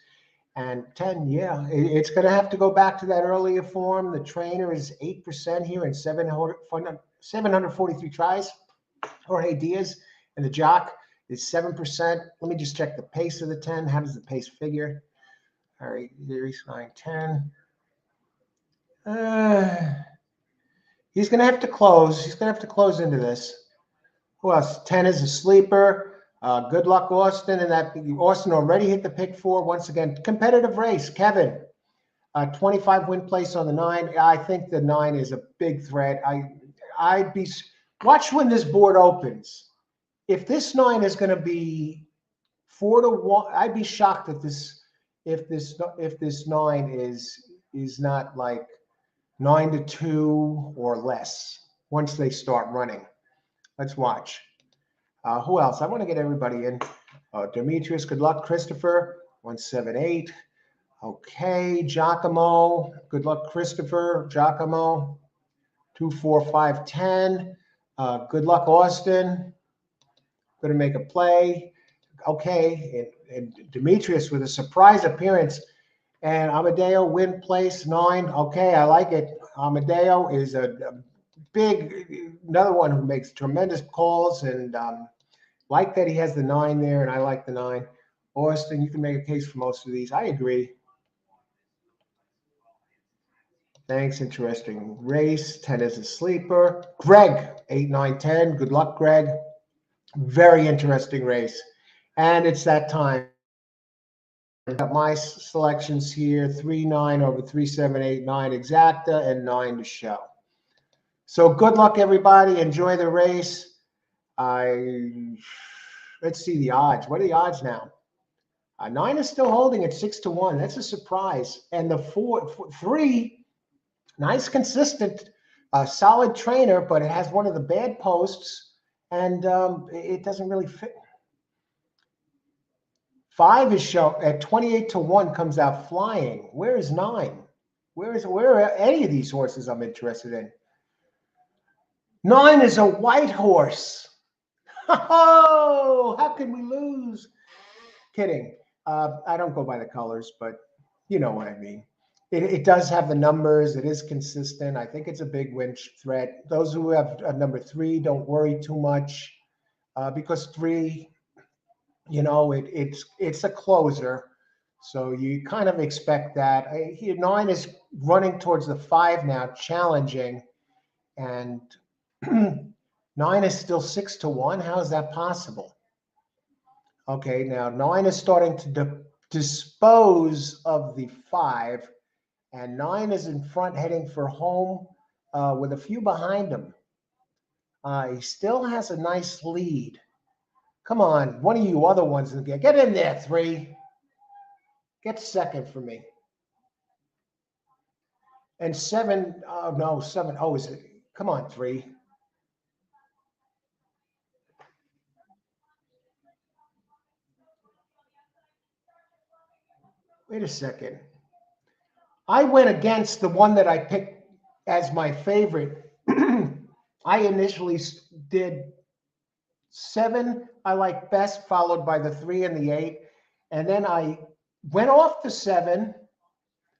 And 10, yeah, it's going to have to go back to that earlier form. The trainer is 8% here in 743 tries. Jorge Diaz. And the jock is 7%. Let me just check the pace of the 10. How does the pace figure? All right, there's 9, 10. He's going to have to close. He's going to have to close into this. Who else? 10 is a sleeper. Good luck, Austin. And that Austin already hit the pick 4. Once again, competitive race. Kevin, 25 win place on the 9. I think the 9 is a big threat. Watch when this board opens. If this 9 is going to be 4-1, I'd be shocked if this 9 is not like 9-2 or less once they start running. Let's watch. Who else? I want to get everybody in. Demetrius, good luck. Christopher, 178. Okay, Giacomo, good luck, Christopher. Giacomo, 24510. Good luck, Austin. Going to make a play. Okay, and Demetrius with a surprise appearance. And Amadeo win place 9. Okay, I like it. Amadeo is a big, another one who makes tremendous calls, and like that he has the 9 there, and I like the 9. Austin, you can make a case for most of these. I agree. Thanks. Interesting race. 10 is a sleeper. Greg, 8, 9, 10. Good luck, Greg. Very interesting race. And it's that time. Got my selections here, 3, 9 over 3, 7, 8, 9 exacta, and 9 to show. So good luck, everybody. Enjoy the race. Let's see the odds. What are the odds now? 9 is still holding at 6-1. That's a surprise. And the 3, nice, consistent, solid trainer, but it has one of the bad posts, and it doesn't really fit. 5 is shown at 28-1, comes out flying. Where is 9? Where are any of these horses I'm interested in? 9 is a white horse. Oh, how can we lose? Kidding. I don't go by the colors, but you know what I mean. It does have the numbers. It is consistent. I think it's a big win threat. Those who have number 3, don't worry too much because 3, you know, it's a closer. So you kind of expect that. 9 is running towards the 5 now, challenging. And 9 is still 6-1. How is that possible? Okay, now 9 is starting to dispose of the 5. And 9 is in front heading for home with a few behind him. He still has a nice lead. Come on, one of you other ones. Get in there, 3. Get second for me. And 7, no, 7. Oh, is it? Come on, 3. Wait a second. I went against the one that I picked as my favorite. I initially did 7, I like best, followed by the 3 and the 8. And then I went off the 7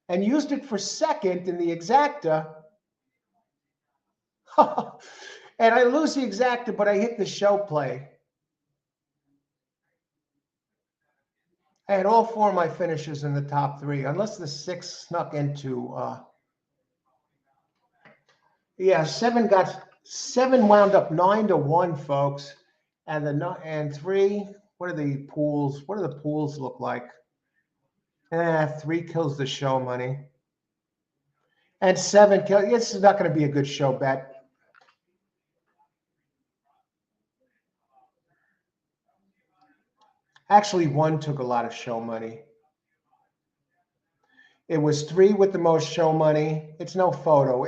and used it for second in the exacta. And I lose the exacta, but I hit the show play. I had all 4 of my finishes in the top 3, unless the 6 snuck into. Yeah, 7 wound up 9-1, folks, and and 3. What are the pools? What do the pools look like? 3 kills the show money, and 7 kills. This is not going to be a good show bet. Actually, 1 took a lot of show money. It was 3 with the most show money. It's no photo.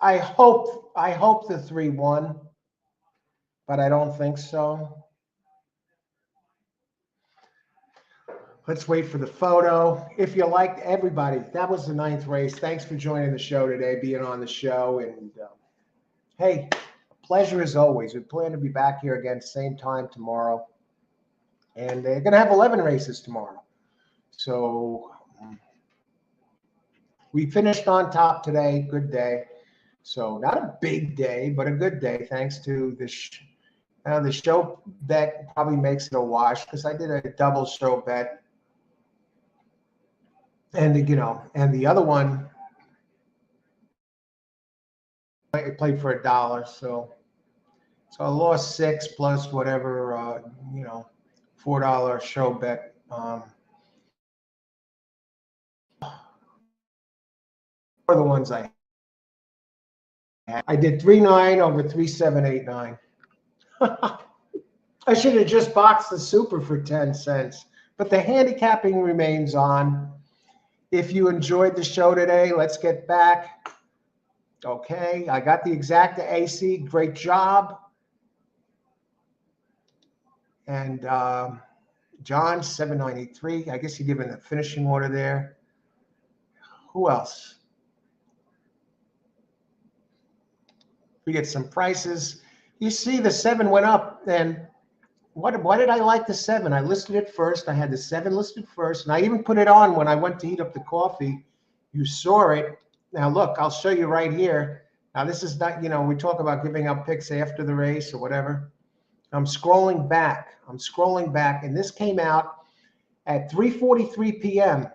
I hope the 3 won, but I don't think so. Let's wait for the photo. If you liked, everybody, that was the 9th race. Thanks for joining the show today, being on the show. And hey, pleasure as always. We plan to be back here again, same time tomorrow. And they're going to have 11 races tomorrow. So we finished on top today. Good day. So not a big day, but a good day, thanks to the show bet probably makes it a wash because I did a double show bet. And, and the other one, I played for $1. So I lost 6 plus whatever, $4 show bet. Are the ones I had. I did 3-9 over 3-7-8-9. I should have just boxed the super for 10 cents, but the handicapping remains on. If you enjoyed the show today, let's get back. Okay, I got the exacta AC. Great job. And John, 793. I guess you're giving the finishing order there. Who else? We get some prices. You see the 7 went up. And why did I like the 7? I listed it first. I had the 7 listed first. And I even put it on when I went to heat up the coffee. You saw it. Now, look, I'll show you right here. Now, this is not, we talk about giving up picks after the race or whatever. I'm scrolling back. And this came out at 3:43 p.m.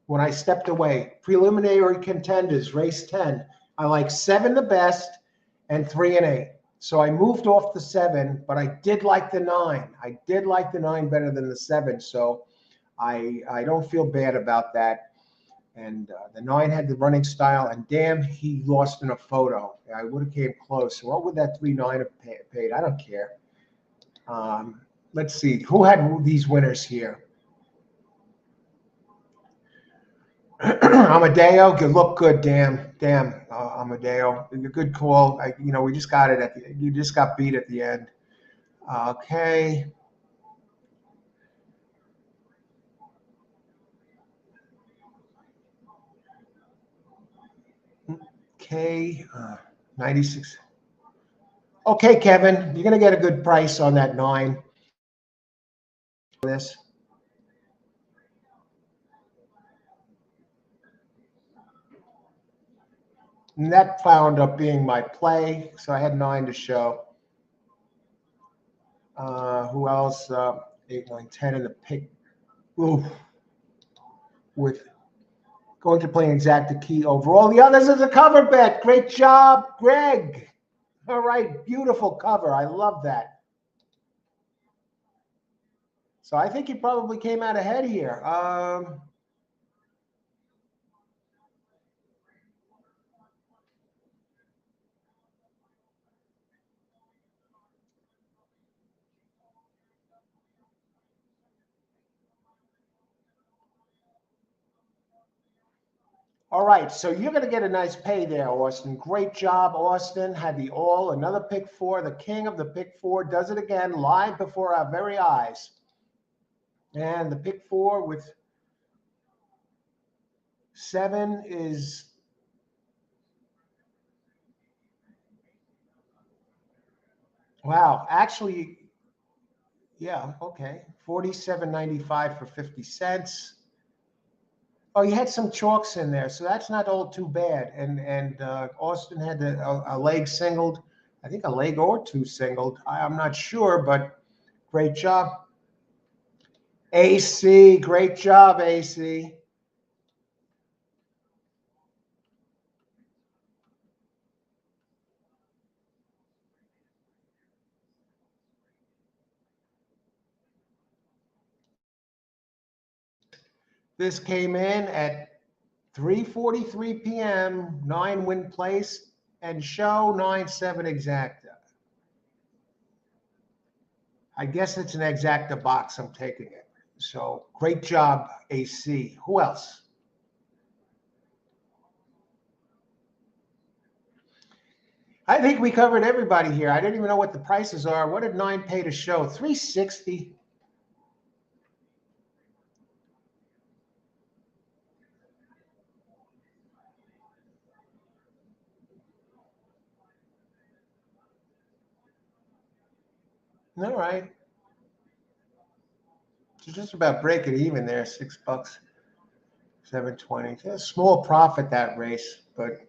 when I stepped away. Preliminary contenders, race 10. I like 7 the best and 3 and 8. So I moved off the 7, but I did like the 9. I did like the 9 better than the 7. So I don't feel bad about that. And the 9 had the running style, and damn, he lost in a photo. I would have came close. What would that 3-9 have paid? I don't care. Let's see. Who had these winners here? Amadeo, you look good. Damn, Amadeo, a good call. We just got it you just got beat at the end. Okay. Okay, 96. Okay, Kevin, you're gonna get a good price on that 9. This. And that wound up being my play, so I had 9 to show. Who else? 8, 9, 10 in the pick. Ooh. With going to play an exacta key over all the others is a cover bet. Great job, Greg. All right, beautiful cover. I love that. So I think he probably came out ahead here. All right, so you're going to get a nice pay there, Austin. Great job, Austin. Had the all, another pick 4. The king of the pick 4 does it again, live before our very eyes. And the pick 4 with 7 is wow. Actually, Yeah, okay. 47.95 for 50 cents. Oh, you had some chalks in there, so that's not all too bad. And Austin had a leg singled, I think a leg or two singled. I'm not sure, but great job, AC. Great job, AC. This came in at 3:43 p.m. 9 win place and show 9-7 exacta. I guess it's an exacta box. I'm taking it. So great job, AC. Who else? I think we covered everybody here. I didn't even know what the prices are. What did 9 pay to show? 360. All right. So just about breaking even there. $6, 720. It's a small profit that race, but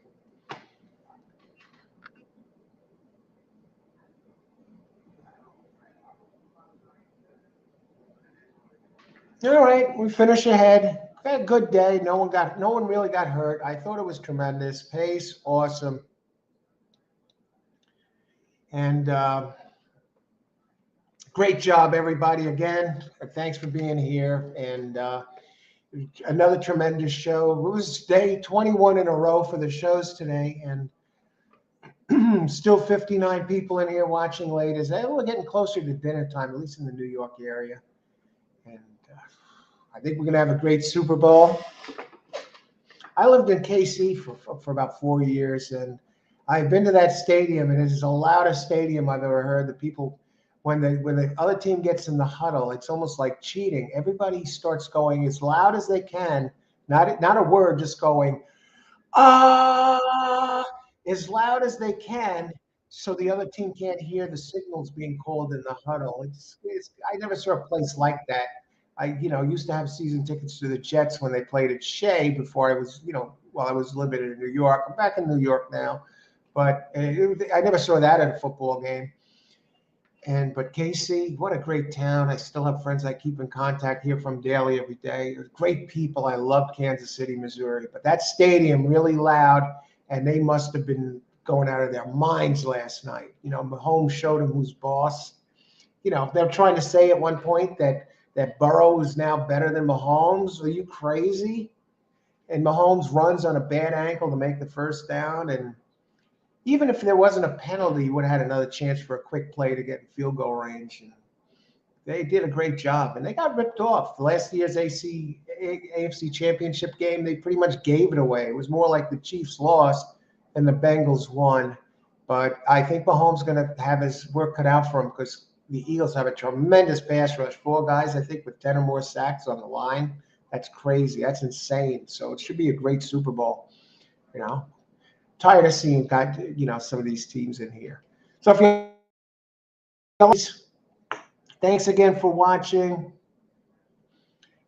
all right. We finish ahead. Had a good day. No one really got hurt. I thought it was tremendous. Pace, awesome. And great job, everybody. Again, thanks for being here. And another tremendous show. It was day 21 in a row for the shows today. And still 59 people in here watching late. We're getting closer to dinner time, at least in the New York area. And I think we're going to have a great Super Bowl. I lived in KC for about 4 years, and I've been to that stadium, and it's the loudest stadium I've ever heard. The people, when the other team gets in the huddle, it's almost like cheating. Everybody starts going as loud as they can, not a word, just going ah as loud as they can, so the other team can't hear the signals being called in the huddle. I never saw a place like that. I used to have season tickets to the Jets when they played at Shea before I was, while I was living in New York. I'm back in New York now, but I never saw that at a football game. But KC, what a great town. I still have friends I keep in contact here from daily every day. Great people. I love Kansas City, Missouri. But that stadium really loud, and they must have been going out of their minds last night. Mahomes showed them who's boss. They're trying to say at one point that Burrow is now better than Mahomes. Are you crazy? And Mahomes runs on a bad ankle to make the first down. And even if there wasn't a penalty, you would have had another chance for a quick play to get in field goal range. And they did a great job. And they got ripped off. Last year's AFC Championship game, they pretty much gave it away. It was more like the Chiefs lost and the Bengals won. But I think Mahomes is going to have his work cut out for him because the Eagles have a tremendous pass rush. 4 guys, I think, with 10 or more sacks on the line. That's crazy. That's insane. So it should be a great Super Bowl. Tired of seeing some of these teams in here. So if you thanks again for watching.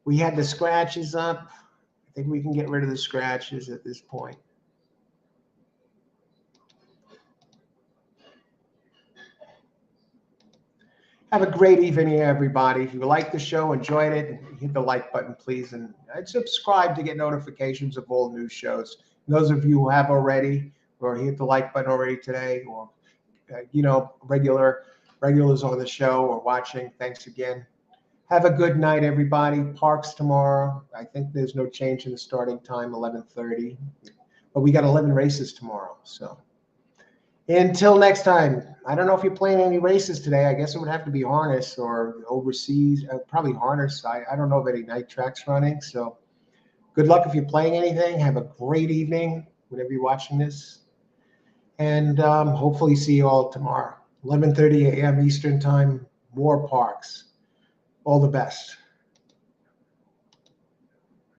We had the scratches up. I think we can get rid of the scratches at this point. Have a great evening, everybody. If you liked the show, enjoyed it, hit the like button, please, and subscribe to get notifications of all new shows. And those of you who have already, or hit the like button already today, or regulars on the show or watching, thanks again. Have a good night, everybody. Parx tomorrow. I think there's no change in the starting time, 11:30, but we got 11 races tomorrow. So until next time, I don't know if you're playing any races today. I guess it would have to be harness or overseas, probably harness. I don't know of any night tracks running. So good luck if you're playing anything. Have a great evening whenever you're watching this. And hopefully see you all tomorrow, 11:30 a.m. Eastern time, more Parx. All the best.